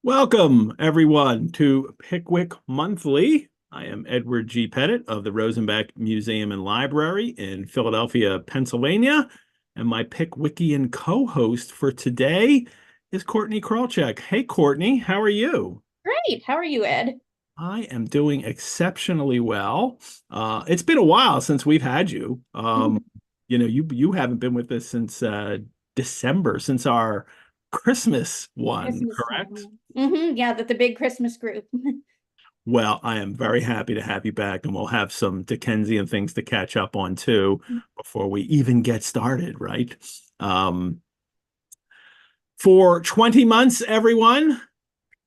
Welcome, everyone, to Pickwick Monthly. I am Edward G. Pettit of the Rosenbach Museum and Library in Philadelphia, Pennsylvania. And my Pickwickian co-host for today is Courtney Krolczyk. Hey, Courtney, how are you? Great. How are you, Ed? I am doing exceptionally well. It's been a while since we've had you. You haven't been with us since December, since our Christmas one, Christmas correct? time. Yeah, the big Christmas group. Well, I am very happy to have you back, and we'll have some Dickensian things to catch up on too before we even get started, right? Um, for 20 months, everyone,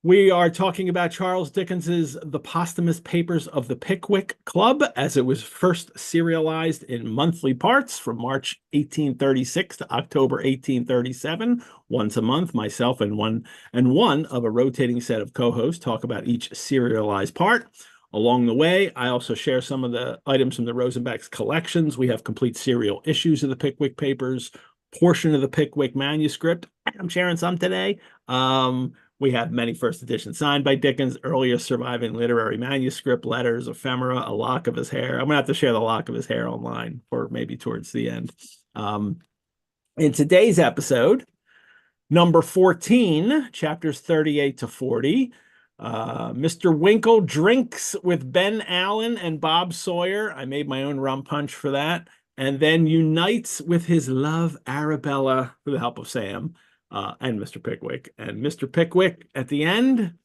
we are talking about Charles Dickens's The Posthumous Papers of the Pickwick Club as it was first serialized in monthly parts from March 1836 to October 1837. Once a month, myself and one of a rotating set of co-hosts talk about each serialized part. Along the way, I also share some of the items from the Rosenbach's collections. We have complete serial issues of the Pickwick Papers, portion of the Pickwick manuscript. I'm sharing some today. We have many first editions signed by Dickens, earlier surviving literary manuscript, letters, ephemera, a lock of his hair. I'm going to have to share the lock of his hair online for maybe towards the end. In today's episode, number 14, chapters 38 to 40, Mr. Winkle drinks with Ben Allen and Bob Sawyer. I made my own rum punch for that. And then unites with his love, Arabella, with the help of Sam and Mr. Pickwick. And Mr. Pickwick, at the end,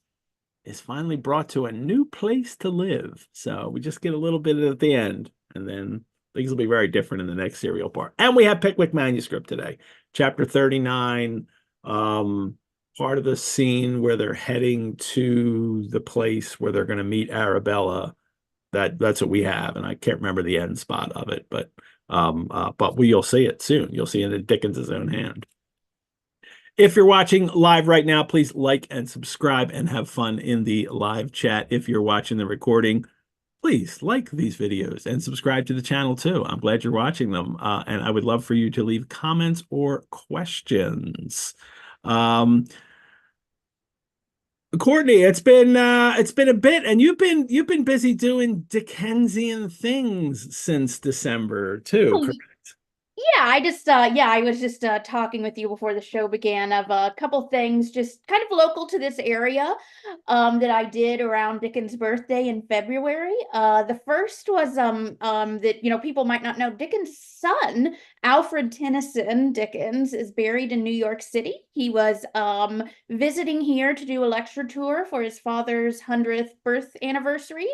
is finally brought to a new place to live. So we just get a little bit at the end, and then things will be very different in the next serial part. And we have Pickwick manuscript today, chapter 39, part of the scene where they're heading to the place where they're going to meet Arabella. That's what we have, and I can't remember the end spot of it, but you'll see it soon. You'll see it in Dickens's own hand. If you're watching live right now, please like and subscribe and have fun in the live chat. If you're watching the recording, please like these videos and subscribe to the channel too. I'm glad you're watching them. And I would love for you to leave comments or questions. Courtney, it's been a bit, and you've been busy doing Dickensian things since December too, Oh, correct? I was just talking with you before the show began of a couple things just kind of local to this area that I did around Dickens' birthday in February. The first was that people might not know Dickens' son, Alfred Tennyson Dickens, is buried in New York City. He was visiting here to do a lecture tour for his father's 100th birth anniversary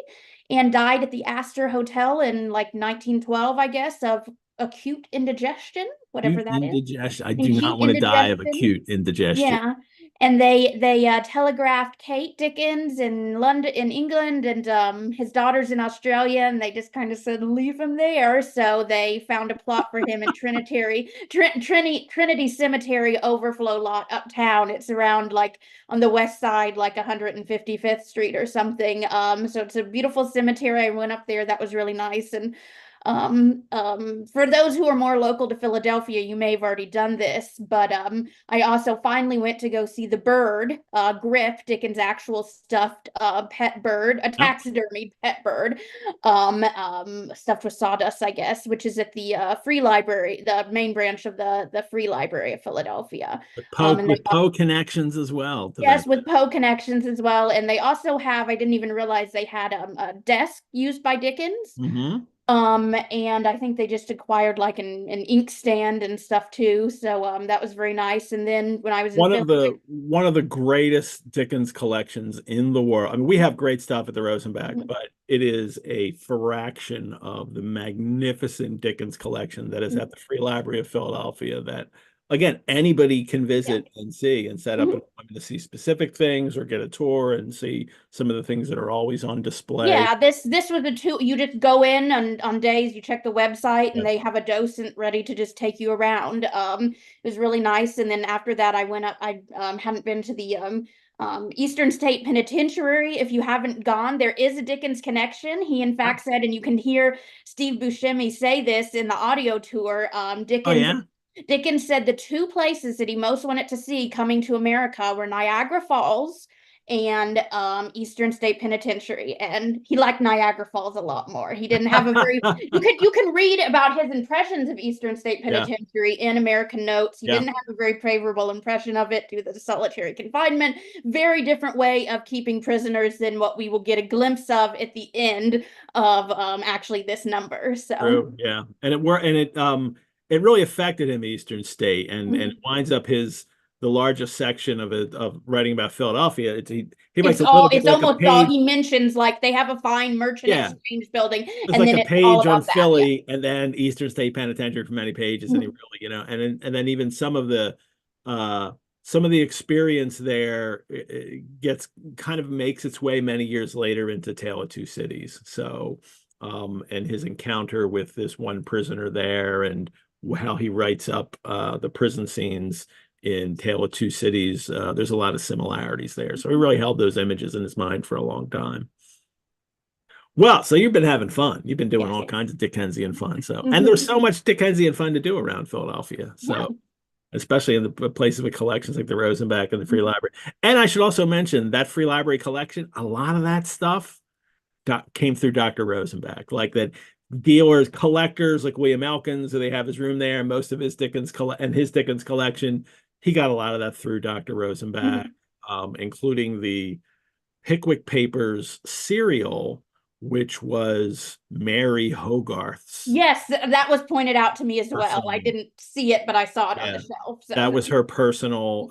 and died at the Astor Hotel in like 1912, I guess, of acute indigestion, whatever Acute that is. indigestion. I do not Acute want to die of indigestion. acute indigestion. Yeah. And they telegraphed Kate Dickens in London, in England, and his daughter's in Australia, and they just kind of said leave him there. So they found a plot for him in Trinity Cemetery overflow lot uptown. It's around like on the west side, like 155th Street or something. So it's a beautiful cemetery. I went up there. That was really nice. And for those who are more local to Philadelphia, you may have already done this, but I also finally went to go see the bird, Griff, Dickens' actual stuffed pet bird, a Yep. taxidermied pet bird, stuffed with sawdust, I guess, which is at the Free Library, the main branch of the Free Library of Philadelphia. And they With Poe connections as well to that. Yes, with Poe connections as well. And they also have, I didn't even realize they had a desk used by Dickens. Hmm. And I think they just acquired like an inkstand and stuff too. So that was very nice. And then when I was in Philly, One of the greatest Dickens collections in the world. I mean, we have great stuff at the Rosenbach, but it is a fraction of the magnificent Dickens collection that is at the Free Library of Philadelphia that, again, anybody can yeah. visit and see and set up an Mhm. appointment to see specific things or get a tour and see some of the things that are always on display. Yeah, this was the two. You just go in on days, you check the website, and Yeah. they have a docent ready to just take you around. It was really nice. And then after that, I went up. I hadn't been to the Eastern State Penitentiary. If you haven't gone, there is a Dickens connection. He in fact said, and you can hear Steve Buscemi say this in the audio tour. Oh, yeah. Dickens said the two places that he most wanted to see coming to America were Niagara Falls and Eastern State Penitentiary, and he liked Niagara Falls a lot more. He didn't have a very you can read about his impressions of Eastern State Penitentiary in American Notes. He didn't have a very favorable impression of it due to the solitary confinement. Very different way of keeping prisoners than what we will get a glimpse of at the end of actually this number. So True, yeah, and it really affected him, Eastern State, and it winds up the largest section of it of writing about Philadelphia. He writes a little bit it's like a almost all page. he mentions, like they have a fine merchant exchange building, It's and like then a it's all page on about that. Philly, and then Eastern State Penitentiary for many pages, and he really, and then even some of the experience there gets kind of makes its way many years later into Tale of Two Cities. So, and his encounter with this one prisoner there, and how he writes up the prison scenes in Tale of Two Cities. There's a lot of similarities there. So he really held those images in his mind for a long time. Well, so you've been having fun. You've been doing all kinds of Dickensian fun. So, and there's so much Dickensian fun to do around Philadelphia. So, especially in the places with collections like the Rosenbach and the Free Library. And I should also mention that Free Library collection, a lot of that stuff came through Dr. Rosenbach, like that dealers, collectors like William Elkins, so they have his room there, and most of his Dickens collection, he got a lot of that through Dr. Rosenbach, including the Pickwick Papers serial, which was Mary Hogarth's. Yes, that was pointed out to me as well. I didn't see it, but I saw it on the shelf. So. That was her personal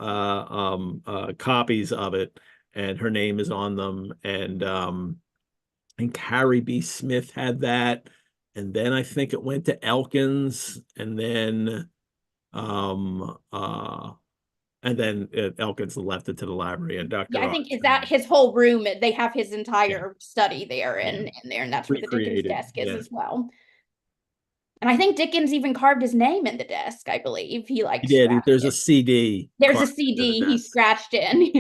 copies of it, and her name is on them. And Carrie B. Smith had that, and then I think it went to Elkins, and then Elkins left it to the library, and Dr. I think is that his whole room. They have his entire study there in there, and that's where the Dickens desk is as well. And I think Dickens even carved his name in the desk. I believe he did. There's a CD. There's a CD he scratched in.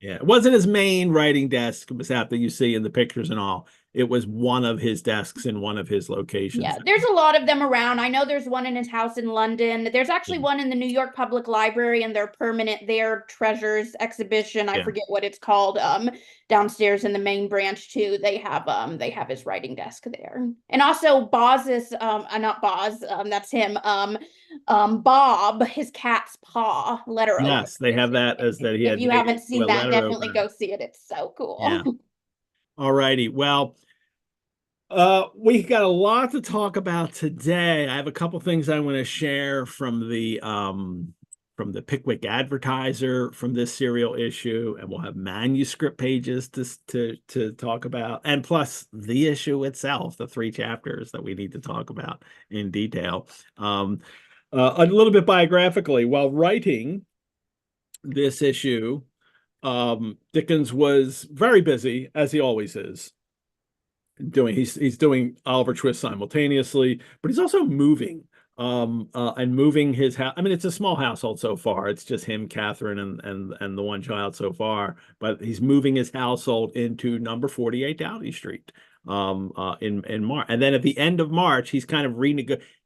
Yeah, it wasn't his main writing desk mishap that you see in the pictures and all. It was one of his desks in one of his locations. Yeah, there's a lot of them around. I know there's one in his house in London. There's actually one in the New York Public Library, and their treasures exhibition. I forget what it's called. Downstairs in the main branch too. They have his writing desk there. And also Boz's not Boz, that's him. Bob, his cat's paw letter. Yes, they have that as that he had. If you haven't seen that, definitely go see it. It's so cool. Yeah. All righty. Well, we got a lot to talk about today. I have a couple things I want to share from the Pickwick Advertiser from this serial issue, and we'll have manuscript pages to talk about, and plus the issue itself, the 3 chapters that we need to talk about in detail. A little bit biographically, while writing this issue, Dickens was very busy, as he always is. He's doing Oliver Twist simultaneously, but he's also moving and moving his house. I mean, it's a small household so far. It's just him, Catherine, and the one child so far. But he's moving his household into number 48 Doughty Street in March. And then at the end of March, he's kind of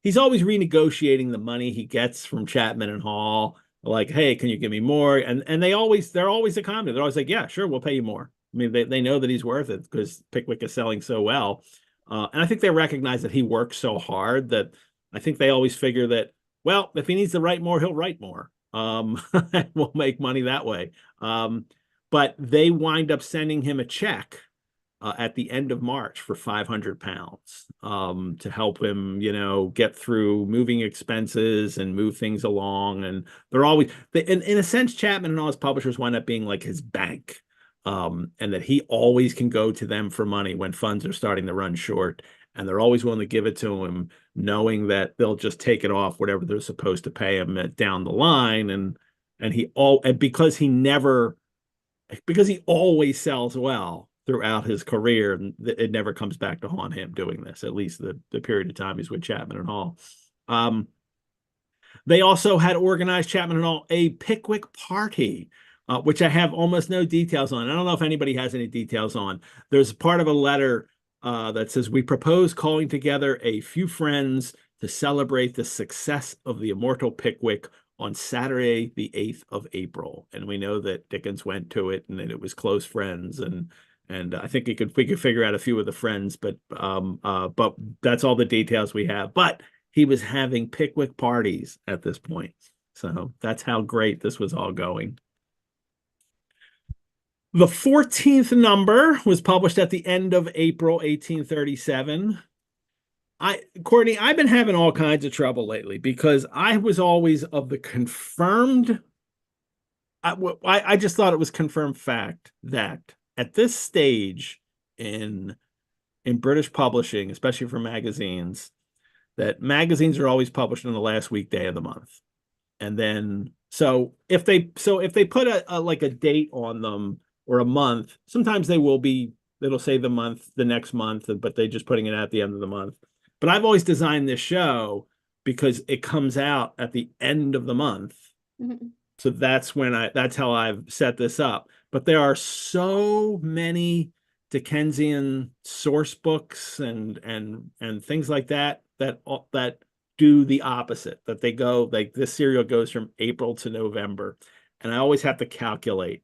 he's always renegotiating the money he gets from Chapman and Hall. Like, hey, can you give me more? And they're always accommodating. They're always like, yeah, sure, we'll pay you more. I mean, they know that he's worth it because Pickwick is selling so well. And I think they recognize that he works so hard that I think they always figure that, well, if he needs to write more, he'll write more. We'll make money that way. But they wind up sending him a check at the end of March for £500 to help him, get through moving expenses and move things along. And they're always, in a sense, Chapman and all his publishers wind up being like his bank, and that he always can go to them for money when funds are starting to run short. And they're always willing to give it to him, knowing that they'll just take it off whatever they're supposed to pay him down the line. And because he always sells well throughout his career, it never comes back to haunt him doing this, at least the period of time he's with Chapman and Hall. They also had organized, Chapman and Hall, a Pickwick party, which I have almost no details on. I don't know if anybody has any details on. There's part of a letter that says, we propose calling together a few friends to celebrate the success of the immortal Pickwick on Saturday, the 8th of April. And we know that Dickens went to it and that it was close friends. And I think we could figure out a few of the friends, but that's all the details we have. But he was having Pickwick parties at this point. So that's how great this was all going. The 14th number was published at the end of April 1837. Courtney, I've been having all kinds of trouble lately because I was always of the confirmed. I just thought it was confirmed fact that at this stage in British publishing, especially for magazines, that magazines are always published on the last weekday of the month. And then so if they put a like a date on them or a month, sometimes it'll say the next month, but they're just putting it at the end of the month. But I've always designed this show because it comes out at the end of the month. Mm-hmm. So that's how I've set this up. But there are so many Dickensian source books and things like that do the opposite, that they go like this serial goes from April to November. And I always have to calculate.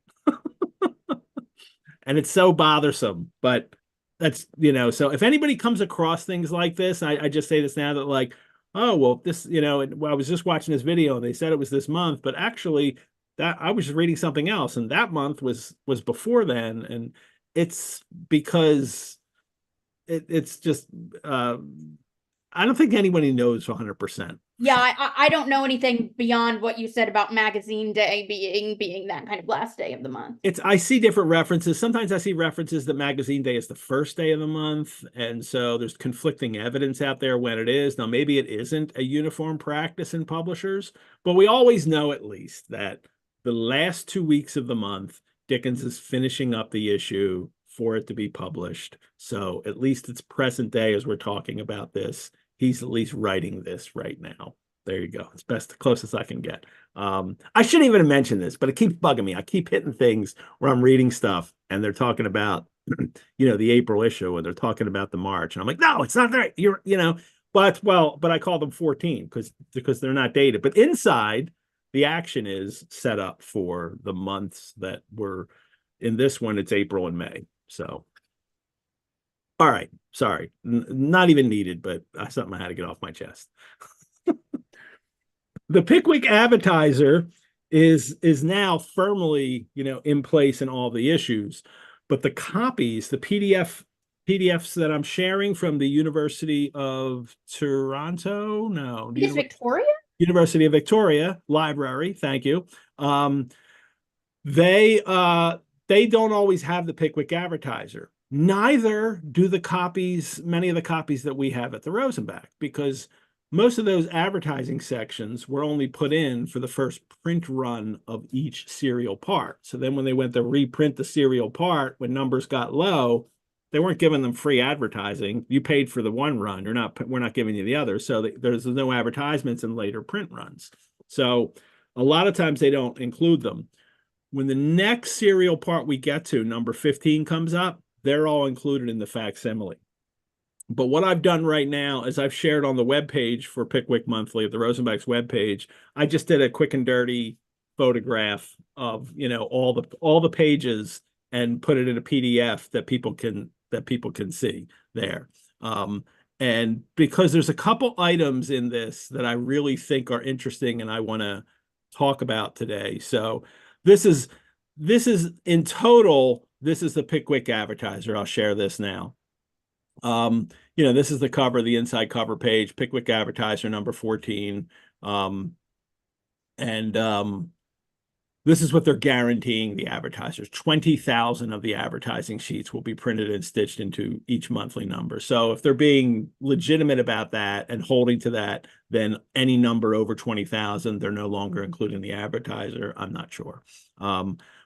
And it's so bothersome, but that's, so if anybody comes across things like this, I just say this now that like, oh, well, this, I was just watching this video and they said it was this month, but actually that I was reading something else and that month was before then. And it's because it's just, I don't think anybody knows 100%. Yeah, I don't know anything beyond what you said about magazine day being that kind of last day of the month. I see different references. Sometimes I see references that magazine day is the first day of the month. And so there's conflicting evidence out there when it is. Now, maybe it isn't a uniform practice in publishers, but we always know at least that the last 2 weeks of the month, Dickens is finishing up the issue for it to be published. So at least it's present day as we're talking about this. He's at least writing this right now. There you go. It's the closest I can get. I shouldn't even have mentioned this, but it keeps bugging me. I keep hitting things where I'm reading stuff and they're talking about, the April issue and they're talking about the March. And I'm like, no, it's not there. But I call them 14 because they're not dated. But inside, the action is set up for the months that were in this one. It's April and May. So. All right. Sorry. Not even needed, but something I had to get off my chest. The Pickwick Advertiser is now firmly, in place in all the issues, but the copies, the PDFs that I'm sharing from the University of Toronto, no, Victoria? University of Victoria Library. Thank you. They don't always have the Pickwick Advertiser. Neither do many of the copies that we have at the Rosenbach, because most of those advertising sections were only put in for the first print run of each serial part. So then when they went to reprint the serial part, when numbers got low, they weren't giving them free advertising. You paid for the one run. We're not giving you the other. So there's no advertisements in later print runs. So a lot of times they don't include them. When the next serial part we get to, number 15, comes up, they're all included in the facsimile. But what I've done right now is I've shared on the webpage for Pickwick Monthly, the Rosenbach's webpage. I just did a quick and dirty photograph of all the pages and put it in a PDF that people can see there. And because there's a couple items in this that I really think are interesting and I want to talk about today. So this is in total. This is the Pickwick Advertiser. This now. This is the cover, the inside cover page, Pickwick Advertiser number 14. This is what they're guaranteeing the advertisers. 20,000 of the advertising sheets will be printed and stitched into each monthly number. So if they're being legitimate about that and holding to that, then any number over 20,000, they're no longer including the advertiser. I'm not sure.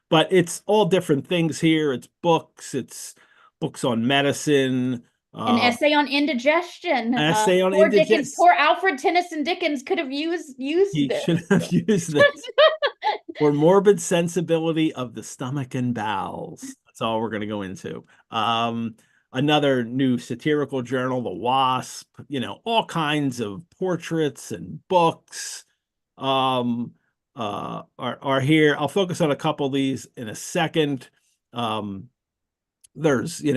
But it's all different things here. It's books on medicine. An essay on indigestion. Essay on indigestion. Poor Alfred Tennyson Dickens could have used He this. should have used this. For morbid sensibility of the stomach and bowels. That's all we're going to go into. Another new satirical journal, The Wasp. All kinds of portraits and books. are here. I'll focus on a couple of these in a second. There's, we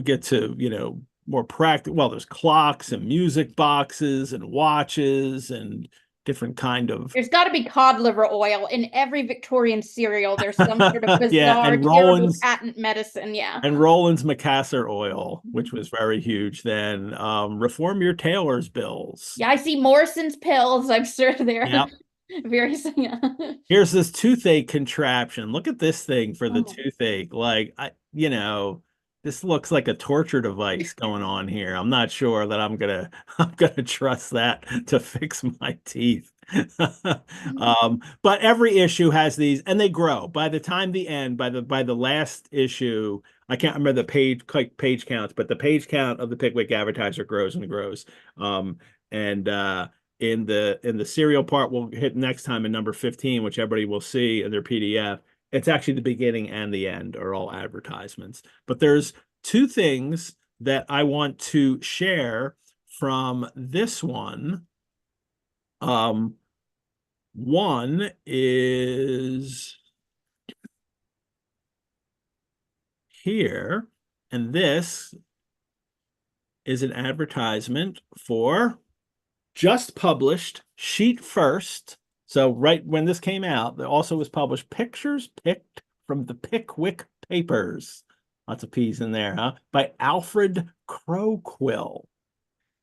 get to, more practical. Well, there's clocks and music boxes and watches and different kind of There's got to be cod liver oil in every Victorian cereal. There's some sort of yeah, bizarre, and terrible Roland's patent medicine. Yeah. and Roland's Macassar oil, which was very huge then. Reform your tailor's bills. Yeah, I see Morrison's pills. I'm sure they're Yep. very, yeah. Here's this toothache contraption. Look at this thing for the Oh. toothache. Like, this looks like a torture device going on here. I'm not sure that I'm gonna trust that to fix my teeth. But every issue has these, and they grow. By the time the end, by the last issue, I can't remember the page counts, but the page count of the Pickwick Advertiser grows and grows. And in the serial part we'll hit next time in number 15, which everybody will see in their PDF. It's actually the beginning and the end are all advertisements. But there's two things that I want to share from this one. One is here, and this is an advertisement for just published sheet first. So right when this came out, there also was published Pictures Picked from the Pickwick Papers. Lots of P's in there, huh? By Alfred Crowquill.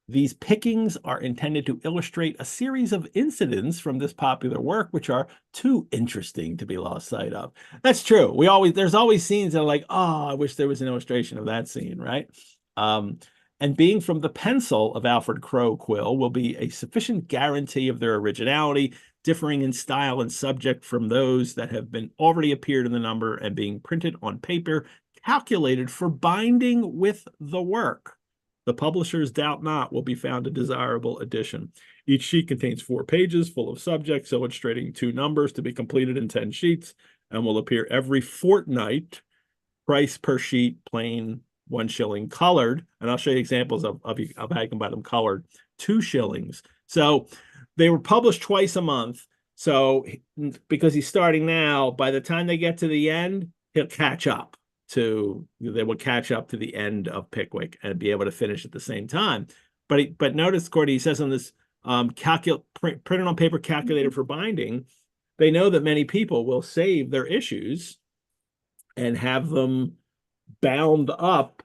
These pickings are intended to illustrate a series of incidents from this popular work, which are too interesting to be lost sight of. That's true. There's always scenes that are like, oh, I wish there was an illustration of that scene, right? And being from the pencil of Alfred Crowquill will be a sufficient guarantee of their originality, differing in style and subject from those that have been already appeared in the number and being printed on paper, calculated for binding with the work. The publishers, doubt not, will be found a desirable addition. Each sheet contains 4 pages full of subjects, illustrating 2 numbers to be completed in 10 sheets, and will appear every fortnight. Price per sheet, plain, 1 shilling, colored, and I'll show you examples of how you can buy them colored, 2 shillings. So they were published twice a month. So because he's starting now, by the time they get to the end, he'll catch up. They will catch up to the end of Pickwick and be able to finish at the same time. But notice, Courtney, he says on this printed on paper, calculated for binding. They know that many people will save their issues and have them bound up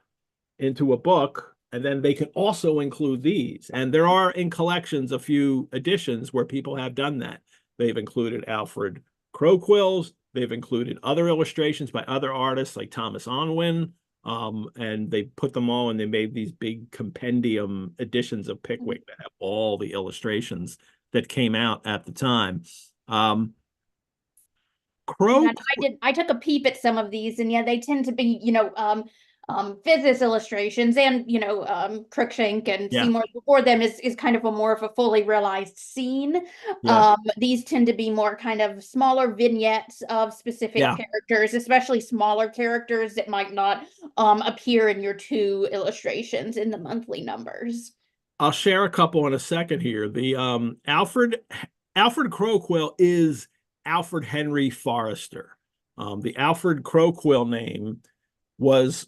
into a book, and then they can also include these. And there are in collections a few editions where people have done that. They've included Alfred Crowquill's. They've included other illustrations by other artists like Thomas Unwin, and they put them all and they made these big compendium editions of Pickwick that have all the illustrations that came out at the time. I took a peep at some of these, and yeah, they tend to be, Fizz's illustrations, and Crookshank and Seymour before them is kind of more of a fully realized scene. These tend to be more kind of smaller vignettes of specific characters, especially smaller characters that might not appear in your 2 illustrations in the monthly numbers. I'll share a couple in a second here. The Alfred Crowquill is Alfred Henry Forrester. The Alfred Crowquill name was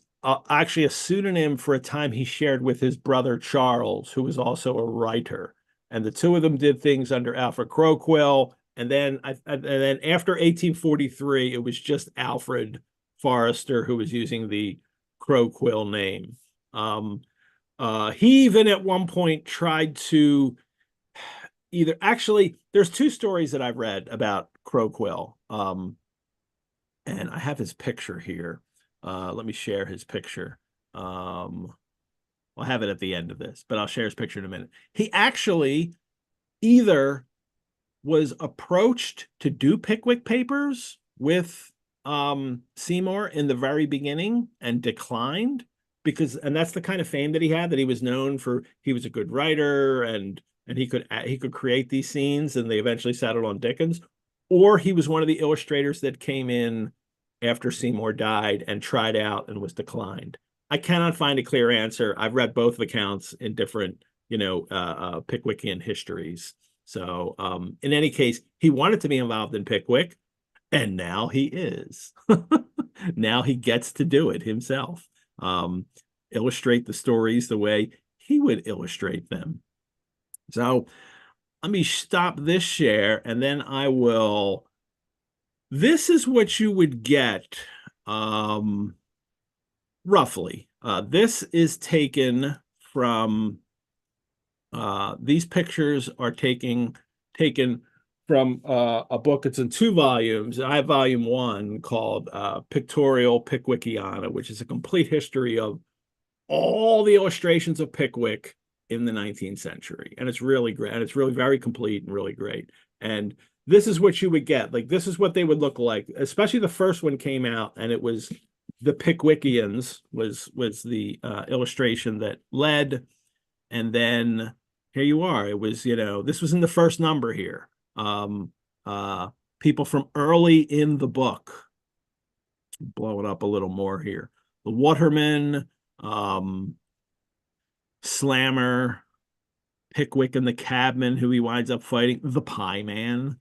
actually a pseudonym for a time he shared with his brother Charles, who was also a writer. And the 2 of them did things under Alfred Crowquill. And then after 1843, it was just Alfred Forrester who was using the Crowquill name. He even at one point tried to there's 2 stories that I've read about Crowquill. And I have his picture here. Let me share his picture. I'll have it at the end of this, but I'll share his picture in a minute. He actually either was approached to do Pickwick Papers with Seymour in the very beginning and declined, and that's the kind of fame that he had, that he was known for. He was a good writer and he could create these scenes, and they eventually settled on Dickens. Or he was one of the illustrators that came in after Seymour died and tried out and was declined. I cannot find a clear answer. I've read both accounts in different, Pickwickian histories. So in any case, he wanted to be involved in Pickwick, and now he is. Now he gets to do it himself. Illustrate the stories the way he would illustrate them. So let me stop this share, and then I will. This is what you would get, roughly. This is taken from. These pictures are taken from a book. It's in 2 volumes. I have volume 1 called Pictorial Pickwickiana, which is a complete history of all the illustrations of Pickwick in the 19th century. And it's really great. And it's really very complete and really great. And this is what you would get. Like, this is what they would look like, especially the first one came out, and it was the Pickwicans was the illustration that led. And then here you are. It was, this was in the first number here. People from early in the book. Blow it up a little more here. The Waterman, Slammer, Pickwick and the Cabman, who he winds up fighting, the Pie Man.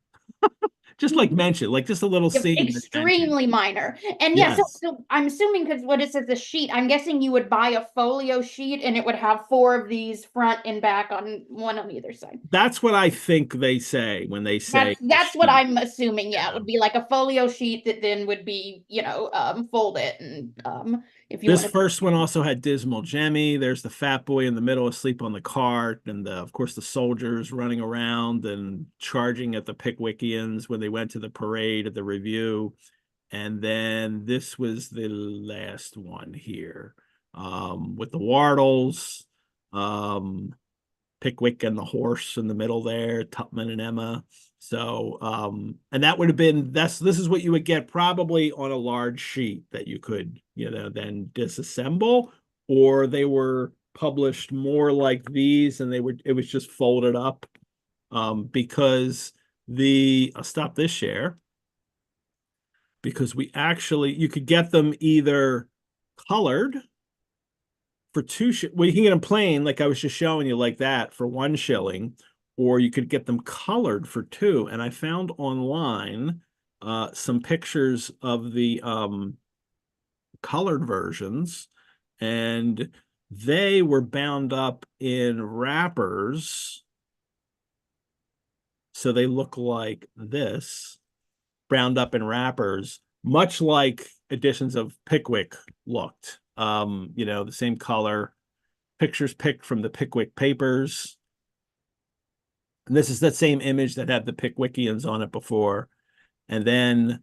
Just like mentioned, like just a little scene. Extremely minor. And yes. So I'm assuming, because what it says, the sheet, I'm guessing you would buy a folio sheet and it would have 4 of these front and back on one on either side. That's what I think they say when they say that's what I'm assuming. Yeah, it would be like a folio sheet that then would be, folded. And if you this first one also had Dismal Jemmy. There's the fat boy in the middle asleep on the cart, and of course the soldiers running around and charging at the Pickwickians when they went to the parade at the review. And then this was the last one here, with the Wardles, Pickwick and the horse in the middle there, Tupman and Emma. So, and that would have been, this is what you would get probably on a large sheet that you could, then disassemble, or they were published more like these, and it was just folded up, because I'll stop this share, because you could get them either colored for 2 well, you can get them plain, like I was just showing you, like that, for 1 shilling, or you could get them colored for 2. And I found online some pictures of the colored versions, and they were bound up in wrappers, so they look like this, bound up in wrappers, much like editions of Pickwick looked. The same color, pictures picked from the Pickwick Papers. And this is that same image that had the Pickwickians on it before. And then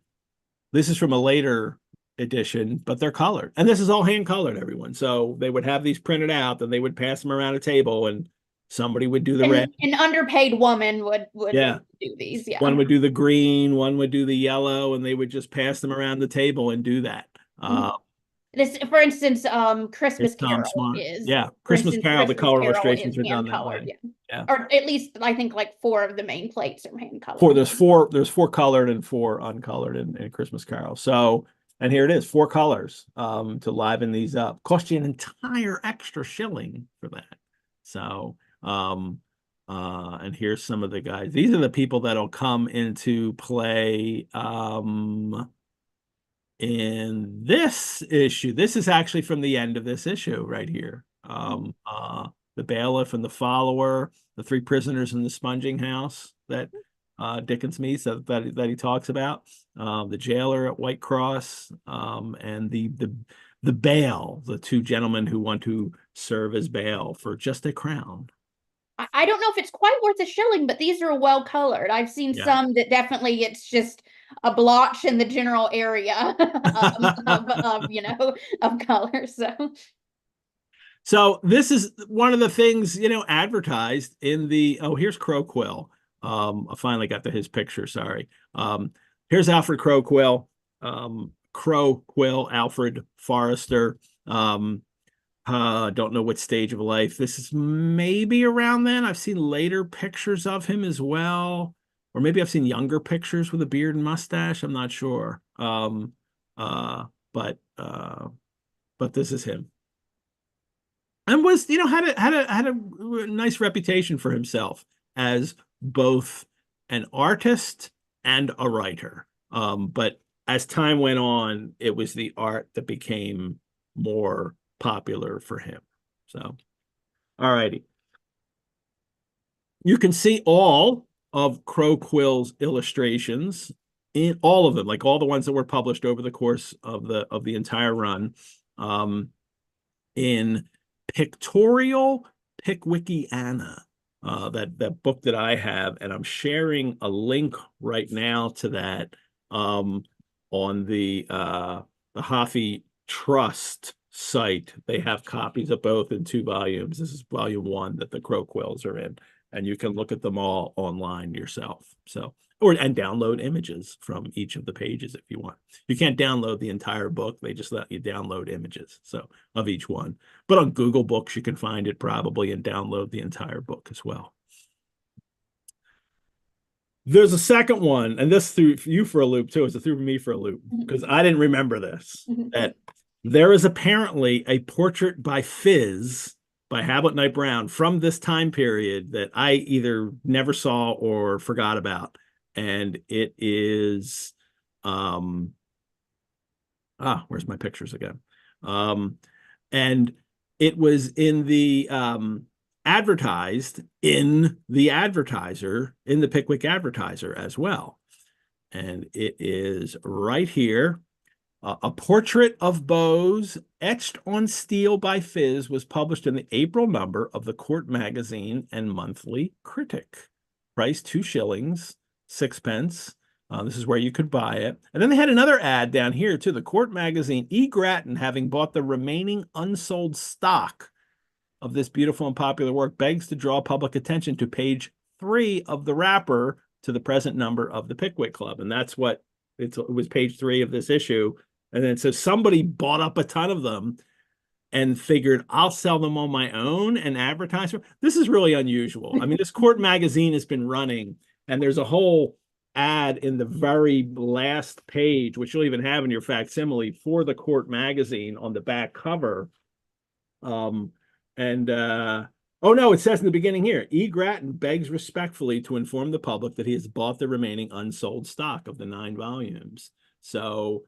this is from a later edition, but they're colored. And this is all hand colored, everyone. So they would have these printed out, and they would pass them around a table, and somebody would do the red. An underpaid woman would do these. Yeah. One would do the green, one would do the yellow, and they would just pass them around the table and do that. This, for instance, Christmas Carol is. Christmas Carol, the color illustrations are done that way. Yeah. Or at least I think like 4 of the main plates are hand colored. There's 4 colored and 4 uncolored in Christmas Carol. So, and here it is, 4 colors to liven these up. Cost you an entire extra shilling for that. So, and here's some of the guys. These are the people that'll come into play in this issue. This is actually from the end of this issue right here. The bailiff and the follower, the 3 prisoners in the sponging house that Dickens meets, that he talks about, the jailer at White Cross, and the bail, the 2 gentlemen who want to serve as bail for just a crown. I don't know if it's quite worth a shilling, but these are well colored. I've seen some that definitely it's just a blotch in the general area of color. So this is one of the things, advertised in the, here's Crow Quill. I finally got to his picture. Sorry. Here's Alfred Crow Quill, Alfred Forrester. Don't know what stage of life. This is maybe around then. I've seen later pictures of him as well, or maybe I've seen younger pictures with a beard and mustache. I'm not sure. But this is him. and was, had a nice reputation for himself as both an artist and a writer. But as time went on, it was the art that became more popular for him. So, all righty. You can see all of Crow Quill's illustrations in all of them, like all the ones that were published over the course of the entire run, in Pictorial Pickwickiana, that book that I have, and I'm sharing a link right now to that on the Hoffy Trust site. They have copies of both in 2 volumes. This is volume 1 that the Crow Quills are in, and you can look at them all online yourself. So, and download images from each of the pages if you want. You can't download the entire book. They just let you download images, so, of each one. But on Google Books, you can find it probably and download the entire book as well. There's a second one, and this threw you for a loop too. It threw me for a loop because I didn't remember this. That there is apparently a portrait by Fizz by Hamlet Knight Brown from this time period that I either never saw or forgot about. And it is where's my pictures again? And it was in the advertised in the Advertiser, in the Pickwick Advertiser as well. And it is right here. A portrait of Bose etched on steel by Fizz was published in the April number of the Court Magazine and Monthly Critic. Price 2 shillings, 6 pence. This is where you could buy it. And then they had another ad down here too. The Court Magazine, E. Grattan, having bought the remaining unsold stock of this beautiful and popular work, begs to draw public attention to page 3 of the wrapper to the present number of the Pickwick Club. And that's what it was, page 3 of this issue. And then so somebody bought up a ton of them and figured, I'll sell them on my own and advertise them. This is really unusual. I mean, this Court Magazine has been running, and there's a whole ad in the very last page, which you'll even have in your facsimile, for the Court Magazine on the back cover. Oh no, it says in the beginning here, E. Grattan begs respectfully to inform the public that he has bought the remaining unsold stock of the 9 volumes. So,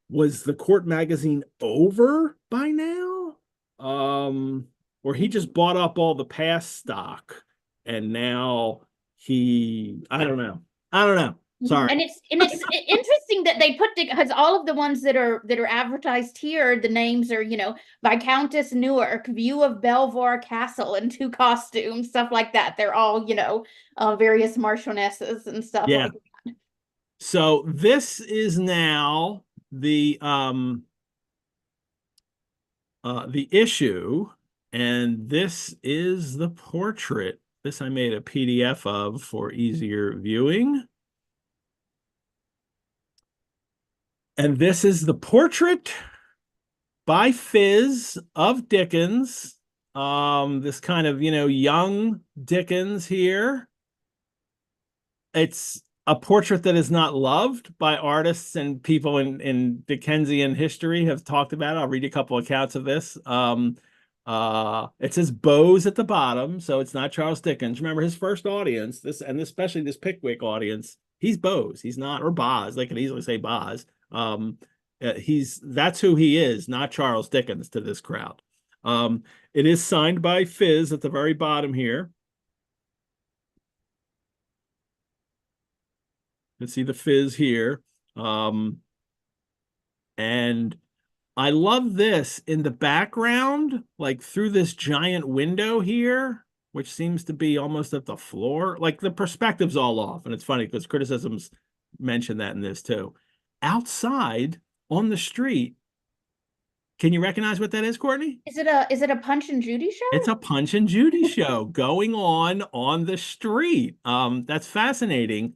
was the Court Magazine over by now? Or he just bought up all the past stock and now I don't know. Sorry. And it's interesting that they put, because all of the ones that are advertised here, the names are, Viscountess Newark, view of Belvoir Castle in 2 costumes, stuff like that. They're all, various marchionesses and stuff like that. So this is now the issue, and this is the portrait. This I made a PDF of for easier viewing. And this is the portrait by Fizz of Dickens. This kind of, young Dickens here. It's a portrait that is not loved by artists, and people in Dickensian history have talked about it. I'll read you a couple accounts of this. It says Bose at the bottom, so it's not Charles Dickens. Remember, his first audience, especially this Pickwick audience, he's Bose. He's not, or Boz. They could easily say Boz. That's who he is, not Charles Dickens to this crowd. It is signed by Fizz at the very bottom here. Let's see the Fizz here. And I love this in the background, like through this giant window here, which seems to be almost at the floor. Like the perspective's all off. And it's funny because criticisms mention that in this too. Outside on the street, can you recognize what that is, Courtney? Is it a Punch and Judy show? It's a Punch and Judy show going on the street. That's fascinating.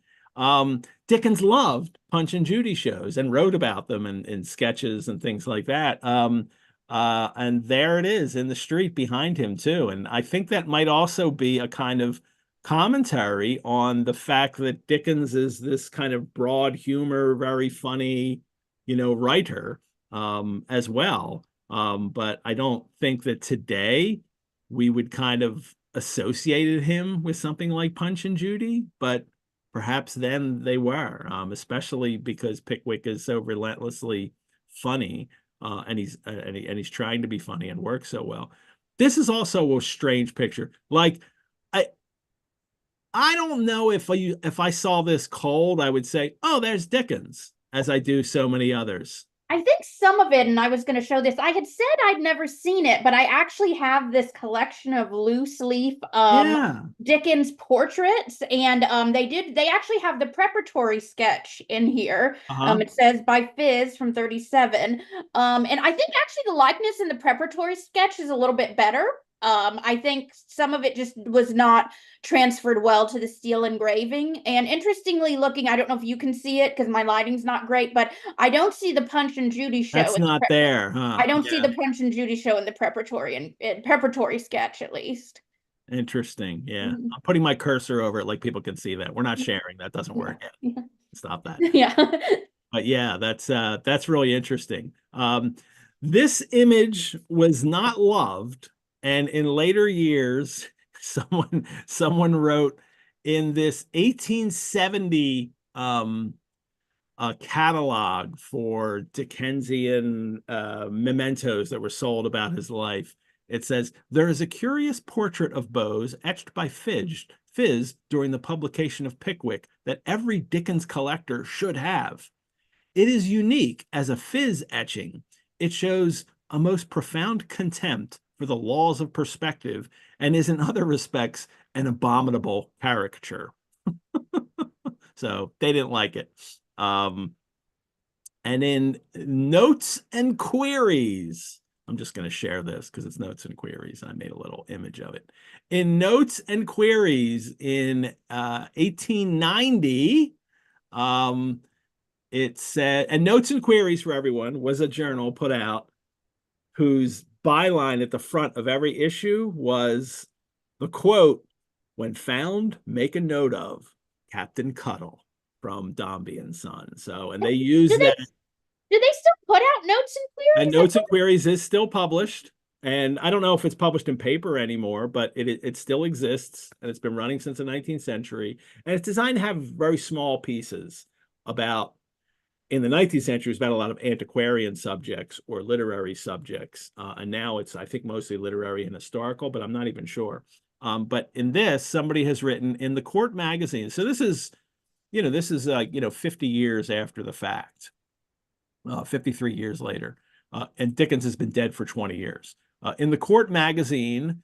Dickens loved Punch and Judy shows and wrote about them in sketches and things like that. And there it is in the street behind him too. And I think that might also be a kind of commentary on the fact that Dickens is this kind of broad humor, very funny, writer, as well. But I don't think that today we would kind of associated him with something like Punch and Judy, but perhaps then they were, especially because Pickwick is so relentlessly funny, and he's trying to be funny and works so well. This is also a strange picture. Like, I I don't know if I saw this cold, I would say, oh, there's Dickens, as I do so many others. I think some of it, and I was going to show this. I had said I'd never seen it, but I actually have this collection of loose leaf Yeah. Dickens portraits, and they actually have the preparatory sketch in here. Uh-huh. It says by Fizz from 37. And I think actually the likeness in the preparatory sketch is a little bit better. I think some of it just was not transferred well to the steel engraving. And interestingly looking, I don't know if you can see it because my lighting's not great, but I don't see the Punch and Judy show. That's not there, huh? I don't see Yeah. the Punch and Judy show in the preparatory sketch, at least. Interesting. Yeah. Mhm. I'm putting my cursor over it like people can see that. We're not sharing. That doesn't work yet. Yeah. Stop that. Yeah. But yeah, that's really interesting. This image was not loved, and in later years, someone wrote in this 1870 catalog for Dickensian mementos that were sold about his life. It says, there is a curious portrait of Bowes etched by Fizz during the publication of Pickwick that every Dickens collector should have. It is unique as a Fizz etching. It shows a most profound contempt for the laws of perspective and is in other respects an abominable caricature. So they didn't like it. And in Notes and Queries, I'm just going to share this because it's Notes and Queries. I made a little image of it. In Notes and Queries in 1890, it said, and Notes and Queries for Everyone was a journal put out whose byline at the front of every issue was the quote, when found, make a note of Captain Cuttle from Dombey and Son. So, and they use that. Do they still put out Notes and Queries? And Notes and Queries is still published. And I don't know if it's published in paper anymore, but it still exists, and it's been running since the 19th century. And it's designed to have very small pieces about, in the 19th century, it's about a lot of antiquarian subjects or literary subjects. And now it's, I think, mostly literary and historical, but I'm not even sure. But in this, somebody has written in the Court magazine. So this is, this is 50 years after the fact, 53 years later. And Dickens has been dead for 20 years. In the Court magazine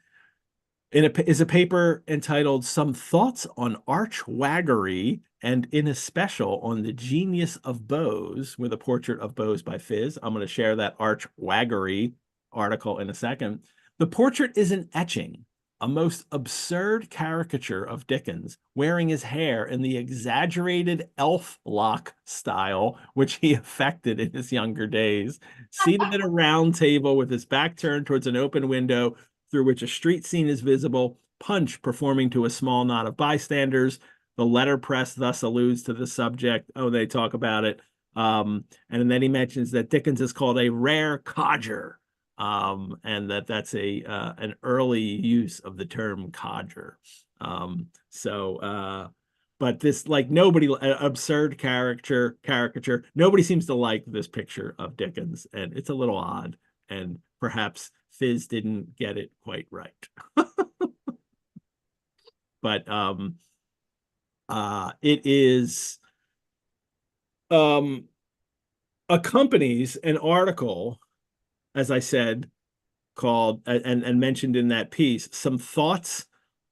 is a paper entitled Some Thoughts on Arch Waggery, and in a special on the genius of Bowes, with a portrait of Bowes by Fizz. I'm going to share that Arch Waggery article in a second. The portrait is an etching, a most absurd caricature of Dickens, wearing his hair in the exaggerated elf lock style, which he affected in his younger days, seated at a round table with his back turned towards an open window through which a street scene is visible, Punch performing to a small knot of bystanders. The letterpress thus alludes to the subject. Oh, they talk about it. And then he mentions that Dickens is called a rare codger. And that's an early use of the term codger. But this, like, nobody, absurd caricature, nobody seems to like this picture of Dickens, and it's a little odd, and perhaps Fizz didn't get it quite right. But it is accompanies an article, as I said, called and mentioned in that piece, Some Thoughts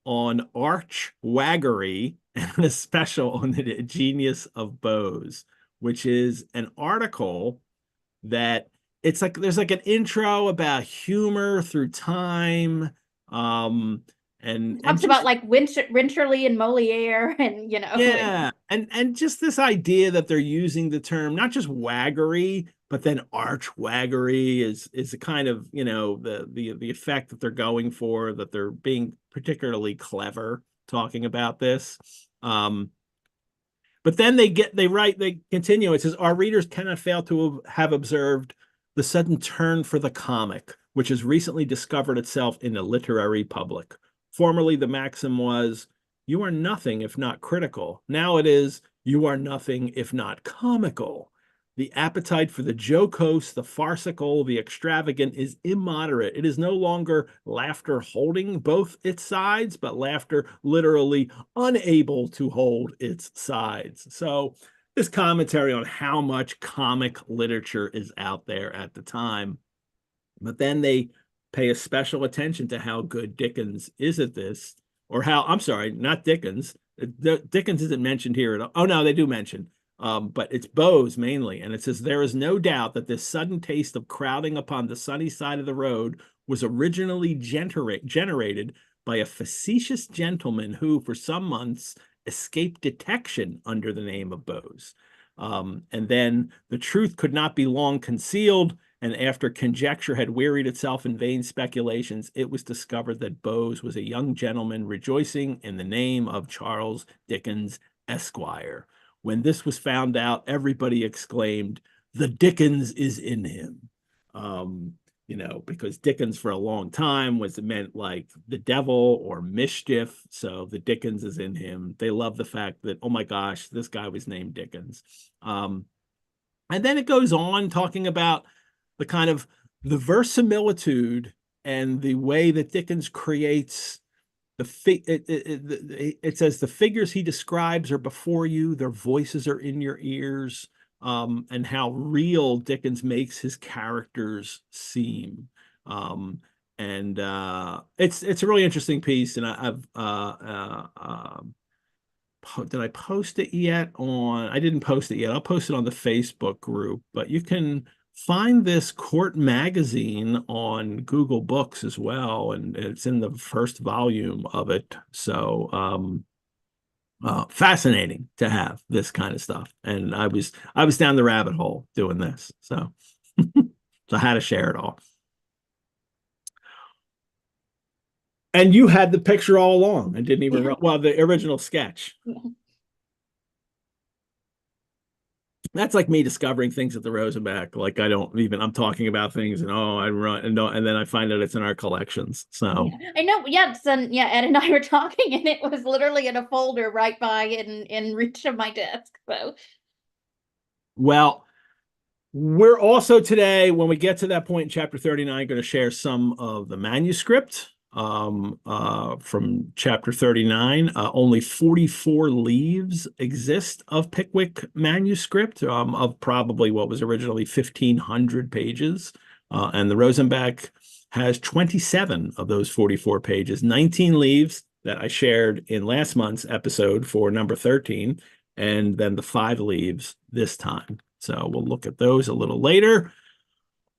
on Arch Waggery, and a special on the genius of Bowes, which is an article that it's like there's like an intro about humor through time, and Talks about like Winterly and Moliere, and yeah, and just this idea that they're using the term not just waggery, but then arch waggery is a kind of, the effect that they're going for, that they're being particularly clever talking about this. But then they continue. It says, our readers cannot fail to have observed the sudden turn for the comic, which has recently discovered itself in the literary public. Formerly, the maxim was, you are nothing if not critical. Now it is, you are nothing if not comical. The appetite for the jocose, the farcical, the extravagant is immoderate. It is no longer laughter holding both its sides, but laughter literally unable to hold its sides. So this commentary on how much comic literature is out there at the time. But then they pay a special attention to how good Dickens is at this, or how, I'm sorry, not Dickens. Dickens isn't mentioned here at all. Oh, no, they do mention. But it's Bowes mainly. And it says, there is no doubt that this sudden taste of crowding upon the sunny side of the road was originally generated by a facetious gentleman who, for some months, escaped detection under the name of Bowes. And then the truth could not be long concealed. And after conjecture had wearied itself in vain speculations, it was discovered that Bowes was a young gentleman rejoicing in the name of Charles Dickens, Esquire. When this was found out, everybody exclaimed, the Dickens is in him. Because Dickens for a long time was meant like the devil or mischief. So the Dickens is in him. They love the fact that, oh my gosh, this guy was named Dickens. And then it goes on talking about the kind of the verisimilitude and the way that Dickens creates it says the figures he describes are before you, their voices are in your ears, and how real Dickens makes his characters seem. It's a really interesting piece, and did I post it yet on? I didn't post it yet. I'll post it on the Facebook group, but you can find this Court magazine on Google Books as well, and it's in the first volume of it. So fascinating to have this kind of stuff. And I was down the rabbit hole doing this, so so I had to share it all. And you had the picture all along and didn't even well, the original sketch. That's like me discovering things at the Rosenbach. Like I'm talking about things and and then I find out it's in our collections. So I know, Ed and I were talking, and it was literally in a folder right by in reach of my desk. So well, we're also today, when we get to that point in chapter 39, going to share some of the manuscript from chapter 39. Only 44 leaves exist of Pickwick manuscript, of probably what was originally 1,500 pages. And the Rosenbach has 27 of those 44 pages, 19 leaves that I shared in last month's episode for number 13, and then the 5 leaves this time. So we'll look at those a little later.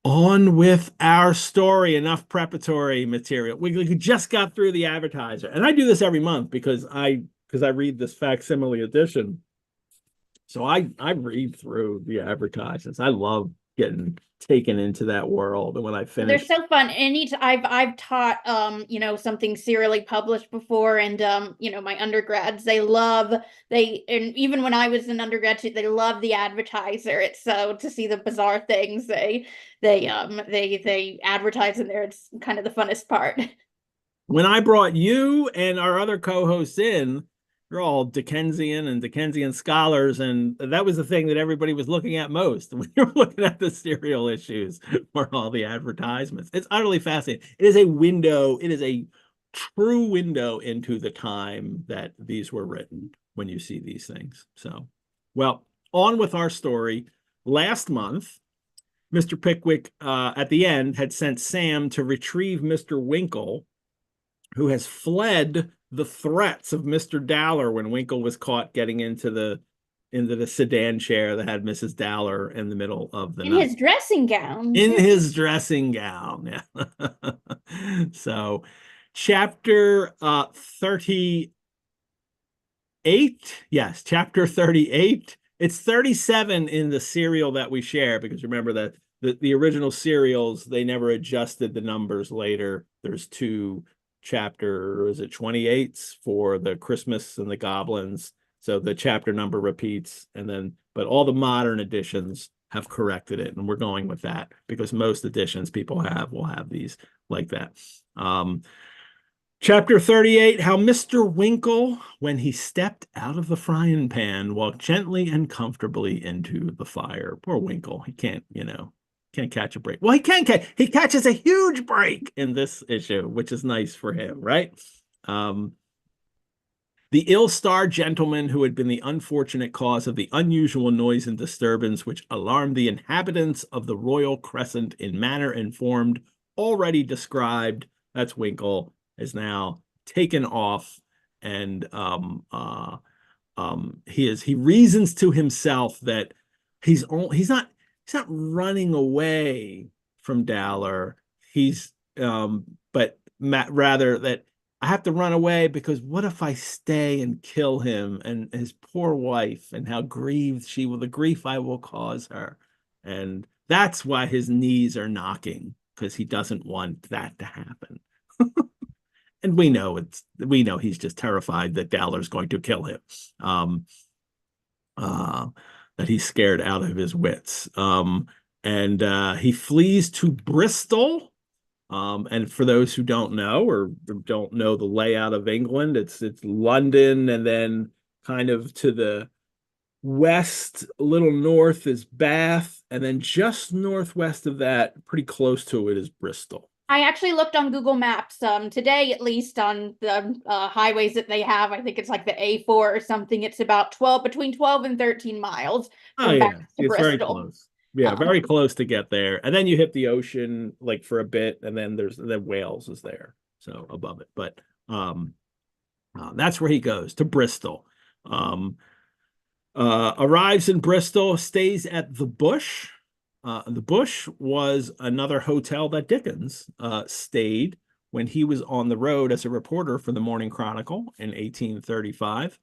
On with our story. Enough preparatory material. We just got through the advertiser, and I do this every month because I read this facsimile edition. So I read through the advertisements. I love getting taken into that world. And when I finish, they're so fun. I've taught something serially published before, and my undergrads, and even when I was an undergrad, they love the advertiser. It's so to see the bizarre things they advertise in there. It's kind of the funnest part. When I brought you and our other co-hosts in, you're all Dickensian and Dickensian scholars, and that was the thing that everybody was looking at most when you were looking at the serial issues or all the advertisements. It's utterly fascinating. It is a window. It is a true window into the time that these were written when you see these things. So, well, on with our story. Last month, Mr. Pickwick, at the end, had sent Sam to retrieve Mr. Winkle, who has fled the threats of Mr. Dowler when Winkle was caught getting into the sedan chair that had Mrs. Dowler in the middle of the night. His dressing gown. In his dressing gown, yeah. So, chapter 38. Yes, chapter 38. It's 37 in the serial that we share, because remember that the original serials, they never adjusted the numbers later. There's 2 chapter, is it 28s for the Christmas and the Goblins, so the chapter number repeats, and then but all the modern editions have corrected it, and we're going with that because most editions people will have these like that. Chapter 38, how Mr. Winkle, when he stepped out of the frying pan, walked gently and comfortably into the fire. Poor Winkle. He can't catch a break. Well, he catches a huge break in this issue, which is nice for him, right? The ill-starred gentleman who had been the unfortunate cause of the unusual noise and disturbance which alarmed the inhabitants of the Royal Crescent in manner informed, already described, that's Winkle, is now taken off, and he reasons to himself that he's not running away from Dowler. But rather that I have to run away because what if I stay and kill him and his poor wife, and how grieved she will, the grief I will cause her. And that's why his knees are knocking, because he doesn't want that to happen. And we know he's just terrified that Dowler's going to kill him. That he's scared out of his wits. And he flees to Bristol. And for those who don't know or don't know the layout of England, it's London, and then kind of to the west, a little north is Bath, and then just northwest of that, pretty close to it, is Bristol. I actually looked on Google Maps today, at least on the highways that they have. I think it's like the A4 or something. It's about between 12 and 13 miles from Bath to it's Bristol. very close. Yeah, very close to get there. And then you hit the ocean like for a bit, and then Wales is there, so above it. But that's where he goes, to Bristol. Arrives in Bristol, stays at the Bush. The Bush was another hotel that Dickens stayed when he was on the road as a reporter for the Morning Chronicle in 1835.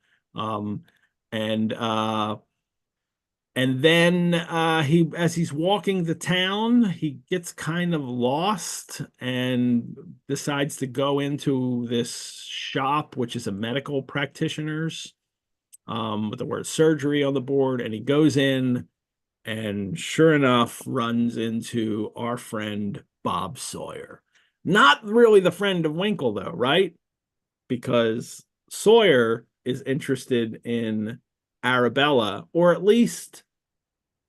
And then as he's walking the town, he gets kind of lost and decides to go into this shop, which is a medical practitioner's, with the word surgery on the board. And he goes in, and sure enough, runs into our friend Bob Sawyer. Not really the friend of Winkle, though, right? Because Sawyer is interested in Arabella, or at least,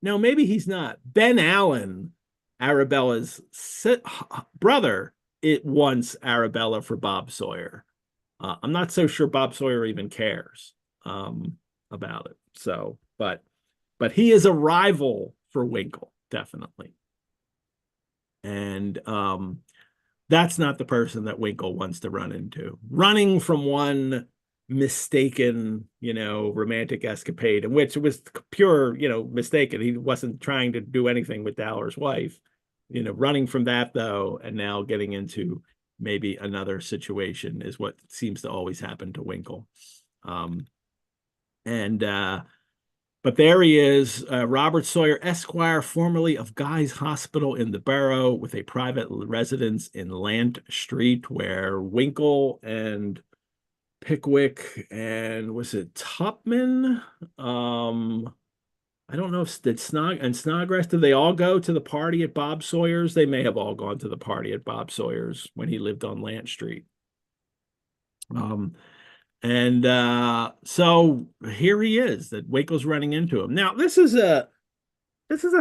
no, maybe he's not. Ben Allen, Arabella's brother, it wants Arabella for Bob Sawyer. I'm not so sure Bob Sawyer even cares about it. So, but he is a rival for Winkle, definitely. And that's not the person that Winkle wants to run into. Running from one mistaken, romantic escapade, in which it was pure, mistaken. He wasn't trying to do anything with Dowler's wife. Running from that, though, and now getting into maybe another situation is what seems to always happen to Winkle. But there he is, Robert Sawyer, Esquire, formerly of Guy's Hospital in the Borough, with a private residence in Lant Street, where Winkle and Pickwick and was it Tupman? I don't know if Snodgrass, did they all go to the party at Bob Sawyer's? They may have all gone to the party at Bob Sawyer's when he lived on Lant Street. So here he is, that Winkle's running into him. Now, this is a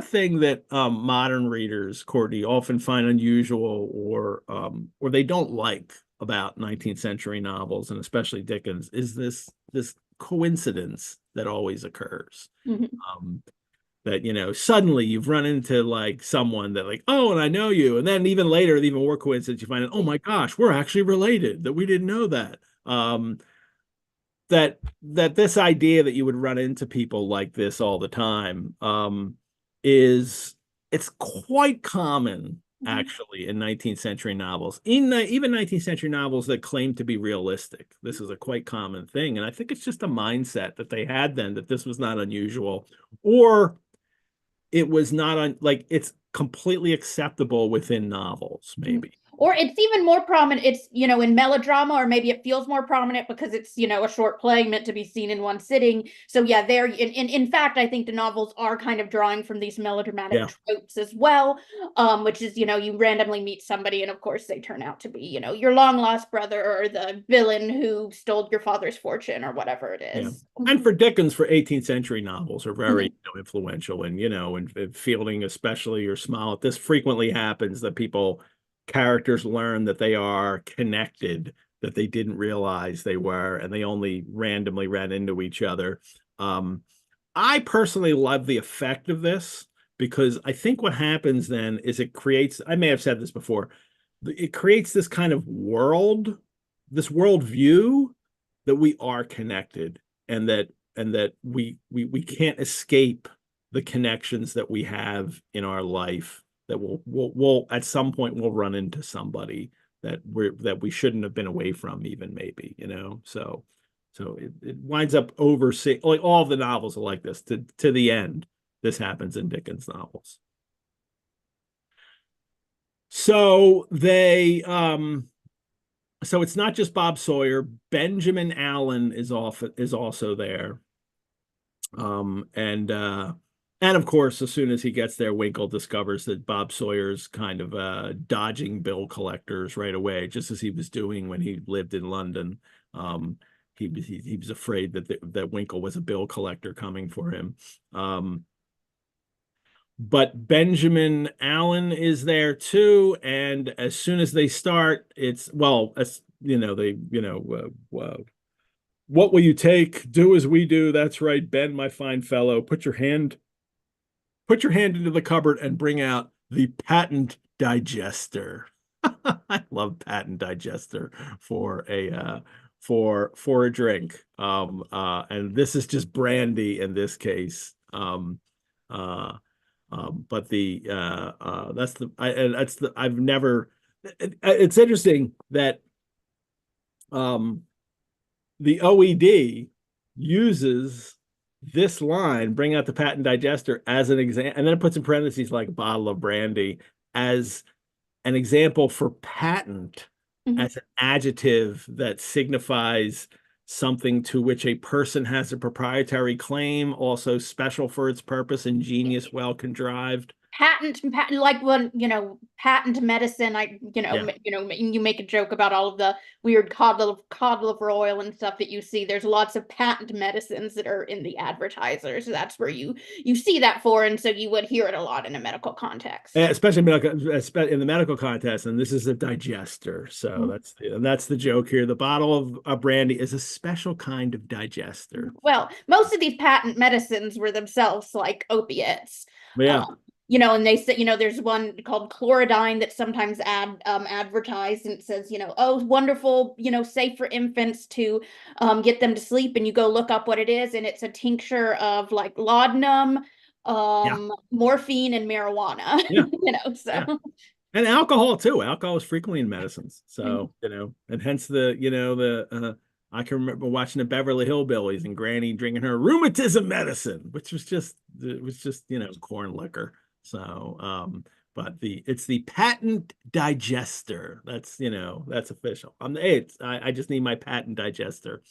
thing that modern readers, Courtney, often find unusual or they don't like about 19th century novels, and especially Dickens, is this coincidence that always occurs. Mm-hmm. That suddenly you've run into like someone that like, oh, and I know you, and then even later, even more coincidence, you find out, oh my gosh, we're actually related, that we didn't know that. That this idea that you would run into people like this all the time it's quite common, actually, in 19th century novels. Even 19th century novels that claim to be realistic, this is a quite common thing. And I think it's just a mindset that they had then, that this was not unusual, or it was not like it's completely acceptable within novels, maybe. Or it's even more prominent. It's, in melodrama, or maybe it feels more prominent because it's, a short play meant to be seen in one sitting. So yeah, in fact, I think the novels are kind of drawing from these melodramatic tropes as well, which is, you randomly meet somebody and of course they turn out to be, your long lost brother or the villain who stole your father's fortune or whatever it is. And for Dickens, for 18th century novels are very influential, and and Fielding especially, or Smollett. This frequently happens that characters learn that they are connected, that they didn't realize they were, and they only randomly ran into each other. I personally love the effect of this, because I think what happens then is it creates, I may have said this before, it creates this kind of this world view that we are connected, and that we can't escape the connections that we have in our life, that we'll at some point we'll run into somebody that we shouldn't have been away from, even, maybe, so it winds up overseeing, like all the novels are like this, to the end. This happens in Dickens novels. So so it's not just Bob Sawyer. Benjamin Allen is also there. And of course, as soon as he gets there, Winkle discovers that Bob Sawyer's kind of dodging bill collectors right away, just as he was doing when he lived in London. He was afraid that Winkle was a bill collector coming for him. But Benjamin Allen is there too, and as soon as they start, it's, well, as what will you take? Do as we do. That's right, Ben, my fine fellow. Put your hand into the cupboard and bring out the patent digester. I love patent digester for a drink. And this is just brandy in this case. But I've never, it's interesting that the OED uses this line, bring out the patent digester, as an example, and then it puts in parentheses like a bottle of brandy, as an example for patent, as an adjective that signifies something to which a person has a proprietary claim, also special for its purpose, ingenious, well contrived. Patent, like when, patent medicine, you make a joke about all of the weird cod liver oil and stuff that you see. There's lots of patent medicines that are in the advertisers. That's where you see that for, and so you would hear it a lot in a medical context. Especially in the medical context, and this is a digester. So that's the joke here. The bottle of brandy is a special kind of digester. Well, most of these patent medicines were themselves like opiates. Yeah. And they say, there's one called chlorodyne that sometimes advertised, and it says, oh, wonderful, safe for infants to get them to sleep. And you go look up what it is, and it's a tincture of like laudanum, morphine, and marijuana. And alcohol too. Alcohol is frequently in medicines. So, and hence I can remember watching the Beverly Hillbillies and Granny drinking her rheumatism medicine, which was just corn liquor. So, but it's the patent digester. That's official. I just need my patent digester.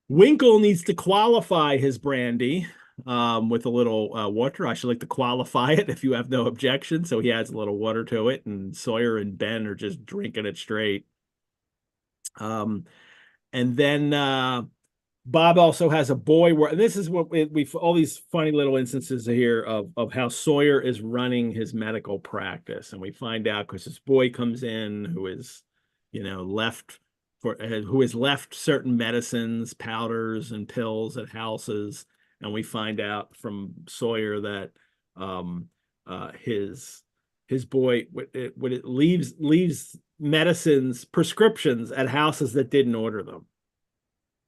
Winkle needs to qualify his brandy with a little water. I should like to qualify it if you have no objection. So he adds a little water to it, and Sawyer and Ben are just drinking it straight. And then Bob also has a boy where, and this is what we all these funny little instances here of how Sawyer is running his medical practice, and we find out because this boy comes in who is who has left certain medicines, powders, and pills at houses, and we find out from Sawyer that his boy leaves medicines, prescriptions at houses that didn't order them.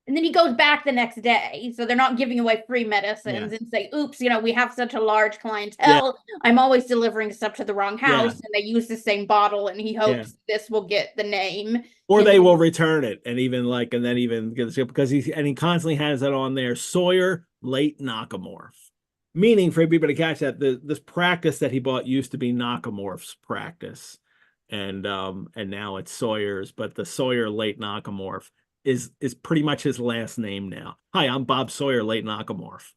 And then he goes back the next day. So they're not giving away free medicines and say, oops, we have such a large clientele. I'm always delivering stuff to the wrong house. And they use the same bottle, and he hopes this will get the name. Or they will return it. And because he constantly has it on there, Sawyer, late knockamorph. Meaning, for everybody to catch that, this practice that he bought used to be Nakamorph's practice, and now it's Sawyer's. But the Sawyer late Nakamorph is pretty much his last name now. Hi, I'm Bob Sawyer late Nakamorph.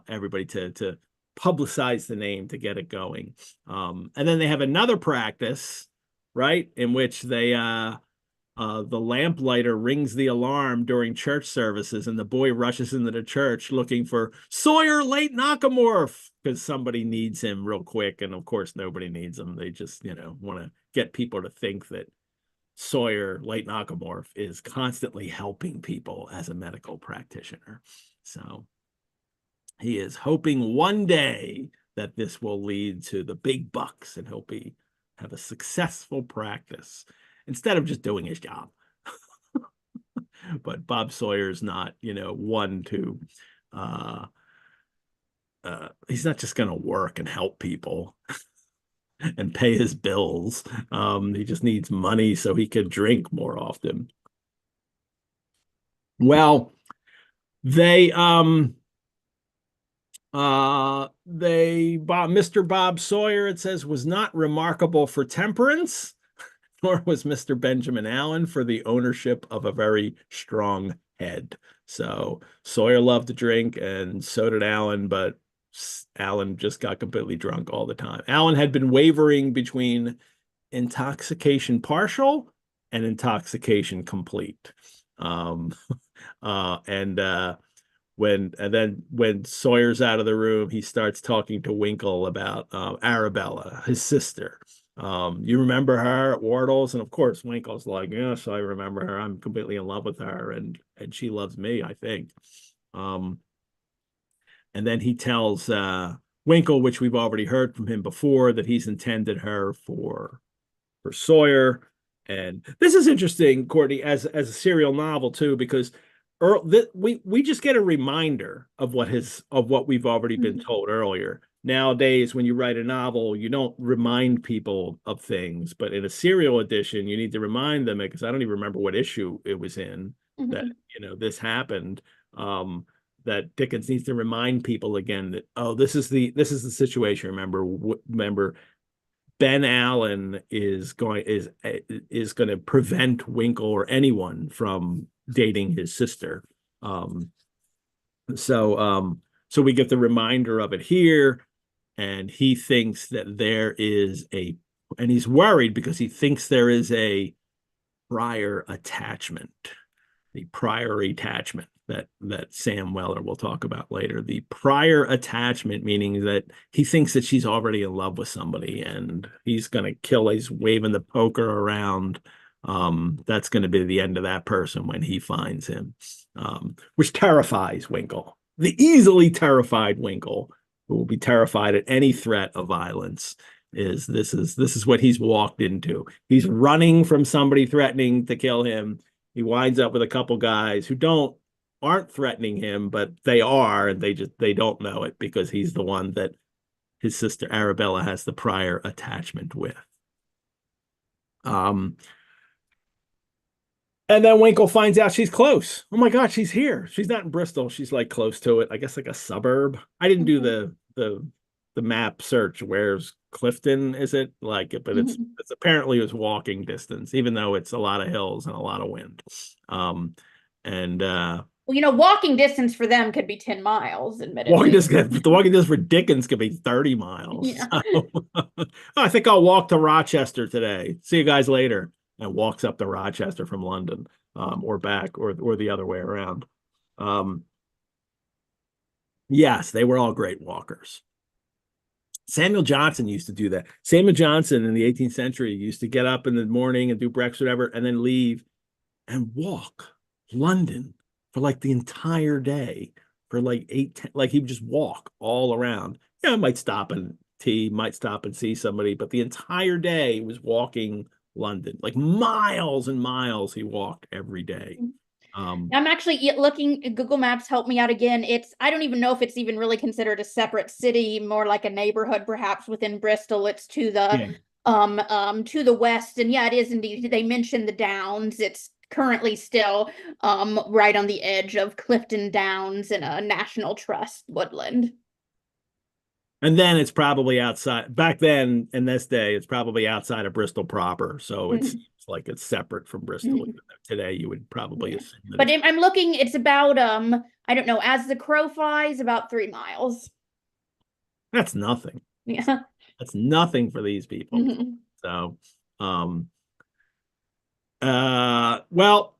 Everybody to publicize the name to get it going. And then they have another practice, right, in which they the lamplighter rings the alarm during church services, and the boy rushes into the church looking for Sawyer late Nakamorph because somebody needs him real quick. And of course, nobody needs him. They just, want to get people to think that Sawyer late Nakamorph is constantly helping people as a medical practitioner. So he is hoping one day that this will lead to the big bucks and he'll have a successful practice instead of just doing his job. But Bob Sawyer's not, one to, he's not just going to work and help people and pay his bills. He just needs money so he could drink more often. Well, Mr. Bob Sawyer, it says, was not remarkable for temperance, nor was Mr. Benjamin Allen for the ownership of a very strong head. So Sawyer loved to drink, and so did Allen, but Allen just got completely drunk all the time. Allen had been wavering between intoxication partial and intoxication complete. When Sawyer's out of the room, he starts talking to Winkle about Arabella, his sister. You remember her at Wardle's? And of course, Winkle's like, yes, I remember her. I'm completely in love with her, and she loves me, I think. And then he tells Winkle, which we've already heard from him before, that he's intended her for Sawyer. And this is interesting, Courtney, as a serial novel too, because we just get a reminder of what we've already been told earlier. Nowadays, when you write a novel, you don't remind people of things, but in a serial edition, you need to remind them, because I don't even remember what issue it was in that this happened. That Dickens needs to remind people again that, oh, this is the situation. Remember, Ben Allen is going to prevent Winkle or anyone from dating his sister. So we get the reminder of it here, and he thinks that there is and he's worried because he thinks there is a prior attachment, the prior attachment that Sam Weller will talk about later. The prior attachment, meaning that he thinks that she's already in love with somebody, and he's going to kill. He's waving the poker around. That's going to be the end of that person when he finds him, which terrifies Winkle. The easily terrified Winkle, who will be terrified at any threat of violence, this is what he's walked into. He's running from somebody threatening to kill him. He winds up with a couple guys who aren't threatening him, but they are, and they don't know it because he's the one that his sister Arabella has the prior attachment with. And then Winkle finds out she's close. Oh my God, she's here. She's not in Bristol. She's like close to it. I guess like a suburb. I didn't do the map search. Where's Clifton? Is it like it? But it's apparently it's walking distance, even though it's a lot of hills and a lot of wind. Well, walking distance for them could be 10 miles, admittedly. The walking distance for Dickens could be 30 miles. Yeah. So, I think I'll walk to Rochester today. See you guys later. And walks up to Rochester from London, or back, or the other way around. Yes, they were all great walkers. Samuel Johnson used to do that. Samuel Johnson in the 18th century used to get up in the morning and do breakfast, whatever, and then leave and walk London for like the entire day for like 8, like he would just walk all around. Yeah, might stop and tea, might stop and see somebody, but the entire day he was walking London, like miles and miles he walked every day. I'm actually looking, Google Maps helped me out again. I don't even know if it's even really considered a separate city, more like a neighborhood perhaps within Bristol. It's to the west, and yeah, it is indeed. They mentioned the Downs. It's currently still right on the edge of Clifton Downs in a National Trust woodland. And then it's probably outside. Back then, in this day, it's probably outside of Bristol proper. So it seems like it's separate from Bristol. Today, you would probably assume that. But I'm looking, it's about, I don't know, as the crow flies, about 3 miles. That's nothing. Yeah. That's nothing for these people. So, well,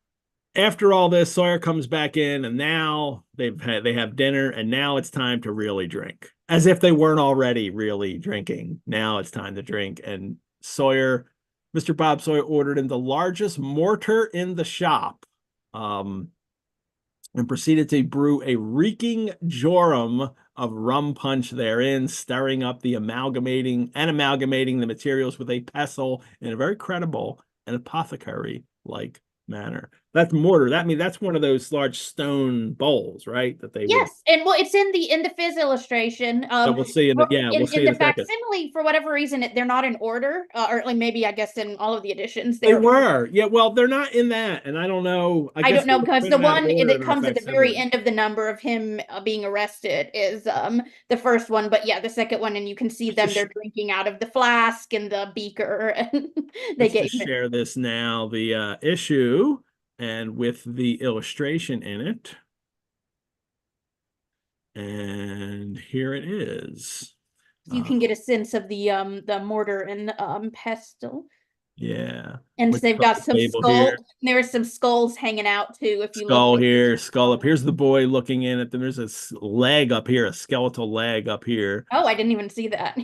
after all this, Sawyer comes back in, and now they have dinner, and now it's time to really drink. As if they weren't already really drinking. Now it's time to drink. And Sawyer, Mr. Bob Sawyer, ordered him the largest mortar in the shop, and proceeded to brew a reeking jorum of rum punch therein, stirring up the amalgamating the materials with a pestle in a very credible and apothecary-like manner. That's mortar. That's one of those large stone bowls, right? That they Yes, and well, it's in the Fizz illustration. that we'll see in the we'll see in the a second. facsimile, for whatever reason, they're not in order, or like maybe I guess in all of the editions they were. Yeah, well, they're not in that, and I don't know. I don't know, because the one that comes at the very facsimile. end of the number of him being arrested is the first one, but yeah, the second one, and you can see them. They're drinking out of the flask and the beaker, and they Let's just share this now. The issue. And with the illustration in it. And here it is. You can get a sense of the mortar and pestle. Yeah. And they've got some skulls. There's some skulls hanging out too. If you skull look here, skull up. Here's the boy looking in at them. There's a leg up here, a skeletal leg up here. Oh, I didn't even see that.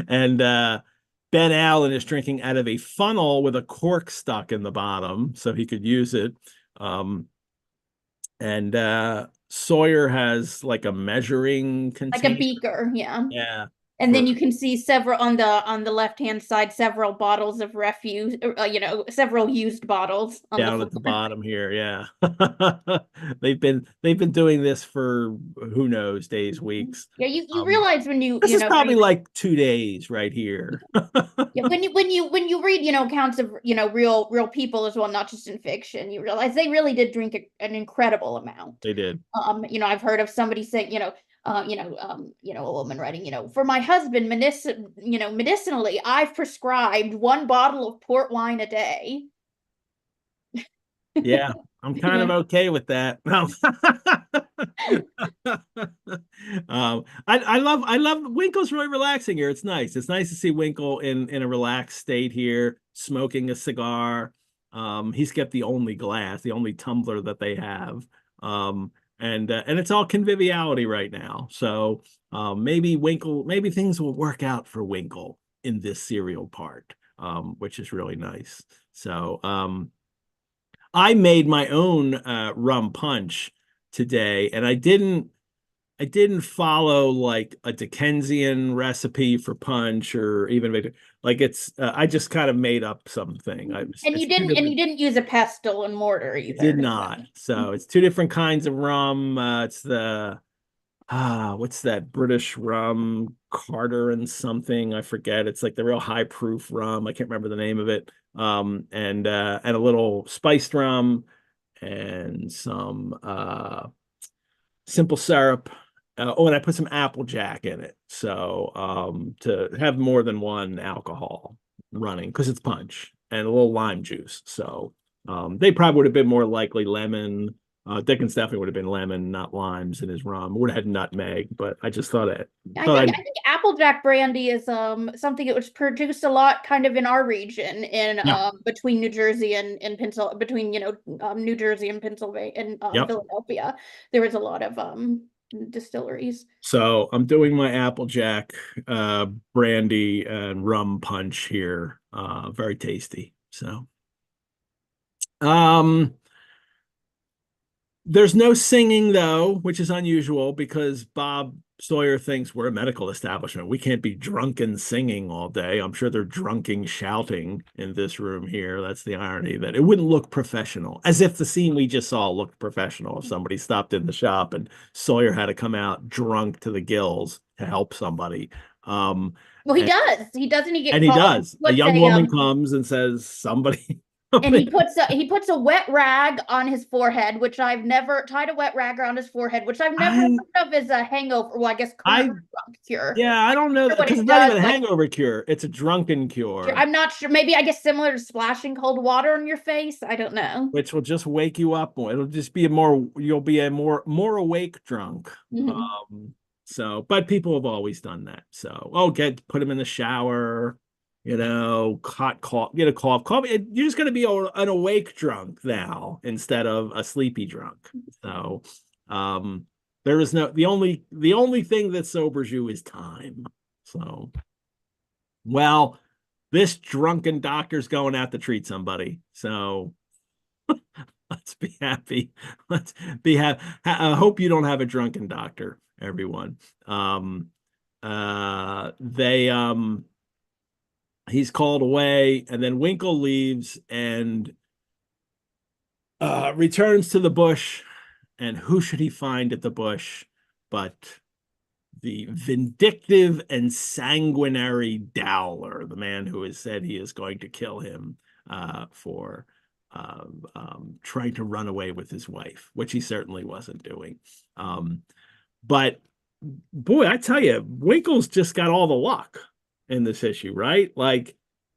And Ben Allen is drinking out of a funnel with a cork stuck in the bottom, so he could use it. And Sawyer has like a measuring container. Like a beaker, yeah. Yeah. And then you can see several on the left-hand side, several bottles of refuse, several used bottles on down at the bottom here. Yeah. they've been doing this for who knows, days, weeks. Yeah, you realize when this is probably like 2 days right here. Yeah, when you read accounts of real people as well, not just in fiction, you realize they really did drink an incredible amount. They did. I've heard of somebody saying, a woman writing, for my husband, medicinally, I've prescribed 1 bottle of port wine a day. Yeah, I'm kind of okay with that. I love Winkle's really relaxing here. It's nice. It's nice to see Winkle in a relaxed state here, smoking a cigar. He's got the only glass, the only tumbler that they have. And it's all conviviality right now. So maybe things will work out for Winkle in this serial part, which is really nice. So I made my own rum punch today, and I didn't follow like a Dickensian recipe for punch or even like I just kind of made up something. You didn't use a pestle and mortar either. Did not. So it's 2 different kinds of rum. It's the what's that British rum, Carter and something, I forget. It's like the real high proof rum. I can't remember the name of it. And a little spiced rum and some simple syrup. And I put some Applejack in it. So to have more than one alcohol running, because it's punch, and a little lime juice. So they probably would have been more likely lemon. Dickens definitely would have been lemon, not limes in his rum. Would have had nutmeg, but I just thought it. I think Applejack brandy is something that was produced a lot kind of in our region in between New Jersey and Pennsylvania, between New Jersey and Pennsylvania and Philadelphia. There was a lot of distilleries. So I'm doing my Applejack brandy and rum punch here. Very tasty. So there's no singing though, which is unusual because Bob Sawyer thinks we're a medical establishment. We can't be drunken singing all day. I'm sure they're drunken shouting in this room here. That's the irony, that it wouldn't look professional, as if the scene we just saw looked professional. If somebody stopped in the shop and Sawyer had to come out drunk to the gills to help somebody. Well, he does. He doesn't. He does. A young woman comes and says, "Somebody." And he puts a wet rag on his forehead, which I've never tied a wet rag around his forehead, which I've never I, heard of as a hangover. Well, I guess current I, drunk cure. yeah, I don't know What because it it's not does, even a like hangover cure. It's a drunken cure, I'm not sure. Maybe I guess similar to splashing cold water on your face. I don't know. which will just wake you up more. It'll just be you'll be a more awake drunk. Mhm. So, but people have always done that. So, put him in the shower, hot cough, get a cough. You're just going to be an awake drunk now instead of a sleepy drunk. So, there is the only thing that sobers you is time. So, well, this drunken doctor's going out to treat somebody. So let's be happy. Let's be happy. I hope you don't have a drunken doctor, everyone. They He's called away, and then Winkle leaves and returns to the bush. And who should he find at the bush but the vindictive and sanguinary Dowler, the man who has said he is going to kill him for trying to run away with his wife, which he certainly wasn't doing. But boy, I tell you, Winkle's just got all the luck in this issue, right? Like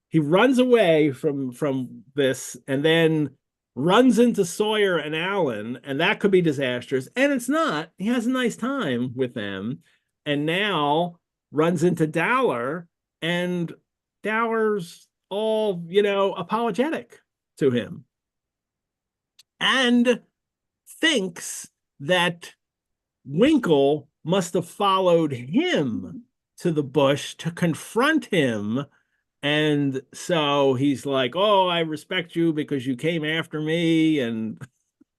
he runs away from this and then runs into Sawyer and Allen, and that could be disastrous. And it's not. He has a nice time with them. And now runs into Dowler, and Dowler's all, apologetic to him and thinks that Winkle must have followed him to the bush to confront him. And so he's like, oh, I respect you because you came after me. And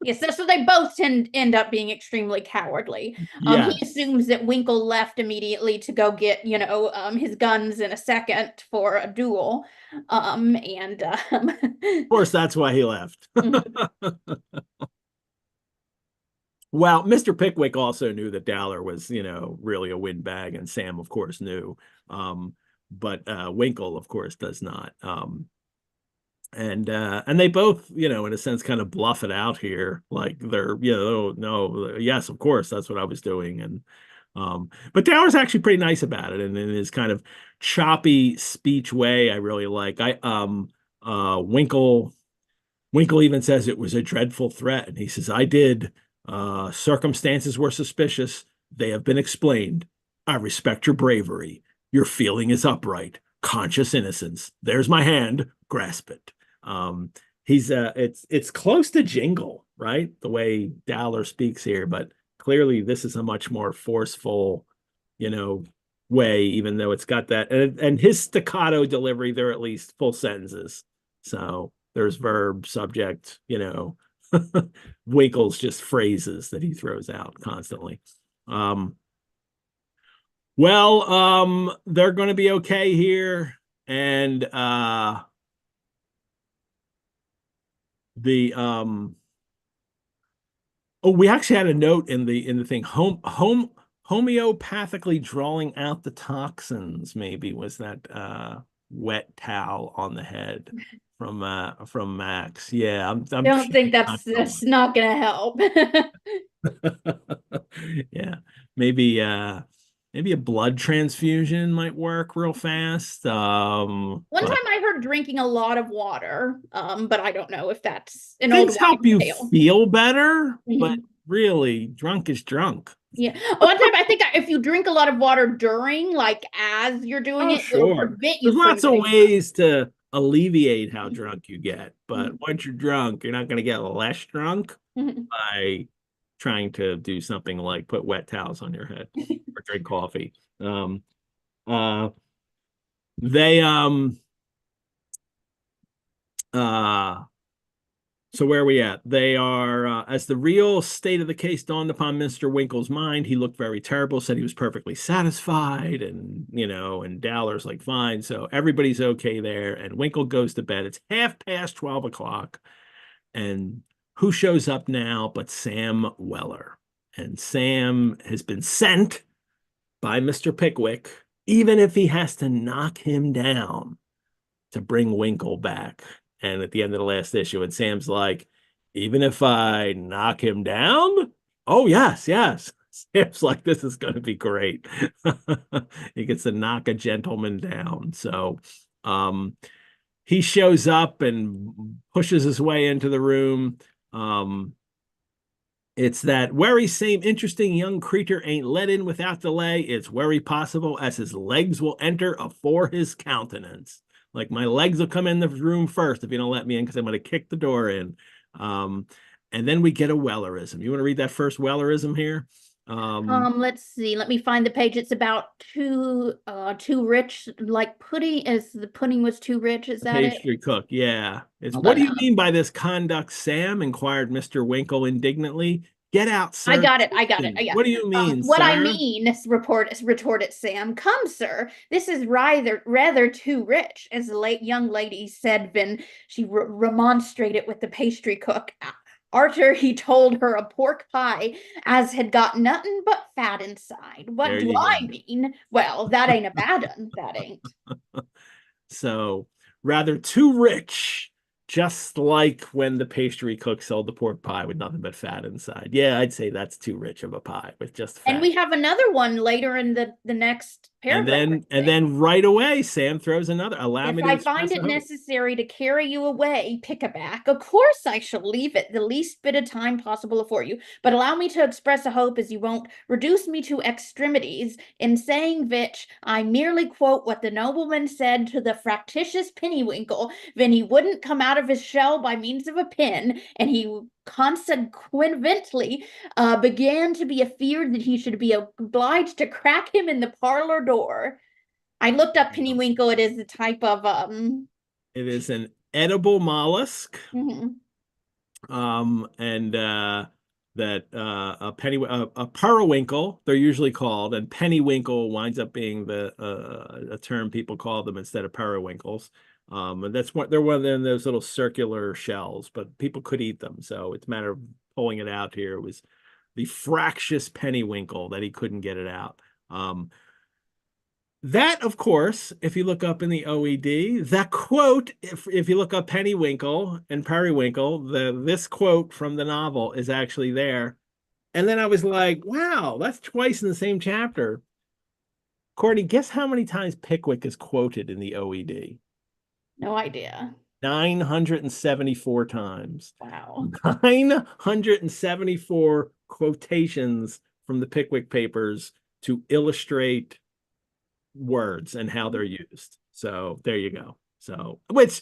Yes, so they both end up being extremely cowardly. yeah, He assumes that Winkle left immediately to go get, his guns in a second for a duel. of course, that's why he left. Mhm. Well, Mr. Pickwick also knew that Dowler was, really a windbag, and Sam, of course, knew. But Winkle, of course, does not. And they both, in a sense, kind of bluff it out here, like they're, no, yes, of course, that's what I was doing. And but Dower's actually pretty nice about it, and in his kind of choppy speech way, I really like. Winkle even says it was a dreadful threat, and he says, I did. Circumstances were suspicious. They have been explained. I respect your bravery. Your feeling is upright, conscious innocence. There's my hand. Grasp it. He's it's close to Jingle, right? The way Dowler speaks here, but clearly this is a much more forceful, way, even though it's got that and his staccato delivery, they're at least full sentences. So there's verb, subject, Winkle's just phrases that he throws out constantly. They're going to be okay here, and we actually had a note in the thing, homeopathically drawing out the toxins, maybe was that wet towel on the head from Max. Yeah, I'm Don't think not that's not gonna help. yeah, maybe maybe a blood transfusion might work real fast. One But time I heard drinking a lot of water, but I don't know if that's an old things help wives' you tale. feel better, but Mhm. really, drunk is drunk. Yeah. One time I think if you drink a lot of water during, like as you're doing Oh, it'll sure. prevent you There's from lots of getting drunk. ways to alleviate how drunk you get, but Mhm. once you're drunk, you're not going to get less drunk Mhm. by trying to do something like put wet towels on your head or drink coffee. Um, uh, they uh So where are we at? They are, as the real state of the case dawned upon Mr. Winkle's mind, he looked very terrible, said he was perfectly satisfied, and Dowler's like, fine. So everybody's okay there. And Winkle goes to bed. It's 12:30. And who shows up now but Sam Weller? And Sam has been sent by Mr. Pickwick, even if he has to knock him down to bring Winkle back. And at the end of the last issue, and Sam's like, even if I knock him down? Oh, yes, yes. Sam's like, this is going to be great. He gets to knock a gentleman down. So he shows up and pushes his way into the room. It's that very same interesting young creature ain't let in without delay. It's very possible as his legs will enter afore his countenance. Like my legs will come in the room first if you don't let me in because I'm going to kick the door in. And then we get a Wellerism. You want to read that first Wellerism here? Let's see. Let me find the page. It's about too rich, like pudding. Is the pudding was too rich? Is that it? Pastry cook, yeah. It's Hold what on. do you mean by this conduct, Sam? Inquired Mr. Winkle indignantly. Get out, sir. I got it. I got it. Yeah. What do you mean, what sir? I mean, retorted Sam. Come, sir. This is rather too rich, as the young lady said when she remonstrated with the pastry cook. Arter, he told her a pork pie as had got nothing but fat inside. What There do you I go. mean? Well, that ain't a bad un. That ain't. So rather too rich, just like when the pastry cook sold the pork pie with nothing but fat inside. Yeah, I'd say that's too rich of a pie with just fat. And we have another one later in the next paragraph. And then right away, Sam throws another. Allow me If to I find express a it hope. necessary to carry you away, Pickaback, of course I shall leave it the least bit of time possible for you. But allow me to express a hope as you won't reduce me to extremities, in saying which I merely quote what the nobleman said to the fractious Pennywinkle when he wouldn't come out of his shell by means of a pin, and he consequently began to be afeard that he should be obliged to crack him in the parlor door. I looked up Pennywinkle. It is a type of It is an edible mollusk. mhm. And that a periwinkle they're usually called, and pennywinkle winds up being the a term people call them instead of periwinkles. And that's what they're one of them, those little circular shells, but people could eat them. So it's a matter of pulling it out here. It was the fractious pennywinkle that he couldn't get it out. That, of course, if you look up in the OED, that quote, if you look up Pennywinkle and Periwinkle, this quote from the novel is actually there. And then I was like, wow, that's twice in the same chapter. Courtney, guess how many times Pickwick is quoted in the OED? No idea. 974 times. Wow. 974 quotations from the Pickwick Papers to illustrate words and how they're used. So there you go. So which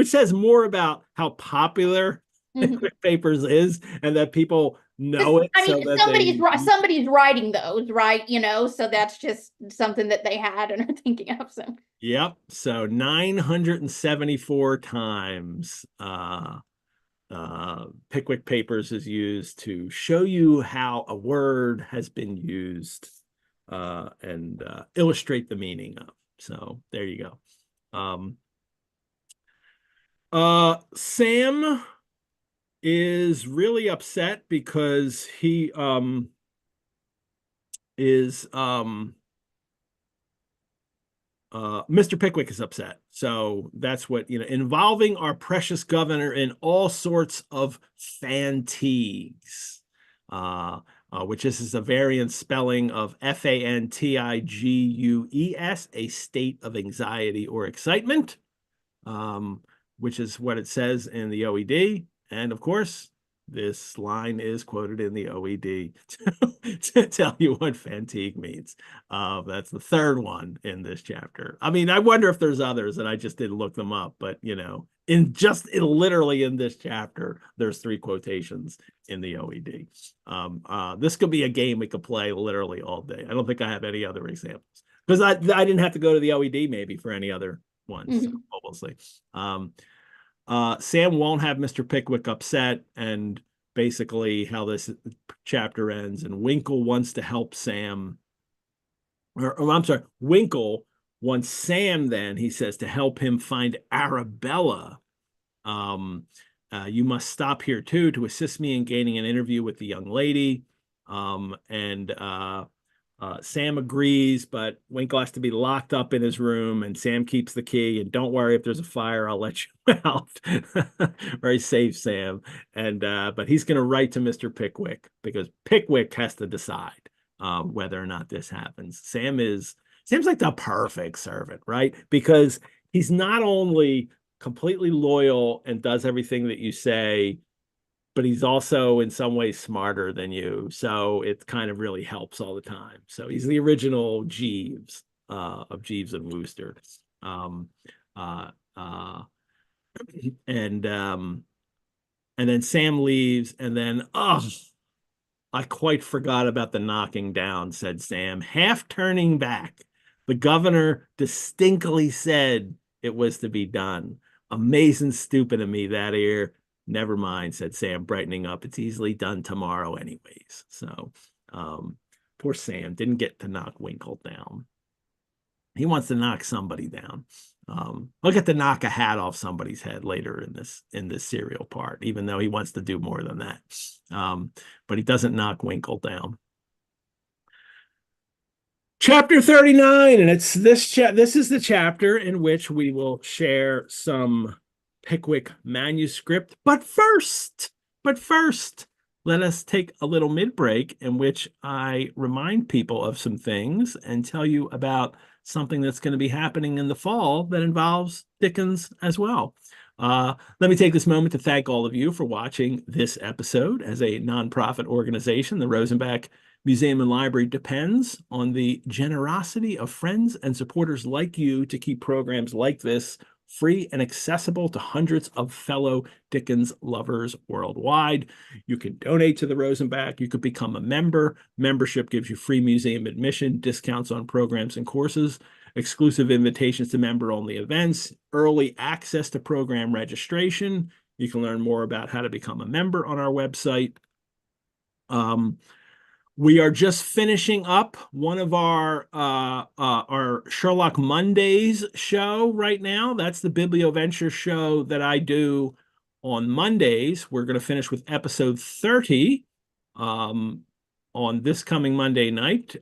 says more about how popular Pickwick Papers is, and that people know it. I mean, somebody's writing those, right? You know, so that's just something that they had and are thinking of. So yep. So 974 times Pickwick Papers is used to show you how a word has been used and illustrate the meaning of. So there you go. Sam is really upset because he is Mr. Pickwick is upset. So that's what, involving our precious governor in all sorts of fantigues. Which is a variant spelling of fantigues, a state of anxiety or excitement, which is what it says in the OED. And of course, this line is quoted in the OED to tell you what fatigue means. That's the third one in this chapter. I mean, I wonder if there's others, and I just didn't look them up. But, literally in this chapter, there's 3 quotations in the OED. This could be a game we could play literally all day. I don't think I have any other examples, because I didn't have to go to the OED maybe for any other ones. So we'll see. Sam won't have Mr. Pickwick upset, and basically how this chapter ends. And Winkle wants to help Sam, or I'm sorry, Winkle wants Sam, then he says, to help him find Arabella. You must stop here too to assist me in gaining an interview with the young lady. Sam agrees, but Winkle has to be locked up in his room, and Sam keeps the key. And don't worry, if there's a fire, I'll let you out. Very safe, Sam. And but he's going to write to Mr. Pickwick because Pickwick has to decide whether or not this happens. Sam's like the perfect servant, right? Because he's not only completely loyal and does everything that you say, but he's also in some ways smarter than you. So it kind of really helps all the time. So he's the original Jeeves of Jeeves and Wooster. Um, uh, uh, and then Sam leaves, and then I quite forgot about the knocking down, said Sam, half turning back. The governor distinctly said it was to be done. Amazing stupid of me that ear. Never mind, said Sam, brightening up. It's easily done tomorrow anyways. So poor Sam didn't get to knock Winkle down. He wants to knock somebody down. He'll get to knock a hat off somebody's head later in this serial part, even though he wants to do more than that. But he doesn't knock Winkle down. Chapter 39, and it's this is the chapter in which we will share some Pickwick manuscript. But first, let us take a little mid-break in which I remind people of some things and tell you about something that's going to be happening in the fall that involves Dickens as well. Let me take this moment to thank all of you for watching this episode. As a nonprofit organization, the Rosenbach Museum and Library depends on the generosity of friends and supporters like you to keep programs like this free and accessible to hundreds of fellow Dickens lovers worldwide. You can donate to the Rosenbach. You could become a member. Membership gives you free museum admission, discounts on programs and courses, exclusive invitations to member-only events, early access to program registration. You can learn more about how to become a member on our website. We are just finishing up one of our Sherlock Mondays show right now. That's the Biblioventure show that I do on Mondays. We're going to finish with episode 30 on this coming Monday night,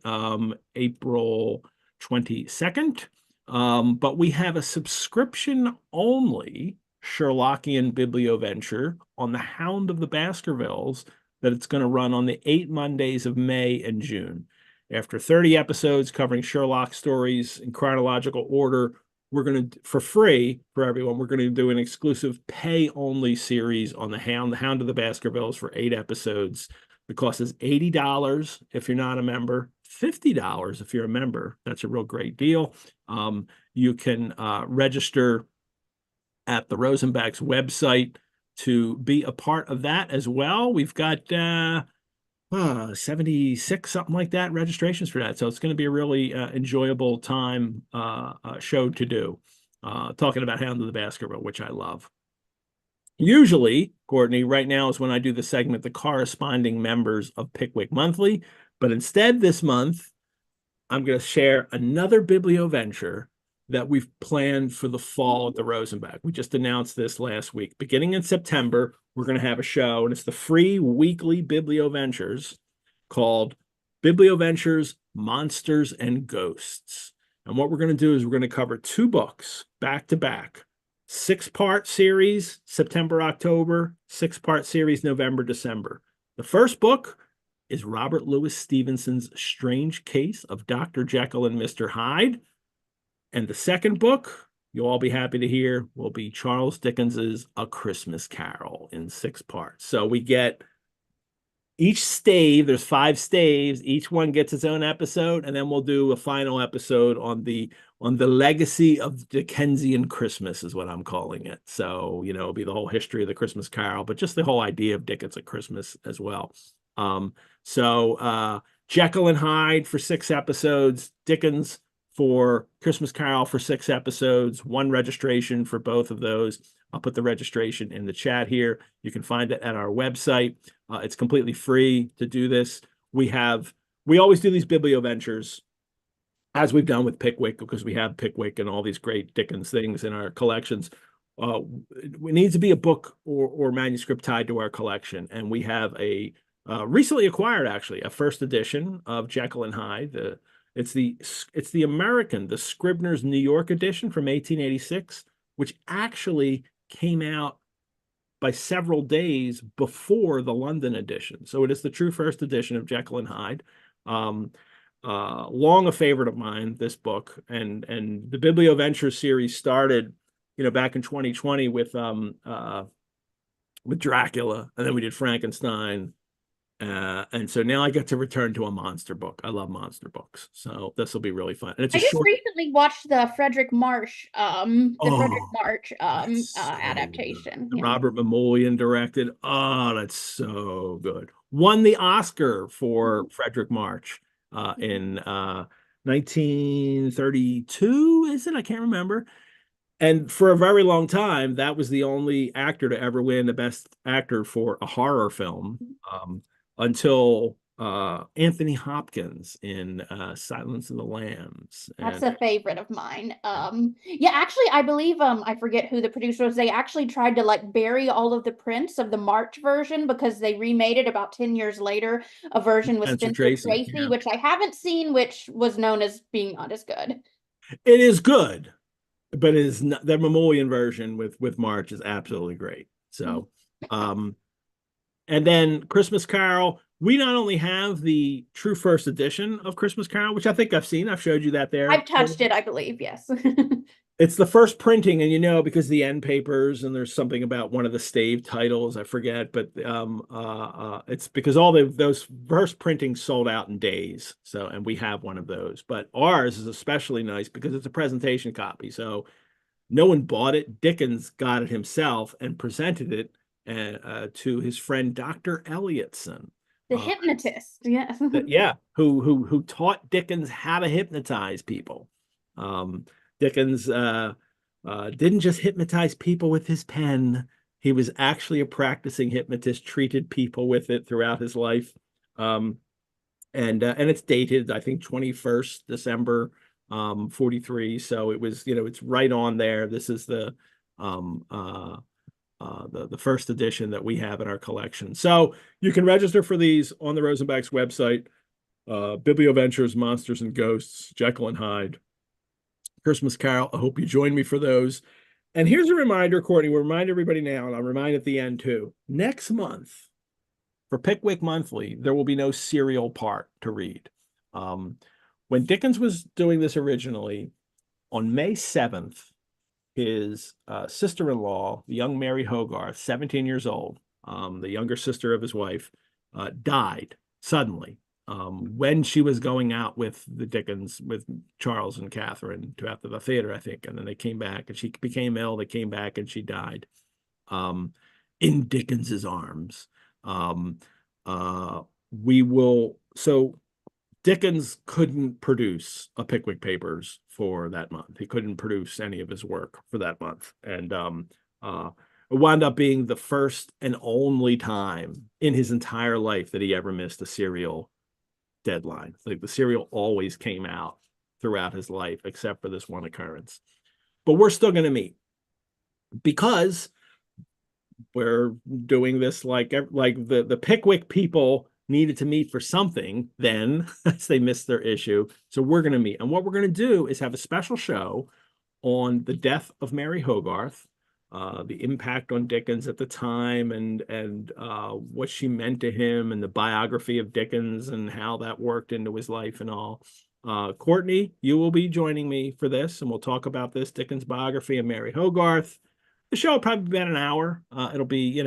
April 22nd. But we have a subscription-only Sherlockian Biblioventure on the Hound of the Baskervilles that it's going to run on the 8 Mondays of May and June. After 30 episodes covering Sherlock stories in chronological order, we're going to, for free for everyone, we're going to do an exclusive pay-only series on the Hound of the Baskervilles for 8 episodes. The cost is $80 if you're not a member, $50 if you're a member. That's a real great deal. You can register at the Rosenbach's website to be a part of that as well. We've got 76, something like that, registrations for that. So it's going to be a really enjoyable time show to do, talking about Hound of the Baskerville, which I love. Usually, Courtney, right now is when I do the segment, the corresponding members of Pickwick Monthly. But instead, this month, I'm going to share another Biblioventure that we've planned for the fall at the Rosenbach. We just announced this last week. Beginning in September, we're going to have a show, and it's the free weekly Biblioventures called Biblioventures, Monsters and Ghosts. And what we're going to do is we're going to cover 2 books back to back. 6-part series, September, October, 6-part series, November, December. The first book is Robert Louis Stevenson's Strange Case of Dr. Jekyll and Mr. Hyde. And the second book, you'll all be happy to hear, will be Charles Dickens's A Christmas Carol in 6 parts. So we get each stave, there's 5 staves, each one gets its own episode, and then we'll do a final episode on the legacy of Dickensian Christmas is what I'm calling it. So, it'll be the whole history of the Christmas Carol, but just the whole idea of Dickens at Christmas as well. Jekyll and Hyde for 6 episodes, Dickens for Christmas Carol for 6 episodes, 1 registration for both of those. I'll put the registration in the chat here. You can find it at our website. It's completely free to do this. We always do these Biblioventures as we've done with Pickwick, because we have Pickwick and all these great Dickens things in our collections. It needs to be a book or manuscript tied to our collection. And we have a recently acquired actually a first edition of Jekyll and Hyde. It's the American, the Scribner's New York edition from 1886, which actually came out by several days before the London edition. So it is the true first edition of Jekyll and Hyde. Long a favorite of mine, this book, and the Biblioventures series started, back in 2020 with Dracula, and then we did Frankenstein. And so now I get to return to a monster book. I love monster books, so this will be really fun. And it's I just recently watched the Frederick Marsh adaptation. Yeah. Robert Mamoulian directed. Oh, that's so good. Won the Oscar for Frederick Marsh in 1932, is it? I can't remember. And for a very long time, that was the only actor to ever win the Best Actor for a horror film, until Anthony Hopkins in Silence of the Lambs. That's a favorite of mine. Yeah, actually, I believe I forget who the producer was. They actually tried to like bury all of the prints of the March version because they remade it about 10 years later, a version with Spencer Tracy, yeah. which I haven't seen, which was known as being not as good. It is good, but it is not, the Mamoulian version with March is absolutely great. So, and then Christmas Carol, we not only have the true first edition of Christmas Carol, which I think I've seen. I've showed you that there. I've touched it, I believe, yes. It's the first printing, and because the end papers, and there's something about one of the stave titles, I forget, but it's because all those first printings sold out in days. So, and we have one of those, but ours is especially nice because it's a presentation copy. So no one bought it. Dickens got it himself and presented it to his friend Dr. Elliotson. The hypnotist, yes. Who taught Dickens how to hypnotize people. Dickens didn't just hypnotize people with his pen. He was actually a practicing hypnotist, treated people with it throughout his life. And it's dated, I think, 21st December 43. So it was, it's right on there. This is the first edition that we have in our collection. So you can register for these on the Rosenbach's website. Biblioventures, Monsters and Ghosts, Jekyll and Hyde, Christmas Carol. I hope you join me for those. And here's a reminder, Courtney, we'll remind everybody now, and I'll remind at the end too. Next month, for Pickwick Monthly, there will be no serial part to read. When Dickens was doing this originally, on May 7th, his sister-in-law, the young Mary Hogarth, 17 years old, the younger sister of his wife, died suddenly when she was going out with the Dickens, with Charles and Catherine, to after the theater, I think. And then they came back, and she became ill. They came back, and she died in Dickens's arms. So Dickens couldn't produce a Pickwick Papers for that month. He couldn't produce any of his work for that month. And it wound up being the first and only time in his entire life that he ever missed a serial deadline. Like, the serial always came out throughout his life, except for this one occurrence. But we're still going to meet because we're doing this like the Pickwick people needed to meet for something then, as they missed their issue. So we're going to meet. And what we're going to do is have a special show on the death of Mary Hogarth, the impact on Dickens at the time, and what she meant to him, and the biography of Dickens and how that worked into his life and all. Courtney, you will be joining me for this, and we'll talk about this Dickens biography of Mary Hogarth. The show will probably be about an hour. It'll be,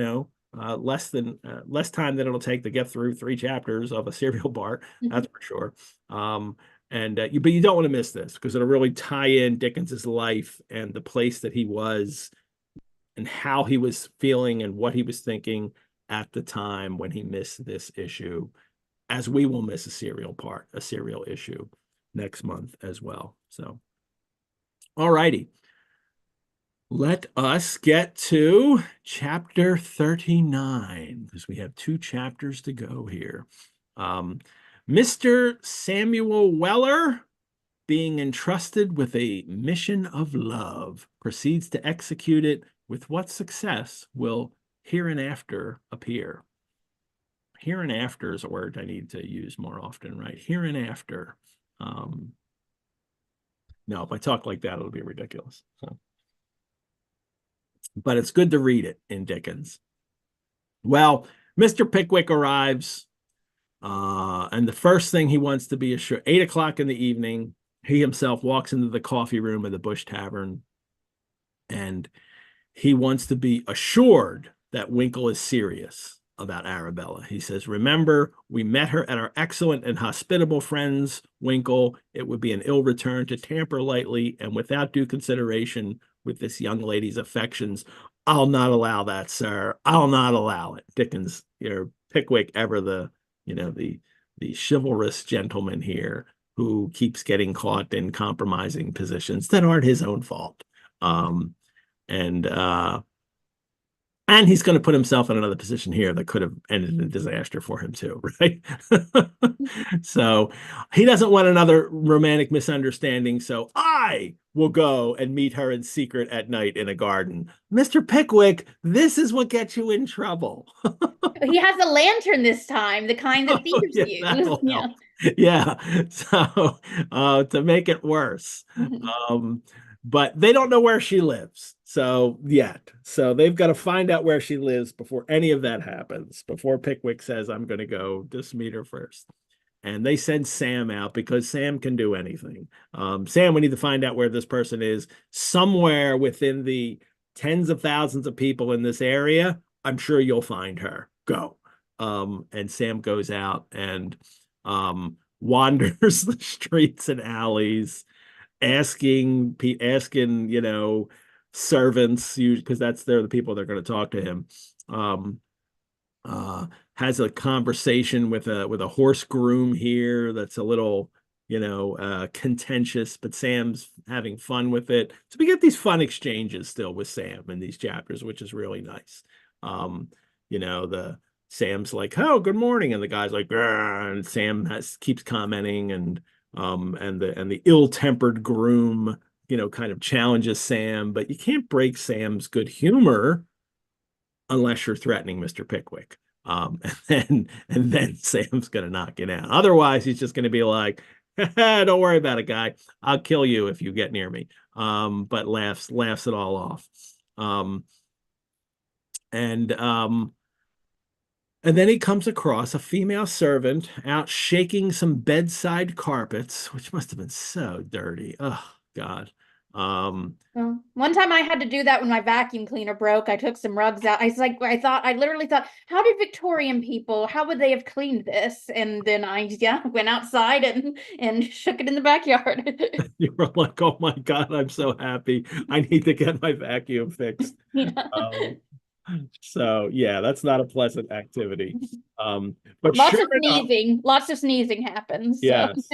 less time than it'll take to get through 3 chapters of a serial part. That's for sure. But you don't want to miss this, because it'll really tie in Dickens's life and the place that he was and how he was feeling and what he was thinking at the time when he missed this issue, as we will miss a serial issue next month as well. So, all righty. Let us get to chapter 39, because we have 2 chapters to go here. Mr. Samuel Weller, being entrusted with a mission of love, proceeds to execute it with what success will hereinafter appear. hereinafter is a word I need to use more often, right? Hereinafter. No, if I talk like that, it'll be ridiculous. So, but it's good to read it in Dickens. Well, Mr. Pickwick arrives, and the first thing he wants to be assured, 8 o'clock in the evening, he himself walks into the coffee room of the Bush Tavern, and he wants to be assured that Winkle is serious about Arabella. He says, remember, we met her at our excellent and hospitable friend's, Winkle. It would be an ill return to tamper lightly and without due consideration with this young lady's affections. I'll not allow that, sir. I'll not allow it. Dickens, Pickwick, ever the chivalrous gentleman here who keeps getting caught in compromising positions that aren't his own fault. And he's going to put himself in another position here that could have ended in a disaster for him too, right? So he doesn't want another romantic misunderstanding. So I will go and meet her in secret at night in a garden. Mr. Pickwick, this is what gets you in trouble. He has a lantern this time, the kind that thieves Yeah, use. that'll Yeah. help. Yeah. So to make it worse. But they don't know where she lives. So yet. So they've got to find out where she lives before any of that happens, before Pickwick says, I'm going to go just meet her first. And they send Sam out because Sam can do anything. Sam, we need to find out where this person is somewhere within the tens of thousands of people in this area. I'm sure you'll find her. Go. And Sam goes out and wanders the streets and alleys, asking servants, because they're the people that are going to talk to him. Has a conversation with a horse groom here that's a little contentious, but Sam's having fun with it. So we get these fun exchanges still with Sam in these chapters, which is really nice. The Sam's like, oh, good morning, and the guy's like, and Sam keeps commenting, and the ill-tempered groom kind of challenges Sam, but you can't break Sam's good humor unless you're threatening Mr. Pickwick. And then Sam's gonna knock you down. Otherwise, he's just gonna be like, don't worry about it, guy. I'll kill you if you get near me. But laughs it all off. And then he comes across a female servant out shaking some bedside carpets, which must have been so dirty. Oh, God. Well, one time I had to do that when my vacuum cleaner broke. I took some rugs out. I literally thought, how did Victorian people, how would they have cleaned this? And then I went outside and shook it in the backyard. You were like, oh my God, I'm so happy. I need to get my vacuum fixed. Yeah. So yeah, that's not a pleasant activity. But Lots sure of enough, sneezing happens. So. yes.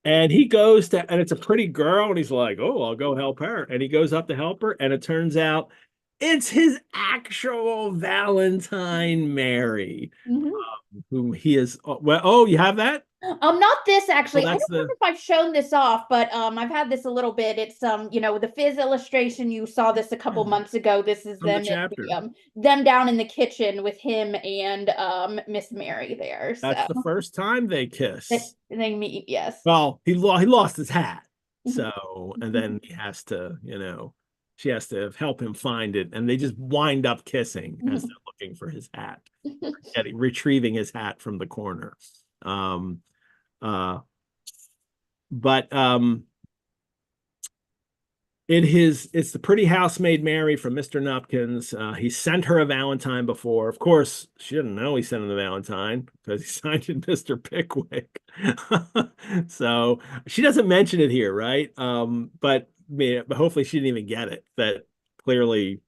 And he goes to, and it's a pretty girl, and he's like, oh, I'll go help her. And he goes up to help her, and it turns out it's his actual Valentine, Mary, whom he is. Well, oh, you have that? Not this actually. Well, I don't remember if I've shown this off, but I've had this a little bit. It's the Fizz illustration. You saw this a couple months ago. This is from the them chapter. them down in the kitchen with him and Miss Mary there. That's So the first time they kiss. they meet, yes. Well, he lost his hat. So, and then he has to, she has to help him find it, and they just wind up kissing as they're looking for his hat, retrieving his hat from the corner. But it's the pretty housemaid Mary from Mr. Nupkins. He sent her a Valentine before. Of course, she didn't know he sent him the Valentine because he signed it Mr. Pickwick. So she doesn't mention it here, right? But hopefully she didn't even get it. That clearly,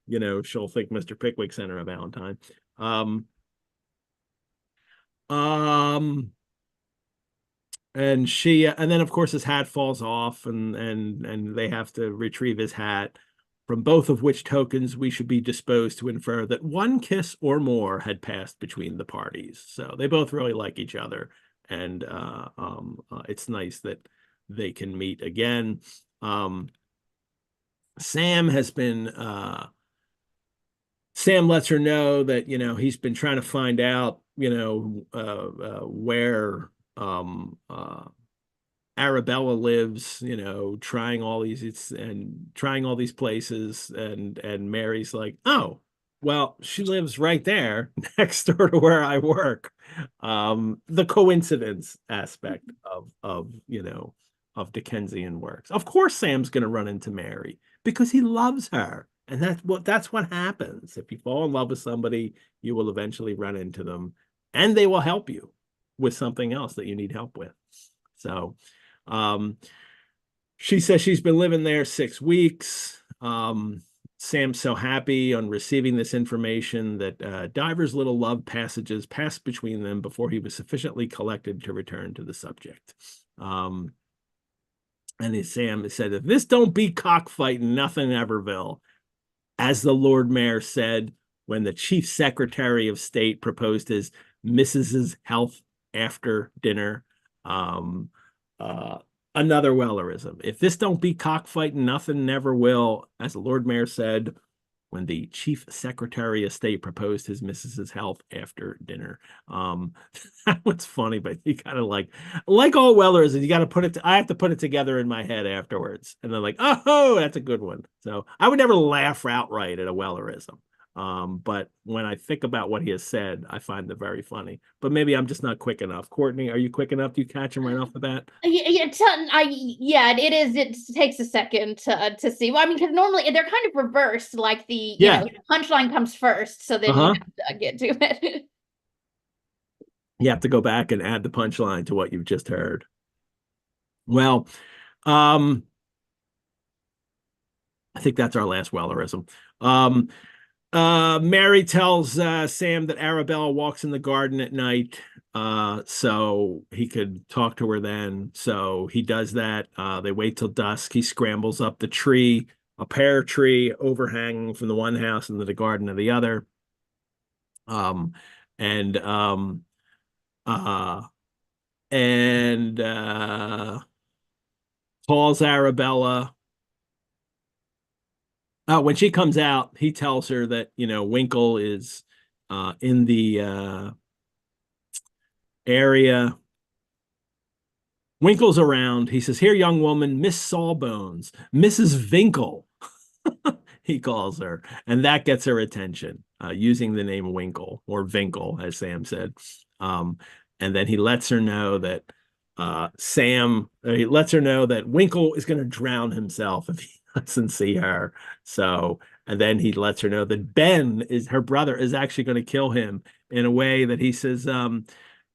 she'll think Mr. Pickwick sent her a Valentine. And then of course his hat falls off, and they have to retrieve his hat, from both of which tokens we should be disposed to infer that one kiss or more had passed between the parties. So they both really like each other, and it's nice that they can meet again. Sam has been Sam lets her know that, he's been trying to find out, where Arabella lives, trying all these places, and Mary's like, oh, well, she lives right there next door to where I work. The coincidence aspect of Dickensian works. Of course, Sam's going to run into Mary because he loves her, and that's what happens. If you fall in love with somebody, you will eventually run into them, and they will help you with something else that you need help with. So. She says she's been living there 6 weeks. Sam's so happy on receiving this information that divers little love passages passed between them before he was sufficiently collected to return to the subject. And Sam said, if this don't beat cockfighting, nothing ever will. As the Lord Mayor said when the Chief Secretary of State proposed his Mrs.'s health after dinner. Another Wellerism. If this don't beat cockfighting, nothing never will, as the Lord Mayor said when the Chief Secretary of State proposed his Mrs.'s health after dinner. That was funny, but you kind of like all Wellerisms, you got to put it. I have to put it together in my head afterwards, and they're like, oh, that's a good one. So I would never laugh outright at a Wellerism. But when I think about what he has said, I find it very funny. But maybe I'm just not quick enough. Courtney, are you quick enough? Do you catch him right off the bat? Yeah, it is. It takes a second to see. Well, I mean, because normally they're kind of reversed. Like the punchline comes first, so then you have to get to it. You have to go back and add the punchline to what you've just heard. Well, I think that's our last Wellerism. Mary tells Sam that Arabella walks in the garden at night, so he could talk to her then. So he does that. They wait till dusk. He scrambles up the tree, a pear tree overhanging from the one house into the garden of the other. And calls Arabella. When she comes out, he tells her that, Winkle is in the area. Winkle's around. He says, here, young woman, Miss Sawbones, Mrs. Winkle, he calls her. And that gets her attention, using the name Winkle, or Winkle, as Sam said. And then he lets her know that he lets her know that Winkle is going to drown himself if he doesn't see her. So, and then he lets her know that Ben, her brother, is actually going to kill him in a way that he says,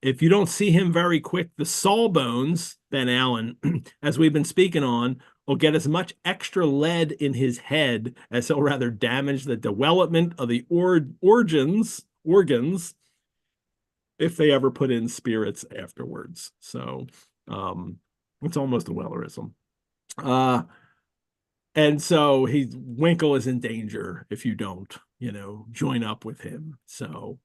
if you don't see him very quick, the Sawbones, Ben Allen, as we've been speaking on, will get as much extra lead in his head as he'll rather damage the development of the organs if they ever put in spirits afterwards. So it's almost a Wellerism. And so Winkle is in danger if you don't, join up with him. So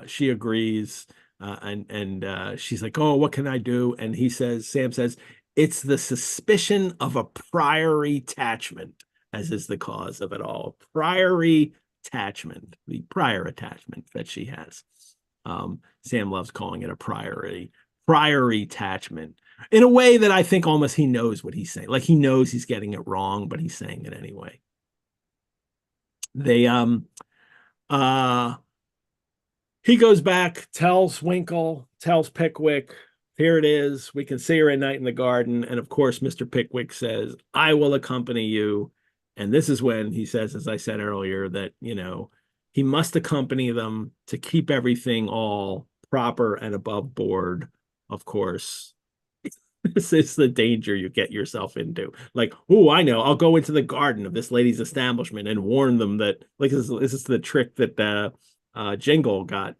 she agrees, and she's like, oh, what can I do? And Sam says, it's the suspicion of a priory attachment, as is the cause of it all. Priory attachment, the prior attachment that she has. Sam loves calling it a priory attachment, in a way that I think almost he knows what he's saying. Like he knows he's getting it wrong, but he's saying it anyway. He goes back, tells Pickwick, here it is. We can see her at night in the garden. And of course, Mr. Pickwick says, I will accompany you. And this is when he says, as I said earlier, that, he must accompany them to keep everything all proper and above board. Of course, this is the danger you get yourself into. Like, oh, I know. I'll go into the garden of this lady's establishment and warn them that, like, this is the trick that Jingle got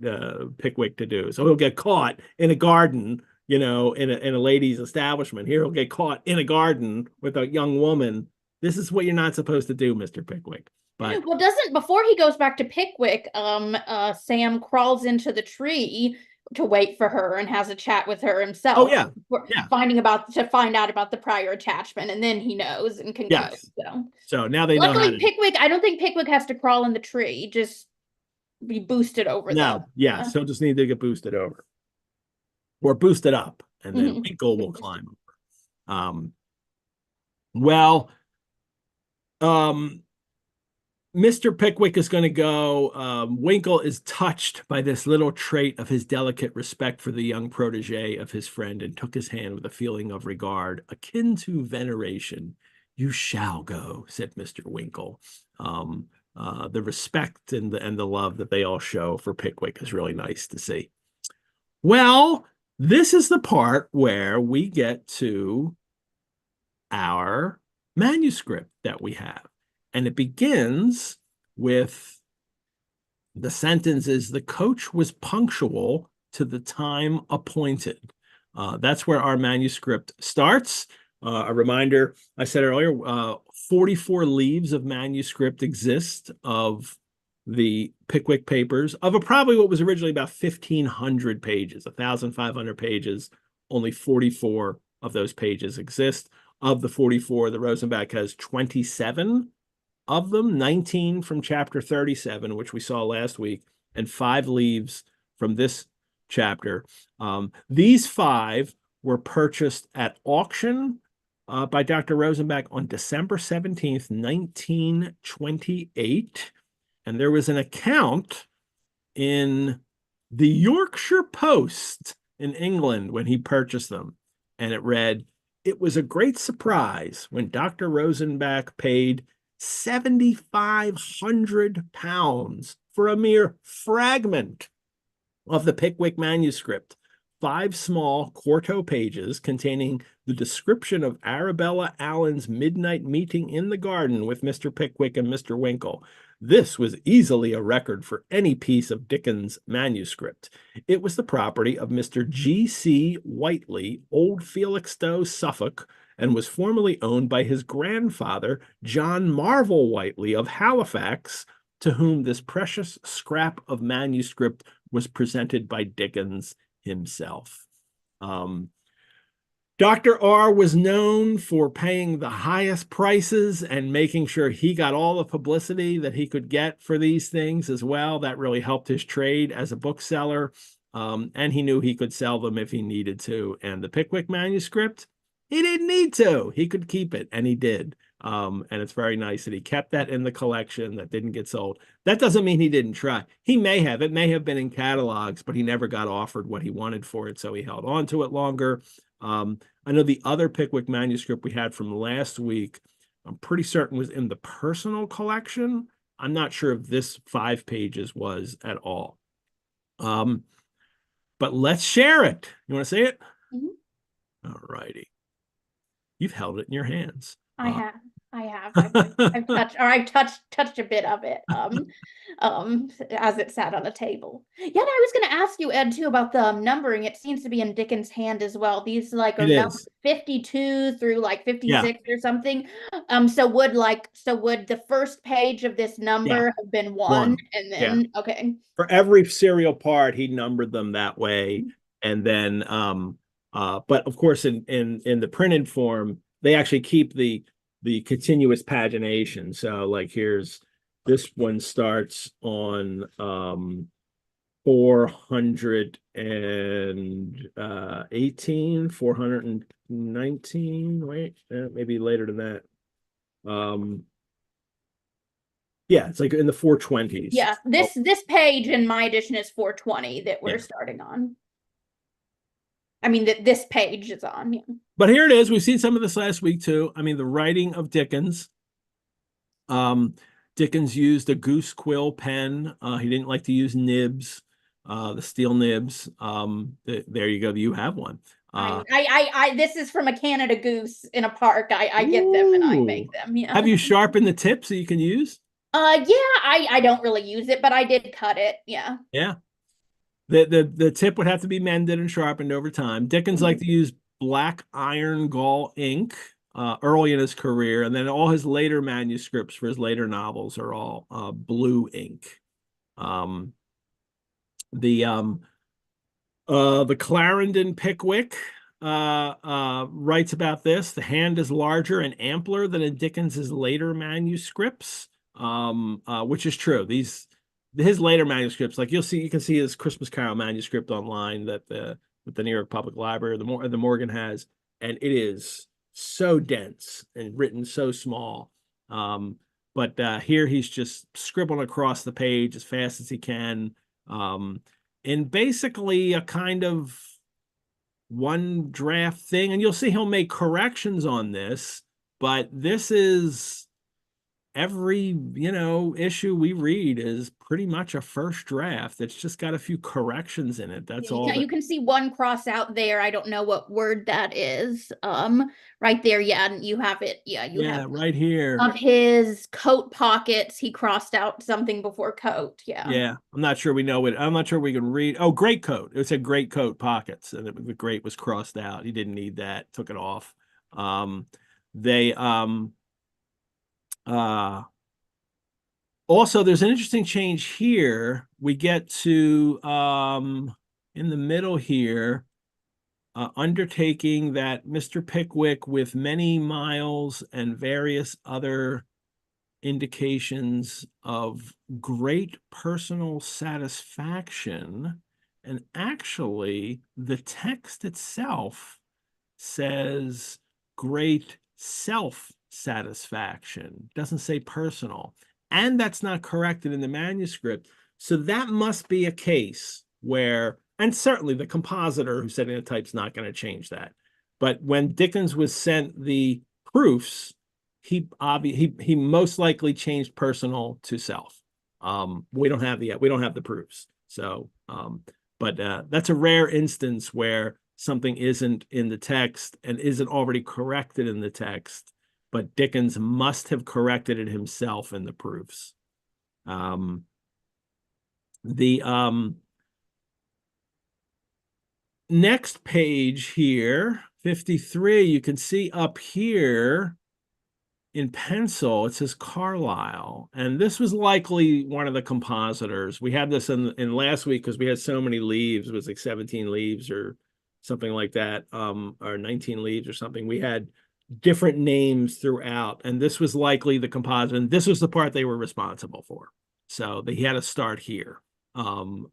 Pickwick to do. So he'll get caught in a garden, in a lady's establishment. Here he'll get caught in a garden with a young woman. This is what you're not supposed to do, Mr. Pickwick. But before he goes back to Pickwick, Sam crawls into the tree to wait for her and has a chat with her himself. Oh yeah, to find out about the prior attachment, and then he knows and can go. So now they know. Luckily, Pickwick. I don't think Pickwick has to crawl in the tree. Just be boosted over No, yes, he'll just need to get boosted over or boosted up, and then Winkle will climb over. Well, Mr. Pickwick is going to go. Winkle is touched by this little trait of his delicate respect for the young protege of his friend and took his hand with a feeling of regard akin to veneration. "You shall go," said Mr. Winkle. The respect and the love that they all show for Pickwick is really nice to see. Well, this is the part where we get to our manuscript that we have. And it begins with the sentences, "The coach was punctual to the time appointed." That's where our manuscript starts. A reminder, I said earlier, 44 leaves of manuscript exist of the Pickwick Papers, of probably what was originally about 1,500 pages, 1,500 pages. Only 44 of those pages exist. Of the 44, the Rosenbach has 27 of them, 19 from chapter 37, which we saw last week, and 5 leaves from this chapter. These 5 were purchased at auction by Dr. Rosenbach on December 17th, 1928. And there was an account in the Yorkshire Post in England when he purchased them. And it read, "It was a great surprise when Dr. Rosenbach paid £7,500 for a mere fragment of the Pickwick manuscript, 5 small quarto pages containing the description of Arabella Allen's midnight meeting in the garden with Mr. Pickwick and Mr. Winkle. This was easily a record for any piece of Dickens manuscript. It was the property of Mr. G.C. Whiteley, Old Felixstowe, Suffolk, and was formerly owned by his grandfather, John Marvel Whiteley of Halifax, to whom this precious scrap of manuscript was presented by Dickens himself." Dr. R was known for paying the highest prices and making sure he got all the publicity that he could get for these things as well. That really helped his trade as a bookseller, and he knew he could sell them if he needed to. And the Pickwick manuscript, he didn't need to. He could keep it, and he did. And it's very nice that he kept that in the collection that didn't get sold. That doesn't mean he didn't try. He may have. It may have been in catalogs, but he never got offered what he wanted for it, so he held on to it longer. I know the other Pickwick manuscript we had from last week, I'm pretty certain was in the personal collection. I'm not sure if this 5 pages was at all. But let's share it. You want to see it? All righty. You've held it in your hands. I have. I've touched a bit of it as it sat on the table. Yeah, and I was going to ask you, Ed, too, about the numbering. It seems to be in Dickens' hand as well. These are numbered 52 through 56 or something. So would the first page of this number have been 1 and then okay. For every serial part, he numbered them that way. And then but of course in the printed form, they actually keep the continuous pagination. So here's this one starts on 418, 419, wait, maybe later than that. Yeah, it's in the 420s. Yeah, this page in my edition is 420 that we're starting on. I mean, this page is on. Yeah. But here it is. We've seen some of this last week, too. I mean, the writing of Dickens. Dickens used a goose quill pen. He didn't like to use nibs, the steel nibs. There you go. You have one. This is from a Canada Goose in a park. I get them and I make them. Yeah. Have you sharpened the tip so you can use? Yeah, I don't really use it, but I did cut it. Yeah. Yeah. The tip would have to be mended and sharpened over time. Dickens liked to use black iron gall ink early in his career, and then all his later manuscripts for his later novels are all blue ink. The Clarendon Pickwick writes about this. The hand is larger and ampler than in Dickens's later manuscripts, which is true. his later manuscripts, like you can see his Christmas Carol manuscript online that with the New York Public Library, the Morgan has, and it is so dense and written so small. But here he's just scribbling across the page as fast as he can, in basically a kind of one draft thing. And you'll see he'll make corrections on this, but this is every, issue we read is pretty much a first draft. It's just got a few corrections in it. That's all. You can see one cross out there. I don't know what word that is. Right there. Yeah, and you have it. Yeah, you have right here. Of his coat pockets, he crossed out something before coat. Yeah. Yeah. I'm not sure we know it. I'm not sure we can read. Oh, great coat. It said great coat pockets, and the great was crossed out. He didn't need that. Took it off. Also, there's an interesting change here. We get to in the middle here, undertaking that Mr. Pickwick, with many miles and various other indications of great personal satisfaction. And actually, the text itself says great self-satisfaction. Doesn't say personal. And that's not corrected in the manuscript. So that must be a case where, and certainly the compositor who's setting the type's not going to change that. But when Dickens was sent the proofs, he most likely changed personal to self. We don't have the proofs. So, but that's a rare instance where something isn't in the text and isn't already corrected in the text, but Dickens must have corrected it himself in the proofs. The next page here, 53, you can see up here in pencil, it says Carlyle. And this was likely one of the compositors. We had this in last week because we had so many leaves. It was like 17 leaves or something like that, or 19 leaves or something. We had different names throughout, and this was likely the compositor, and this was the part they were responsible for. So he had to start here. Because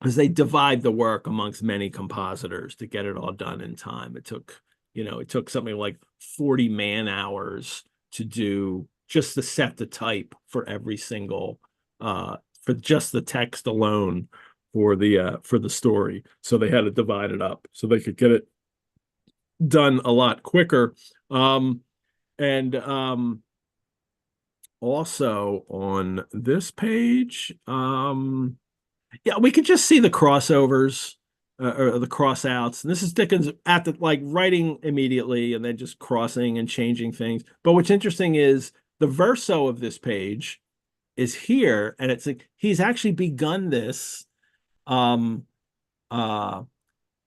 they divide the work amongst many compositors to get it all done in time. It took something like 40 man hours to do just to set the type for every single, for just the text alone for the story. So they had to divide it up so they could get it done a lot quicker. Also on this page, yeah, we could just see the crossovers or the crossouts. And this is Dickens at the writing immediately and then just crossing and changing things. But what's interesting is the verso of this page is here, and it's like he's actually begun this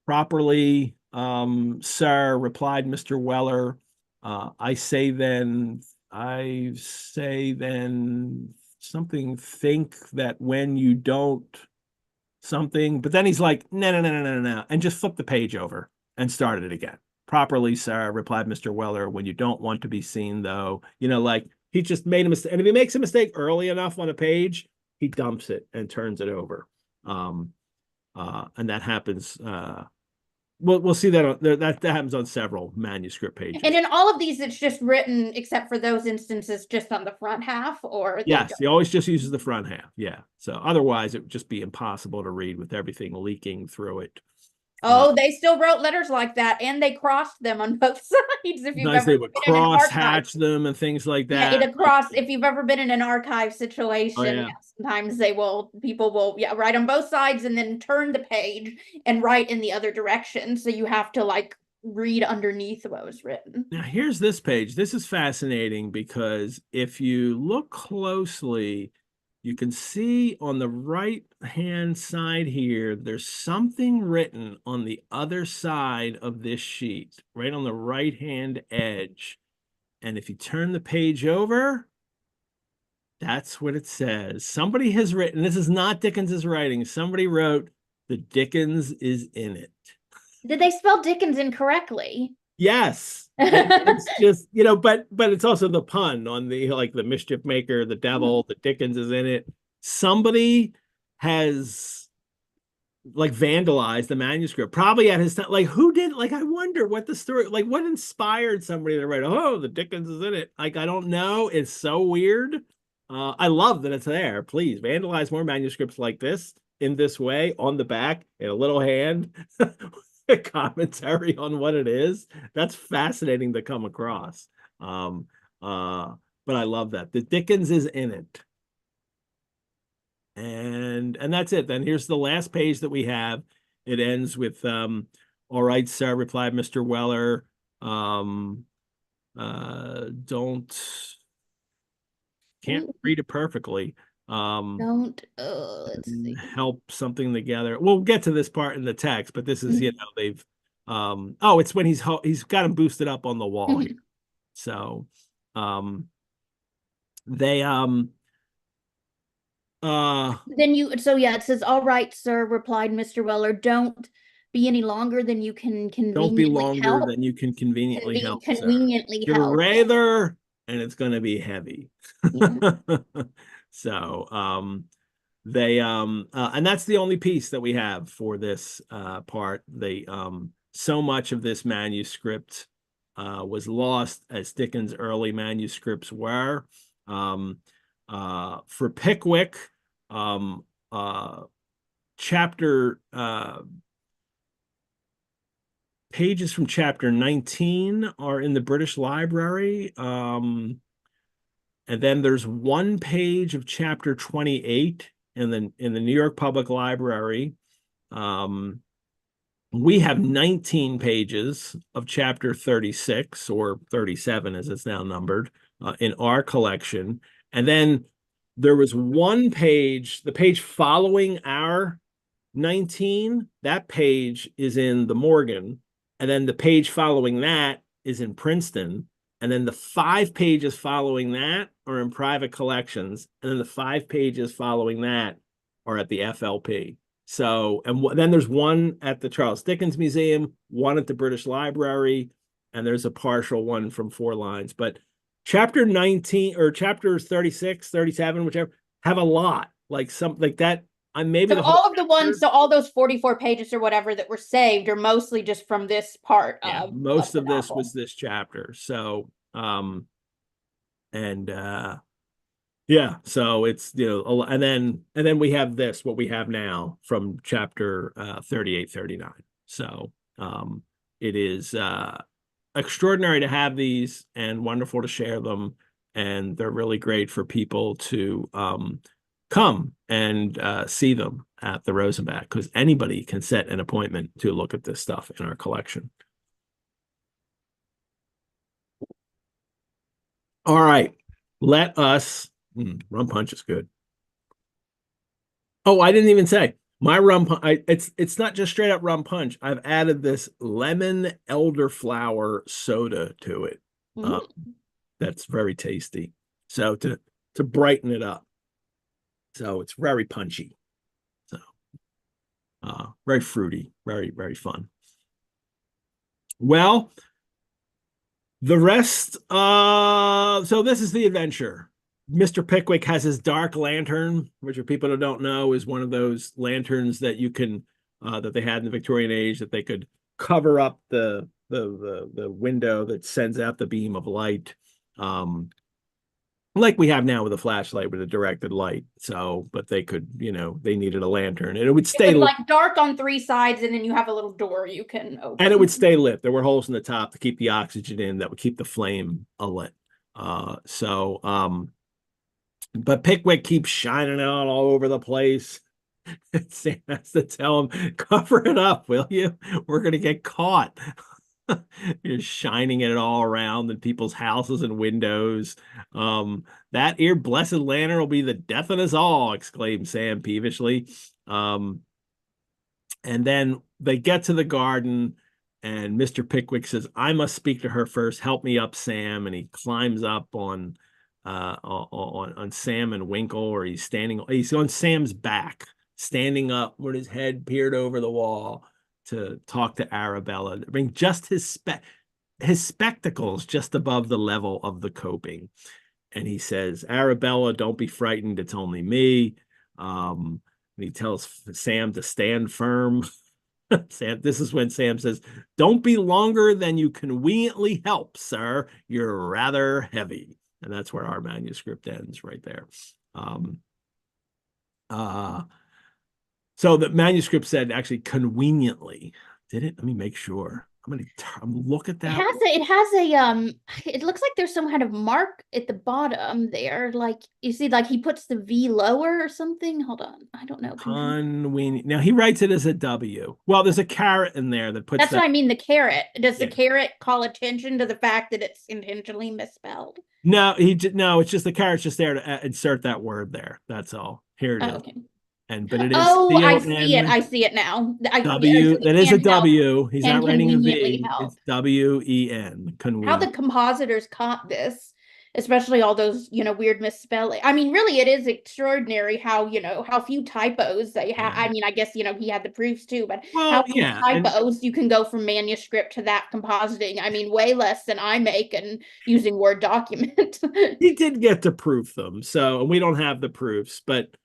properly. Sir, replied Mr. Weller, I say then something, think that when you don't something, but then he's like, no, and just flip the page over and started it again. Properly, sir, replied Mr. Weller, when you don't want to be seen, though. He just made a mistake. And if he makes a mistake early enough on a page, he dumps it and turns it over. And that happens. We'll see that that happens on several manuscript pages. And in all of these, it's just written, except for those instances, just on the front half, or yes, he always just uses the front half. Yeah. So otherwise, it would just be impossible to read with everything leaking through it. Oh, they still wrote letters like that, and they crossed them on both sides. If you've ever they would cross hatch them and things like that. Yeah, if you've ever been in an archive situation, sometimes people will write on both sides and then turn the page and write in the other direction. So you have to read underneath what was written. Now here's this page. This is fascinating because if you look closely, you can see on the right-hand side here, there's something written on the other side of this sheet, right on the right-hand edge. And if you turn the page over, that's what it says. Somebody has written, this is not Dickens's writing, somebody wrote, the Dickens is in it. Did they spell Dickens incorrectly? Yes. And it's just, but it's also the pun on the like the mischief maker, the devil, the Dickens is in it. Somebody has like vandalized the manuscript, probably at his time. Like who did, like I wonder what the story, like what inspired somebody to write, oh, the Dickens is in it. Like I don't know. It's so weird. I love that it's there. Please vandalize more manuscripts like this in this way on the back in a little hand. A commentary on what it is. That's fascinating to come across. Um, but I love that. The Dickens is in it. And that's it. Then here's the last page that we have. It ends with all right, sir, replied Mr. Weller. Can't read it perfectly. Don't let's see. Help something together. We'll get to this part in the text, but this is, they've it's when he's got him boosted up on the wall here. So they then it says, all right, sir, replied Mr. Weller, don't be any longer than you can don't be conveniently longer help. than you can conveniently help, sir. Conveniently You're help. rather, and it's going to be heavy. Yeah. So they and that's the only piece that we have for this part. They so much of this manuscript was lost, as Dickens' early manuscripts were. For Pickwick, chapter pages from chapter 19 are in the British Library. And then there's one page of chapter 28 in the New York Public Library. We have 19 pages of chapter 36 or 37 as it's now numbered in our collection. And then there was one page, the page following our 19, that page is in the Morgan. And then the page following that is in Princeton. And then the 5 pages following that are in private collections. And then the 5 pages following that are at the FLP. So, and then there's one at the Charles Dickens Museum, one at the British Library, and there's a partial one from 4 Lines. But chapter 19 or chapters 36, 37, whichever, have a lot, like something like that. Maybe so all of the ones, so all those 44 pages or whatever that were saved are mostly just from this part of most of this novel. was this chapter. So so it's and then we have this, what we have now from chapter 38, 39. So it is extraordinary to have these and wonderful to share them, and they're really great for people to come and see them at the Rosenbach, because anybody can set an appointment to look at this stuff in our collection. All right, let us rum punch is good. Oh, I didn't even say my rum punch. It's not just straight up rum punch. I've added this lemon elderflower soda to it. That's very tasty. So to brighten it up. So it's very punchy. So very fruity, very, very fun. Well, the rest, so this is the adventure. Mr. Pickwick has his dark lantern, which for people who don't know is one of those lanterns that you can that they had in the Victorian age, that they could cover up the window that sends out the beam of light. Like we have now with a flashlight with a directed light. So, but they could, they needed a lantern, and it would stay like dark on 3 sides, and then you have a little door you can open. And it would stay lit. There were holes in the top to keep the oxygen in that would keep the flame lit. But Pickwick keeps shining out all over the place. Sam has to tell him, cover it up, will you? We're going to get caught. You're shining it all around in people's houses and windows. That here blessed lantern will be the death of us all, exclaimed Sam peevishly. And then they get to the garden, and Mr. Pickwick says, I must speak to her first. Help me up, Sam. And he climbs up on Sam and Winkle, or he's on Sam's back, standing up with his head peered over the wall to talk to Arabella. I mean, just his his spectacles just above the level of the coping. And he says, Arabella, don't be frightened. It's only me. And he tells Sam to stand firm. Sam, this is when Sam says, don't be longer than you conveniently help, sir. You're rather heavy. And that's where our manuscript ends right there. So the manuscript said actually conveniently. Did it? Let me make sure. I'm gonna look at that. It has it looks like there's some kind of mark at the bottom there. Like you see, like he puts the V lower or something. Hold on. I don't know. Convenient. Now he writes it as a W. Well, there's a caret in there that puts That's that. what I mean, the caret. Does Yeah. the caret call attention to the fact that it's intentionally misspelled? No, no, it's just the caret's just there to insert that word there. That's all. Here it is. Okay. But it is I see it. I see it now. W. That is a W. He's not writing a V. Help. It's W-E-N. How the compositors caught this, especially all those, weird misspelling. I mean, really, it is extraordinary how, how few typos they have. Yeah. I mean, I guess, he had the proofs too, but well, how few typos you can go from manuscript to that compositing. I mean, way less than I make and using Word document. He did get to proof them. So we don't have the proofs, but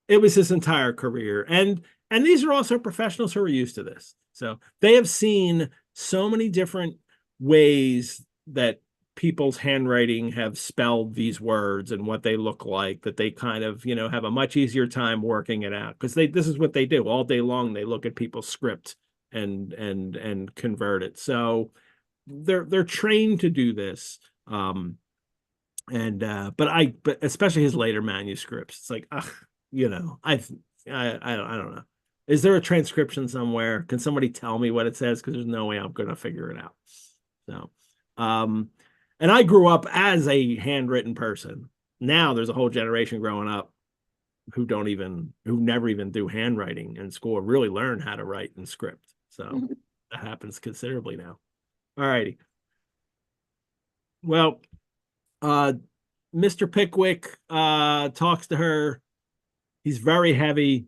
it was his entire career. And these are also professionals who are used to this. So they have seen so many different ways that people's handwriting have spelled these words and what they look like, that they kind of, have a much easier time working it out, because this is what they do all day long. They look at people's script and convert it. So they're trained to do this. But especially his later manuscripts, it's like, I don't know. Is there a transcription somewhere? Can somebody tell me what it says? Because there's no way I'm going to figure it out. So, and I grew up as a handwritten person. Now there's a whole generation growing up who never even do handwriting in school, or really learn how to write in script. So that happens considerably now. All righty. Well, Mr. Pickwick talks to her. He's very heavy.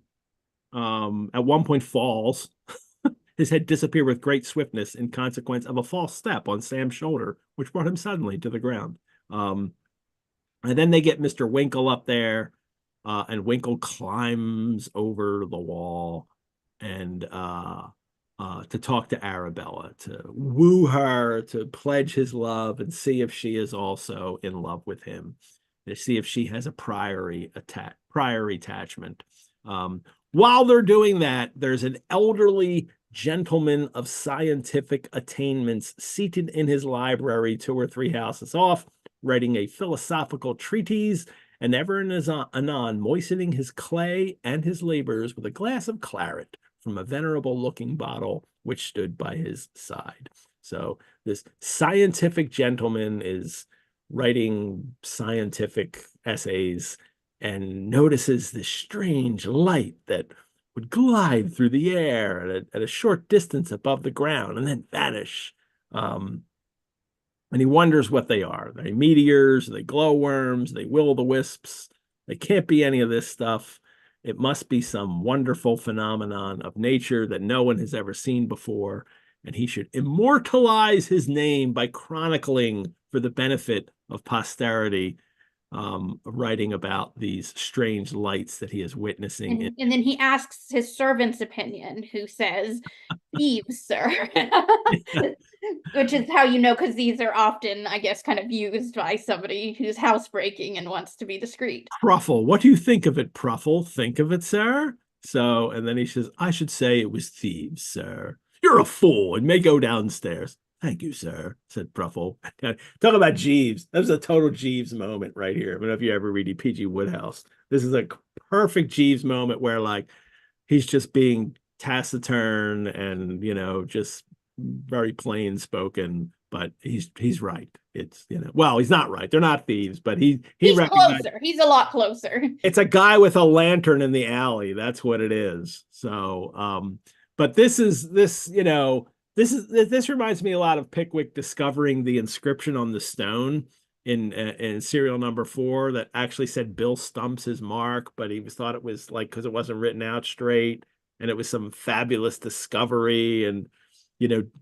At one point falls. His head disappeared with great swiftness in consequence of a false step on Sam's shoulder, which brought him suddenly to the ground. And then they get Mr. Winkle up there, and Winkle climbs over the wall and to talk to Arabella, to woo her, to pledge his love and see if she is also in love with him, to see if she has a prior attachment. While they're doing that, there's an elderly gentleman of scientific attainments seated in his library 2 or 3 houses off, writing a philosophical treatise, and ever and anon moistening his clay and his labors with a glass of claret from a venerable-looking bottle which stood by his side. So this scientific gentleman is writing scientific essays and notices this strange light that would glide through the air at a short distance above the ground and then vanish. And he wonders what they are. Are they meteors? Are they glowworms? Are they will-o'-the-wisps? They can't be any of this stuff. It must be some wonderful phenomenon of nature that no one has ever seen before, and he should immortalize his name by chronicling for the benefit of posterity, writing about these strange lights that he is witnessing. And then he asks his servant's opinion, who says, thieves, sir. Which is how because these are often, I guess, kind of used by somebody who's housebreaking and wants to be discreet. Pruffle, what do you think of it, Pruffle? Think of it, sir? So, and then he says, I should say it was thieves, sir. You're a fool and may go downstairs. Thank you, sir, said Pruffle. Talk about Jeeves. That was a total Jeeves moment right here. I don't know if you ever read P.G. Wodehouse. This is a perfect Jeeves moment where, like, he's just being taciturn and, just very plain spoken, but he's right. It's, well, he's not right. They're not thieves, but he's closer. He's a lot closer. It's a guy with a lantern in the alley. That's what it is. So, but this reminds me a lot of Pickwick discovering the inscription on the stone in serial number 4 that actually said Bill Stumps his mark, but he thought it was like, because it wasn't written out straight, and it was some fabulous discovery. And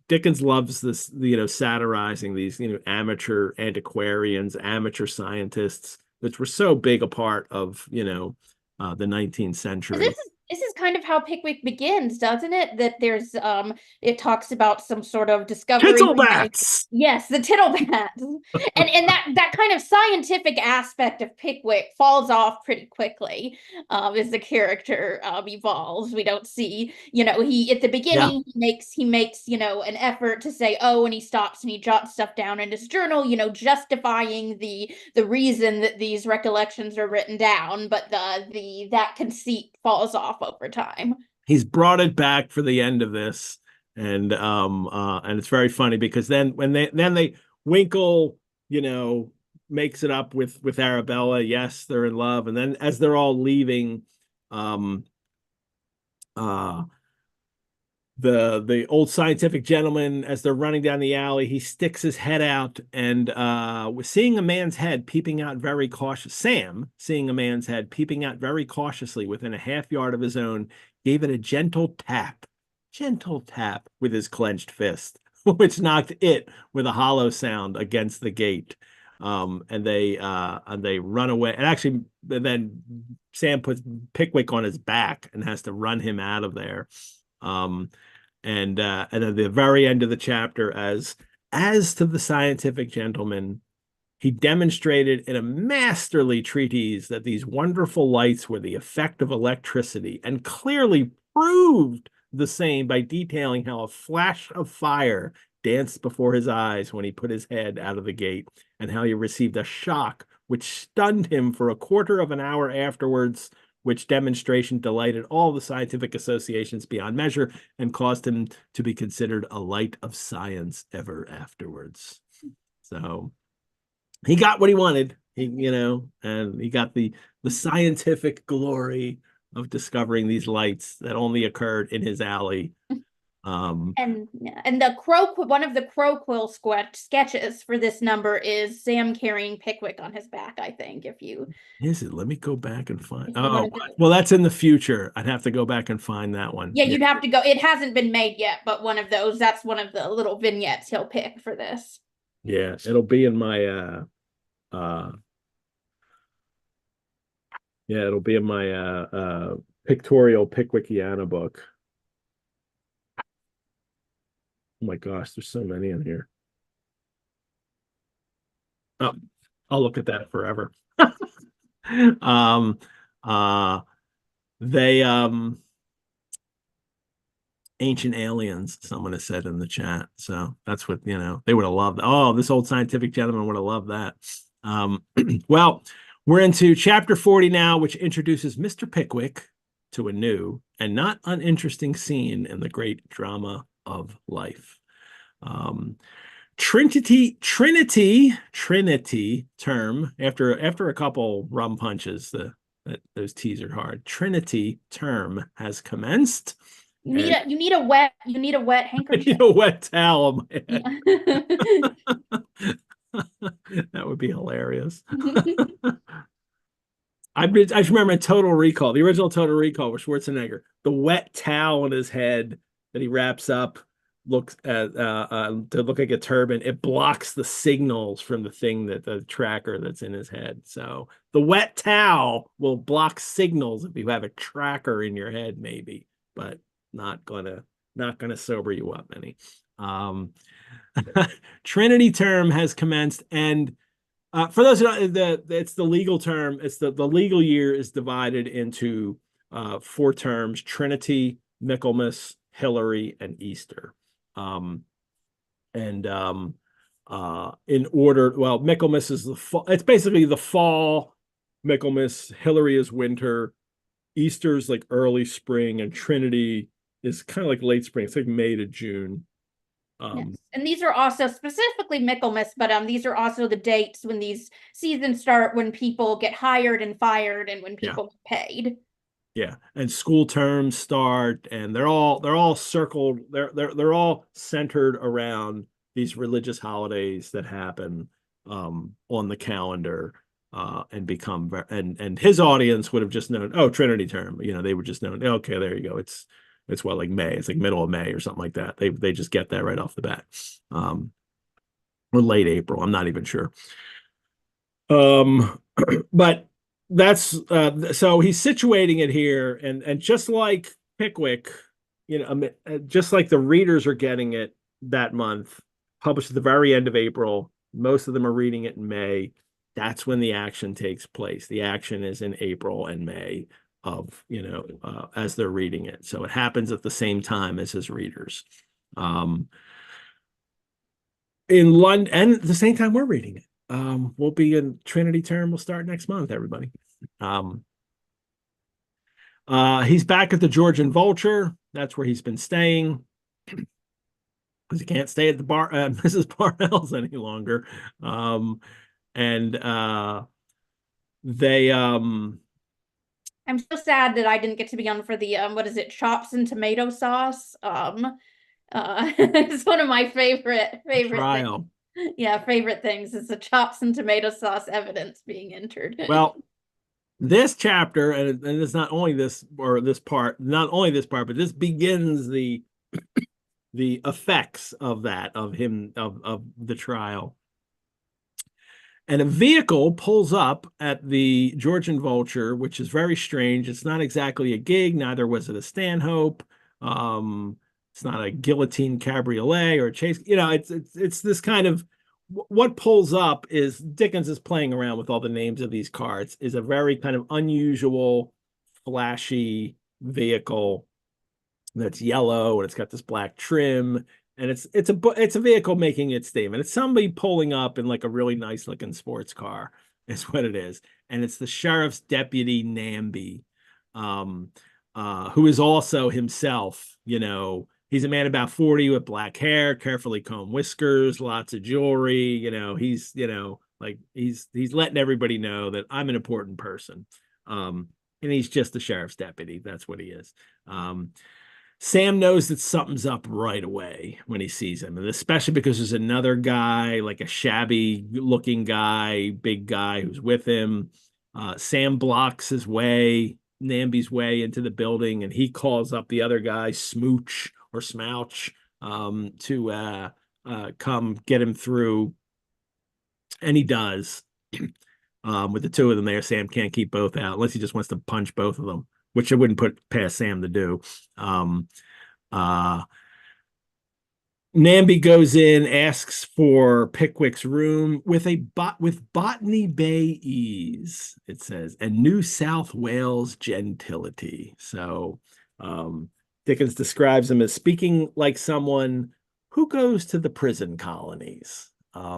Dickens loves this, satirizing these, amateur antiquarians, amateur scientists, which were so big a part of, the 19th century. This is kind of how Pickwick begins, doesn't it? That there's it talks about some sort of discovery. Tittlebats! Yes, the tittlebats. And that kind of scientific aspect of Pickwick falls off pretty quickly as the character evolves. We don't see, he at the beginning he makes, an effort to say, oh, and he stops and he jots stuff down in his journal, justifying the reason that these recollections are written down, but that conceit falls off over time. He's brought it back for the end of this, and it's very funny because then they Winkle, makes it up with Arabella. Yes, they're in love, and then as they're all leaving, the old scientific gentleman, as they're running down the alley, he sticks his head out, and seeing a man's head peeping out very cautious. Sam, seeing a man's head peeping out very cautiously within a half yard of his own, gave it a gentle tap with his clenched fist, which knocked it with a hollow sound against the gate. And they run away. And actually, then Sam puts Pickwick on his back and has to run him out of there. And at the very end of the chapter, as to the scientific gentleman, he demonstrated in a masterly treatise that these wonderful lights were the effect of electricity, and clearly proved the same by detailing how a flash of fire danced before his eyes when he put his head out of the gate, and how he received a shock which stunned him for a quarter of an hour afterwards, which demonstration delighted all the scientific associations beyond measure and caused him to be considered a light of science ever afterwards. So he got what he wanted, and he got the scientific glory of discovering these lights that only occurred in his alley. And one of the Crow-Quill sketches for this number is Sam carrying Pickwick on his back, I think. Is it? Let me go back and find. Oh, well, that's in the future. I'd have to go back and find that one. Yeah, you'd have to go. It hasn't been made yet, but that's one of the little vignettes he'll pick for this. Yeah, it'll be in my pictorial Pickwickiana book. Oh my gosh, there's so many in here. Oh, I'll look at that forever. They ancient aliens, someone has said in the chat. So that's what, they would have loved. Oh, this old scientific gentleman would have loved that. Well, we're into chapter 40 now, which introduces Mr. Pickwick to a new and not uninteresting scene in the great drama of life. Trinity term, after a couple rum punches, those T's are hard. Trinity term has commenced. You need a wet handkerchief. I need a wet towel on my head. Yeah. That would be hilarious. I just remember in Total Recall, the original Total Recall with Schwarzenegger, the wet towel on his head that he wraps up looks at to look like a turban. It blocks the signals from the tracker that's in his head. So the wet towel will block signals if you have a tracker in your head, maybe, but not gonna sober you up any. Trinity term has commenced, and for those who don't, it's the legal term. It's the legal year is divided into 4 terms: Trinity, Michaelmas, Hilary, and Easter. In order, well, Michaelmas is the fall. It's basically the fall. Michaelmas, Hilary is winter, Easter's like early spring, and Trinity is kind of like late spring. It's like May to June. Yes. And these are also specifically Michaelmas, but these are also the dates when these seasons start, when people get hired and fired, and when people get paid. Yeah, and school terms start, and they're all circled. They're all centered around these religious holidays that happen on the calendar, and become and his audience would have just known, oh, Trinity term. They would just know, okay, there you go. It's It's what, like May. It's like middle of May or something like that. They just get that right off the bat. Or late April. I'm not even sure. But that's so he's situating it here, and just like Pickwick, just like the readers are getting it that month, published at the very end of April. Most of them are reading it in May. That's when the action takes place. The action is in April and May of, as they're reading it. So it happens at the same time as his readers. In London, and at the same time we're reading it. We'll be in Trinity term. We'll start next month, everybody. He's back at the George and Vulture. That's where he's been staying because he can't stay at the bar, Mrs. Parnell's any longer. And they I'm so sad that I didn't get to be on for the what is it, chops and tomato sauce. It's one of my favorite trial. things. Yeah, favorite things is the chops and tomato sauce evidence being entered. Well, this chapter, and it's not only this or this part, but this begins the effects of that, of the trial. And a vehicle pulls up at the George and Vulture, which is very strange. It's not exactly a gig, neither was it a Stanhope. It's not a guillotine cabriolet or a chase. It's this kind of, what pulls up is Dickens is playing around with all the names of these carts, is a very kind of unusual, flashy vehicle that's yellow and it's got this black trim. And it's a vehicle making its statement. It's somebody pulling up in like a really nice looking sports car, is what it is. And it's the sheriff's deputy Namby, who is also himself, he's a man about 40 with black hair, carefully combed whiskers, lots of jewelry. He's he's letting everybody know that I'm an important person. And he's just the sheriff's deputy. That's what he is. Sam knows that something's up right away when he sees him, and especially because there's another guy, like a shabby looking guy, big guy who's with him. Sam blocks Namby's way into the building, and he calls up the other guy, Smooch or Smouch, to come get him through. And he does. With the two of them there, Sam can't keep both out unless he just wants to punch both of them, which I wouldn't put past Sam to do. Namby goes in, asks for Pickwick's room with Botany Bay ease, it says, and New South Wales gentility. So Dickens describes him as speaking like someone who goes to the prison colonies.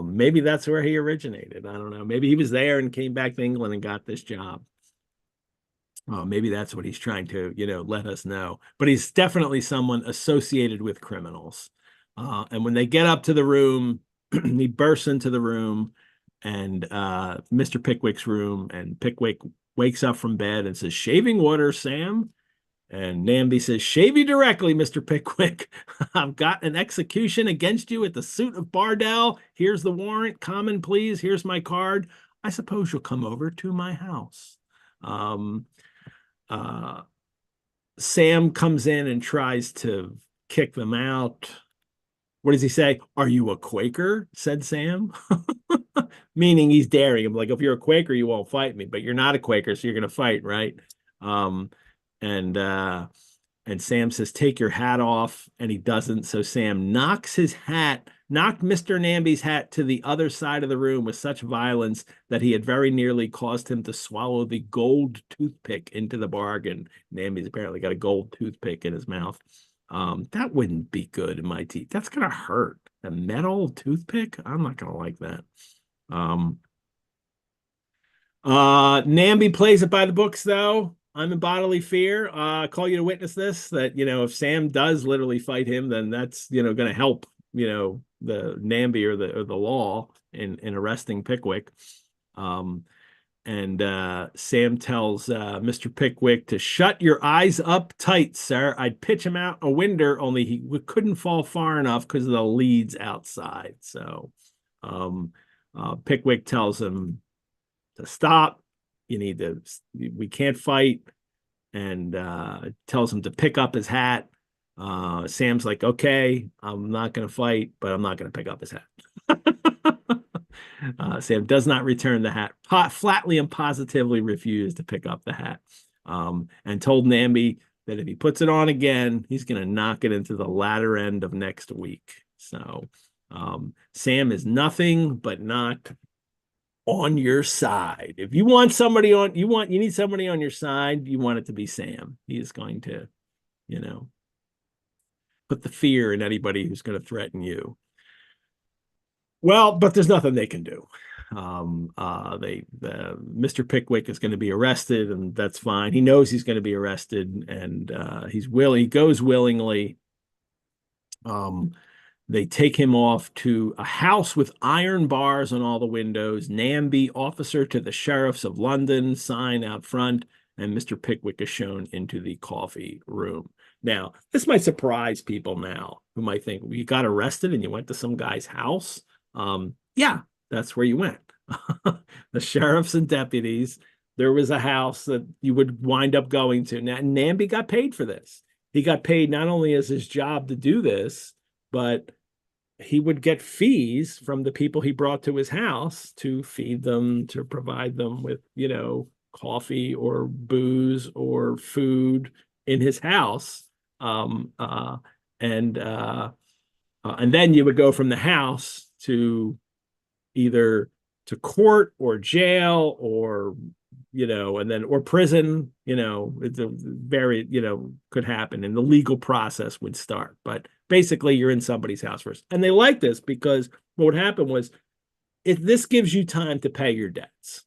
Maybe that's where he originated. I don't know. Maybe he was there and came back to England and got this job. Maybe that's what he's trying to, let us know. But he's definitely someone associated with criminals. And when they get up to the room, he bursts into the room, and Mr. Pickwick's room, and Pickwick wakes up from bed and says, "Shaving water, Sam?" And Namby says, "Shave you directly, Mr. Pickwick. I've got an execution against you at the suit of Bardell. Here's the warrant. Come please. Here's my card. I suppose you'll come over to my house." Sam comes in and tries to kick them out. What does he say? "Are you a Quaker?" said Sam. Meaning he's daring him. Like, if you're a Quaker, you won't fight me, but you're not a Quaker, so you're going to fight, right? And Sam says, "Take your hat off," and he doesn't. So Sam knocked Mr. Namby's hat to the other side of the room with such violence that he had very nearly caused him to swallow the gold toothpick into the bargain. Namby's apparently got a gold toothpick in his mouth. That wouldn't be good in my teeth. That's gonna hurt. A metal toothpick? I'm not gonna like that. Namby plays it by the books, though. "I'm in bodily fear. I call you to witness this, that, if Sam does literally fight him, then that's, going to help, the Namby or the law in arresting Pickwick." And Sam tells Mr. Pickwick to "Shut your eyes up tight, sir. I'd pitch him out a window, only he couldn't fall far enough because of the leads outside." So Pickwick tells him to stop. We can't fight, and tells him to pick up his hat. Sam's like, okay, I'm not going to fight, but I'm not going to pick up his hat. Sam does not return the hat, flatly and positively refused to pick up the hat, and told Namby that if he puts it on again, he's going to knock it into the latter end of next week. So Sam is nothing but not on your side. If you want somebody on, you need somebody on your side, you want it to be Sam. He is going to, put the fear in anybody who's going to threaten you. Well, but there's nothing they can do. Mr. Pickwick is going to be arrested, and that's fine. He knows he's going to be arrested, and he goes willingly. They take him off to a house with iron bars on all the windows, Namby, officer to the sheriffs of London, sign out front, and Mr. Pickwick is shown into the coffee room. Now, this might surprise people now who might think, well, you got arrested and you went to some guy's house. Yeah, that's where you went. The sheriffs and deputies, there was a house that you would wind up going to. Now, Namby got paid for this. He got paid not only as his job to do this, but he would get fees from the people he brought to his house to feed them, to provide them with, coffee or booze or food in his house. And then you would go from the house to either to court or jail or or prison. It's a very, could happen, and the legal process would start. But basically you're in somebody's house first. And they like this because what would happen was, if this gives you time to pay your debts,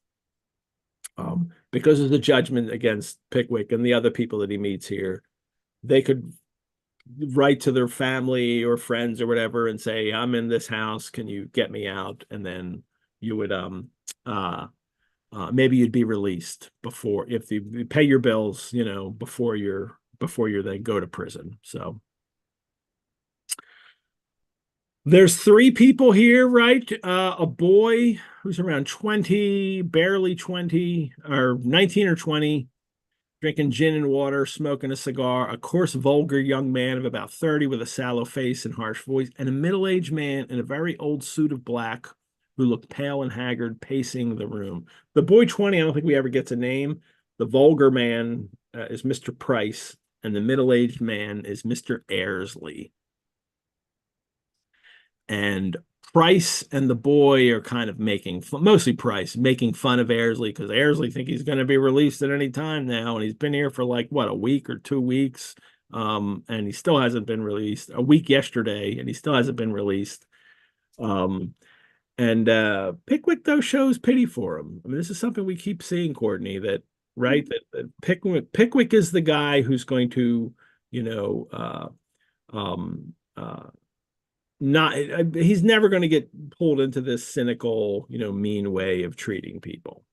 because of the judgment against Pickwick and the other people that he meets here, they could write to their family or friends or whatever and say, I'm in this house, can you get me out? And then you would maybe you'd be released before, if you pay your bills, before you're then go to prison. So there's 3 people here, right? A boy who's around 20, barely 20, or 19 or 20, drinking gin and water, smoking a cigar, a coarse, vulgar young man of about 30 with a sallow face and harsh voice, and a middle-aged man in a very old suit of black who looked pale and haggard, pacing the room. The boy 20, I don't think we ever gets a name. The vulgar man is Mr. Price, and the middle-aged man is Mr. Airsley. And Price and the boy are kind of mostly Price, making fun of Airsley, because Airsley think he's going to be released at any time now. And he's been here for like, what, a week or 2 weeks. And he still hasn't been released. A week yesterday, and he still hasn't been released. And Pickwick, though, shows pity for him. I mean, this is something we keep seeing, Courtney, that Pickwick is the guy who's going to, he's never going to get pulled into this cynical, mean way of treating people.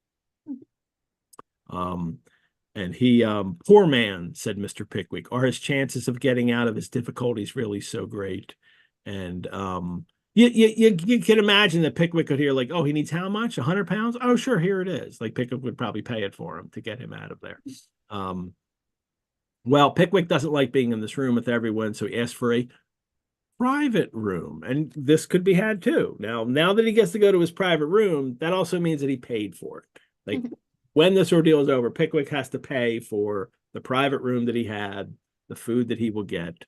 And he, poor man, said Mr. Pickwick, are his chances of getting out of his difficulties really so great? And you can imagine that Pickwick could hear, like, oh, he needs how much? 100 pounds? Oh, sure, here it is. Like, Pickwick would probably pay it for him to get him out of there. Well, Pickwick doesn't like being in this room with everyone, so he asks for a private room, and this could be had too. Now that he gets to go to his private room, that also means that he paid for it. Like, when this ordeal is over, Pickwick has to pay for the private room that he had, the food that he will get,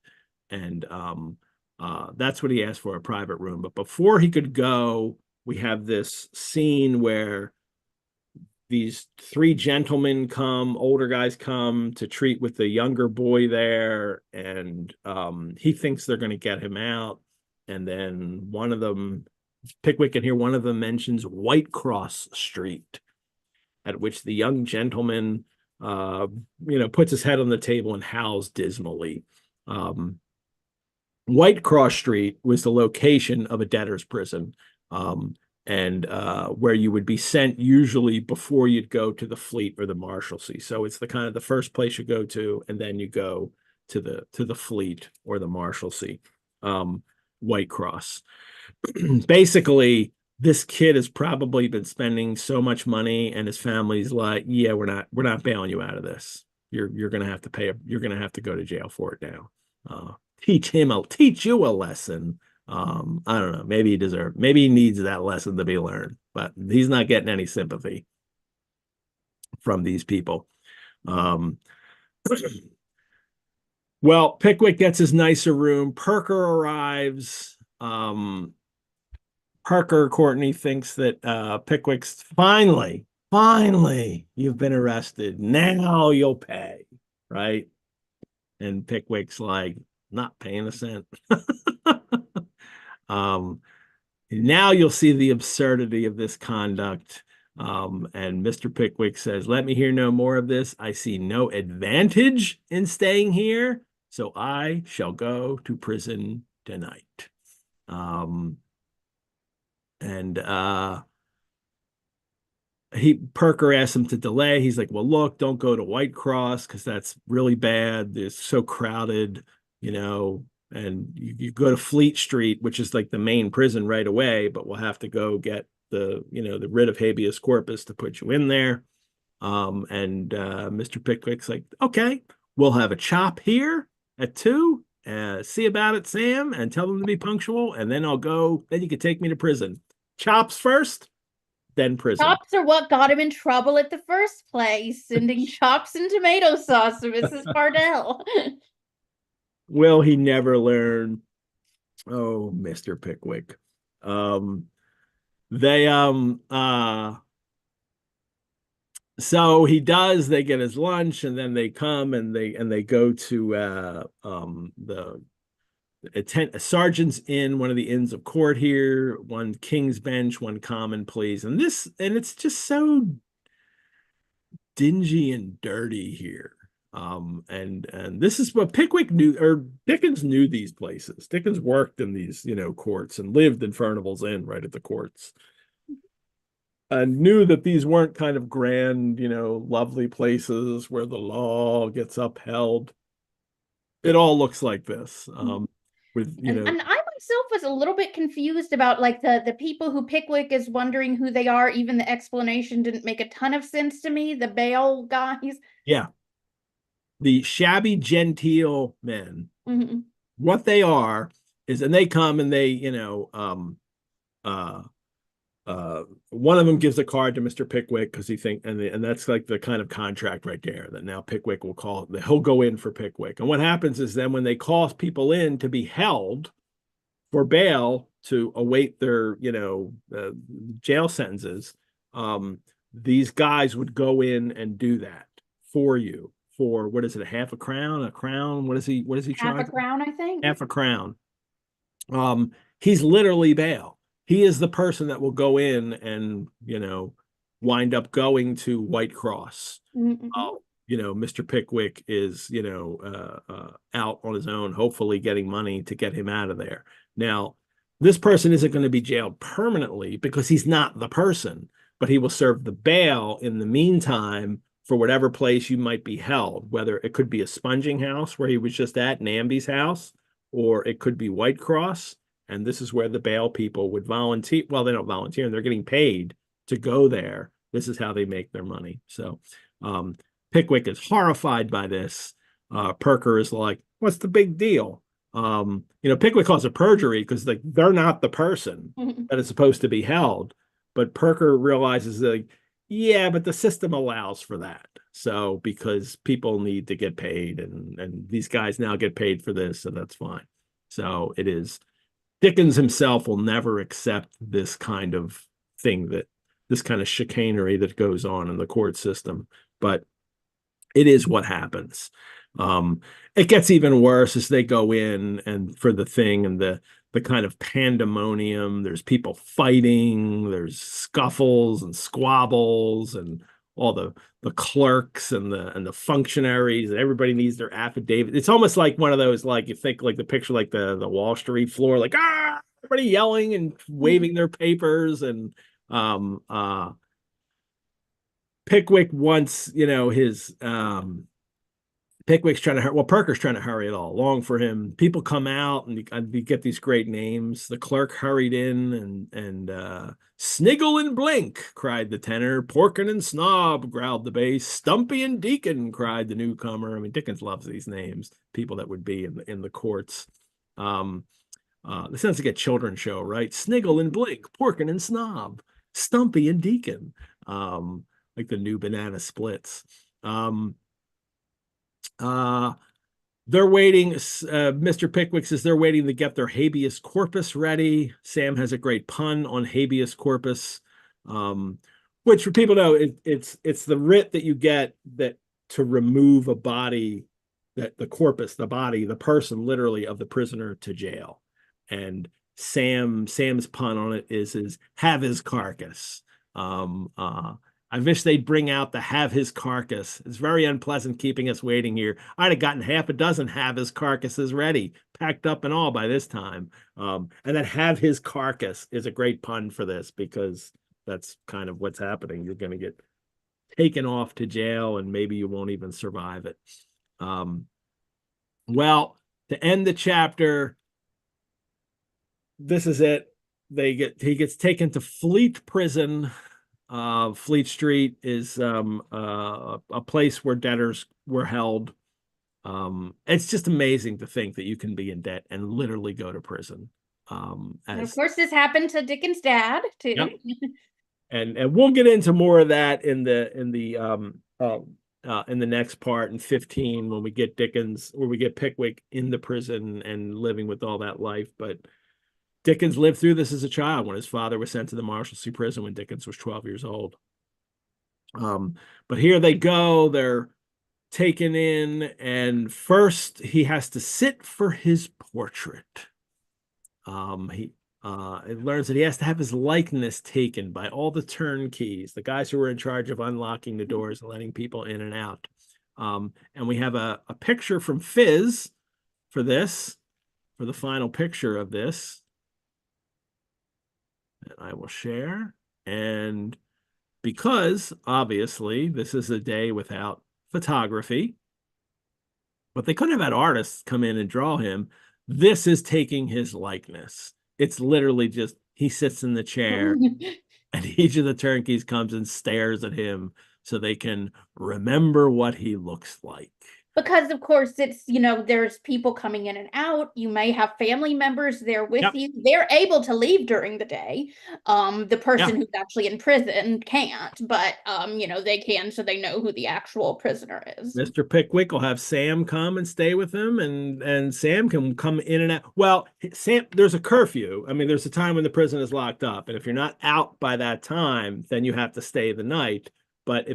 and that's what he asked for, a private room. But before he could go, we have this scene where these 3 gentlemen older guys come to treat with the younger boy there, and he thinks they're going to get him out. And then one of them, Pickwick can hear one of them mentions Whitecross Street, at which the young gentleman, puts his head on the table and howls dismally. Whitecross Street was the location of a debtor's prison. And where you would be sent usually before you'd go to the Fleet or the Marshalsea. So it's the kind of the first place you go to, and then you go to the Fleet or the Marshalsea. Whitecross. Basically, this kid has probably been spending so much money, and his family's like, yeah, we're not bailing you out of this. You're gonna have to pay. You're gonna have to go to jail for it now. teach you a lesson. I don't know. Maybe he needs that lesson to be learned, but he's not getting any sympathy from these people. Well, Pickwick gets his nicer room. Perker arrives. Courtney thinks that Pickwick's finally, you've been arrested. Now you'll pay, right? And Pickwick's like, not paying a cent. Now you'll see the absurdity of this conduct. And Mr. Pickwick says, let me hear no more of this. I see no advantage in staying here, so I shall go to prison tonight. Perker asks him to delay. He's like, well, look, don't go to White Cross because that's really bad. It's so crowded, and you go to Fleet Street, which is like the main prison right away, but we'll have to go get the writ of habeas corpus to put you in there. Mr. Pickwick's like, okay, we'll have a chop here at 2. See about it, Sam, and tell them to be punctual, and then I'll go. Then you can take me to prison. Chops first, then prison. Chops are what got him in trouble at the first place, sending chops and tomato sauce to Mrs. Bardell. Will he never learn? Oh, Mr. Pickwick. So he does, they get his lunch, and then they come and they go to the sergeant's inn, one of the inns of court here, one King's Bench, one Common Pleas. And it's just so dingy and dirty here. And this is what Pickwick knew, or Dickens knew these places. Dickens worked in these, courts and lived in Furnival's Inn right at the courts. And knew that these weren't kind of grand, lovely places where the law gets upheld. It all looks like this. And I myself was a little bit confused about like the people who Pickwick is wondering who they are. Even the explanation didn't make a ton of sense to me. The bail guys. Yeah. The shabby genteel men. Mm-hmm. What they are is, and they come and they, one of them gives a card to Mr. Pickwick because and that's like the kind of contract right there that now Pickwick will call it. He'll go in for Pickwick. And what happens is then when they call people in to be held for bail to await their, jail sentences, these guys would go in and do that for you for, what is it, a crown? What is he charging? Half a crown, I think. Half a crown. He's literally bail. He is the person that will go in and, wind up going to White Cross. Mm-hmm. Mr. Pickwick is, out on his own, hopefully getting money to get him out of there. Now, this person isn't going to be jailed permanently because he's not the person, but he will serve the bail in the meantime for whatever place you might be held, whether it could be a sponging house where he was just at, Namby's house, or it could be White Cross. And this is where the bail people would volunteer. Well, they don't volunteer, and they're getting paid to go there. This is how they make their money. So Pickwick is horrified by this. Perker is like, what's the big deal? Pickwick calls it perjury because they're not the person that is supposed to be held. But Perker realizes that, yeah, but the system allows for that. So because people need to get paid, and these guys now get paid for this, and that's fine. So it is. Dickens himself will never accept this kind of thing, this kind of chicanery that goes on in the court system, but it is what happens. It gets even worse as they go in and for the thing and the kind of pandemonium. There's people fighting, there's scuffles and squabbles, and all the clerks and the functionaries, and everybody needs their affidavit. It's almost like one of those, like you think like the picture, like the Wall Street floor, like everybody yelling and waving their papers. And Pickwick wants, his Pickwick's trying to hurry. Well, Perker's trying to hurry it all along for him. People come out and you get these great names. The clerk hurried in and Sniggle and Blink, cried the tenor. Porkin and Snob, growled the bass. Stumpy and Deacon, cried the newcomer. I mean, Dickens loves these names, people that would be in the courts. This sounds like a children's show, right? Sniggle and Blink, Porkin and Snob, Stumpy and Deacon, like the new banana splits. They're waiting. Mr. Pickwick says they're waiting to get their habeas corpus ready. Sam has a great pun on habeas corpus, which for people know it's the writ that you get that to remove a body, that the corpus, the body, the person literally of the prisoner to jail. And Sam's pun on it is have his carcass. I wish they'd bring out the have his carcass. It's very unpleasant keeping us waiting here. I'd have gotten half a dozen have his carcasses ready, packed up and all by this time. And then have his carcass is a great pun for this because that's kind of what's happening. You're going to get taken off to jail and maybe you won't even survive it. Well, to end the chapter, this is it. He gets taken to Fleet Prison. Fleet Street is a place where debtors were held. It's just amazing to think that you can be in debt and literally go to prison. And of course, this happened to Dickens' dad too. Yep. And we'll get into more of that in the next part in 15 when we get Dickens, or we get Pickwick in the prison and living with all that life. But Dickens lived through this as a child when his father was sent to the Marshalsea prison when Dickens was 12 years old. But here they go. They're taken in, and first he has to sit for his portrait. He learns that he has to have his likeness taken by all the turnkeys, the guys who were in charge of unlocking the doors and letting people in and out. And we have a picture from Fizz for this, for the final picture of this. And I will share. And because obviously this is a day without photography, but they couldn't have had artists come in and draw him. This is taking his likeness. It's literally just he sits in the chair and each of the turnkeys comes and stares at him so they can remember what he looks like. Because of course it's, there's people coming in and out. You may have family members there with you. They're able to leave during the day. The person who's actually in prison can't, but they can, so they know who the actual prisoner is. Mr. Pickwick will have Sam come and stay with him, and Sam can come in and out. Well, Sam, there's a curfew. I mean, there's a time when the prison is locked up, and if you're not out by that time, then you have to stay the night. But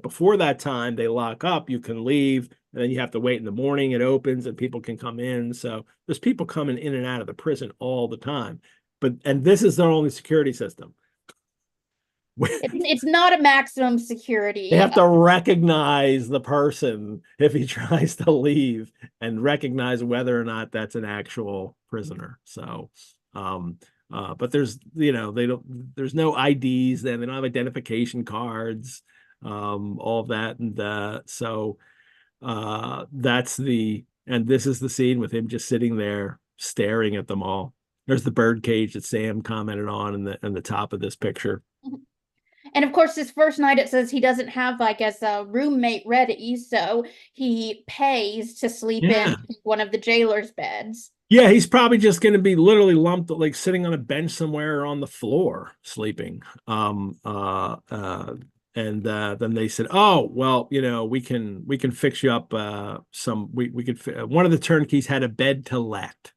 before that time, they lock up, you can leave, and then you have to wait in the morning. It opens and people can come in. So there's people coming in and out of the prison all the time. And this is their only security system. It's not a maximum security. They have to recognize the person if he tries to leave and recognize whether or not that's an actual prisoner. So, but there's, there's no IDs then. They don't have identification cards, all of that. And so and this is the scene with him just sitting there staring at them all. There's the bird cage that Sam commented on in the top of this picture. And of course, this first night it says he doesn't have a roommate ready, so he pays to sleep in one of the jailer's beds. Yeah, he's probably just going to be literally lumped, like sitting on a bench somewhere or on the floor sleeping. And then they said, "Oh, well, we can fix you up we could one of the turnkeys had a bed to let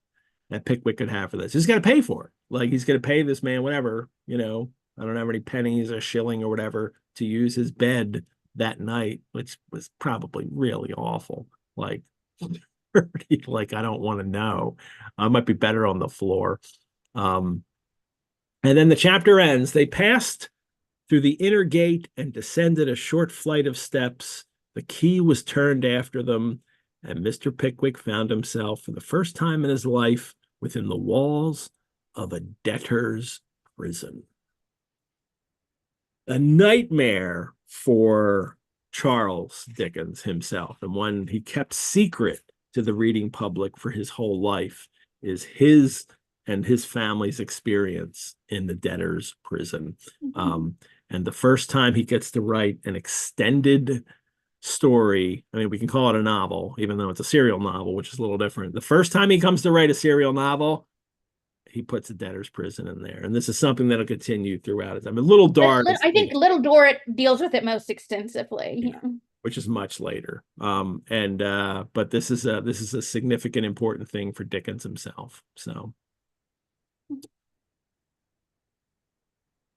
that Pickwick could have for this. He's got to pay for it. Like he's going to pay this man whatever, I don't have any pennies or shilling or whatever to use his bed that night, which was probably really awful. Like I don't want to know. I might be better on the floor." And then the chapter ends. They passed through the inner gate and descended a short flight of steps. The key was turned after them, and Mr. Pickwick found himself for the first time in his life within the walls of a debtor's prison. A nightmare for Charles Dickens himself, and one he kept secret to the reading public for his whole life, is his and his family's experience in the debtor's prison. And the first time he gets to write an extended story, I mean, we can call it a novel, even though it's a serial novel, which is a little different. The first time he comes to write a serial novel, he puts a debtor's prison in there. And this is something that'll continue throughout it. I mean, Little Dorrit, I think Little Dorrit deals with it most extensively. Yeah. which is much later. But this is a significant, important thing for Dickens himself. So,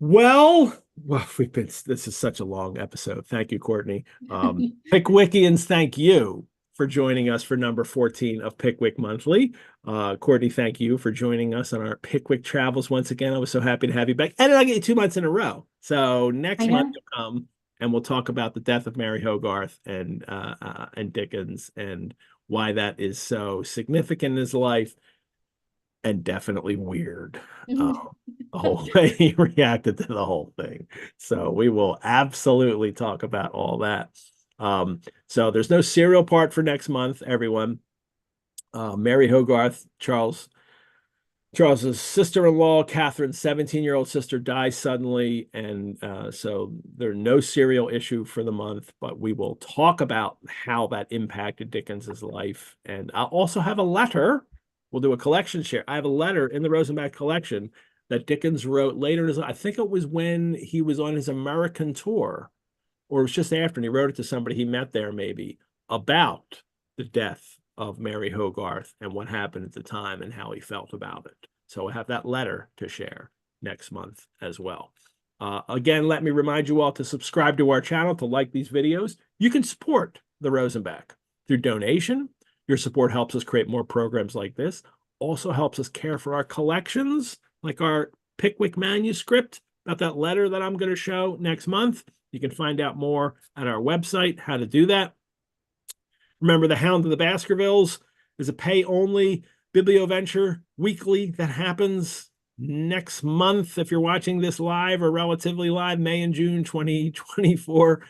well, this is such a long episode. Thank you, Courtney. Pickwickians, thank you for joining us for number 14 of Pickwick Monthly. Courtney, thank you for joining us on our Pickwick travels once again. I was so happy to have you back. And I get you 2 months in a row. So next month you'll come and we'll talk about the death of Mary Hogarth and Dickens and why that is so significant in his life and definitely weird. The whole way he reacted to the whole thing. So we will absolutely talk about all that. So there's no serial part for next month, everyone. Mary Hogarth, Charles's sister-in-law, Catherine's 17-year-old sister, dies suddenly, and so there's no serial issue for the month, but we will talk about how that impacted Dickens's life. And I'll also have a letter. We'll do a collection share. I have a letter in the Rosenbach collection that Dickens wrote later in his life. I think it was when he was on his American tour, or it was just after, and he wrote it to somebody he met there maybe, about the death of Mary Hogarth and what happened at the time and how he felt about it. So I have that letter to share next month as well. Again, let me remind you all to subscribe to our channel, to like these videos. You can support the Rosenbach through donation. Your support helps us create more programs like this. Also helps us care for our collections, like our Pickwick manuscript, about that letter that I'm going to show next month. You can find out more at our website, how to do that. Remember, The Hound of the Baskervilles is a pay-only biblioventure weekly that happens next month. If you're watching this live or relatively live, May and June 2024,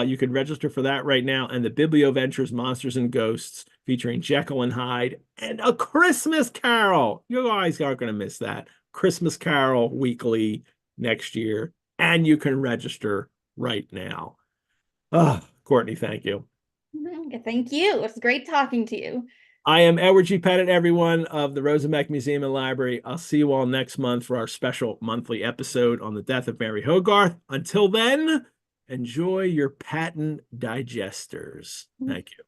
you can register for that right now. And the Biblioventures Monsters and Ghosts, featuring Jekyll and Hyde and A Christmas Carol. You guys aren't going to miss that. Christmas Carol weekly next year. And you can register right now. Courtney, thank you. Thank you. It's great talking to you. I am Edward G. Pettit, everyone, of the Rosenbach Museum and Library. I'll see you all next month for our special monthly episode on the death of Mary Hogarth. Until then, enjoy your patent digesters. Thank you.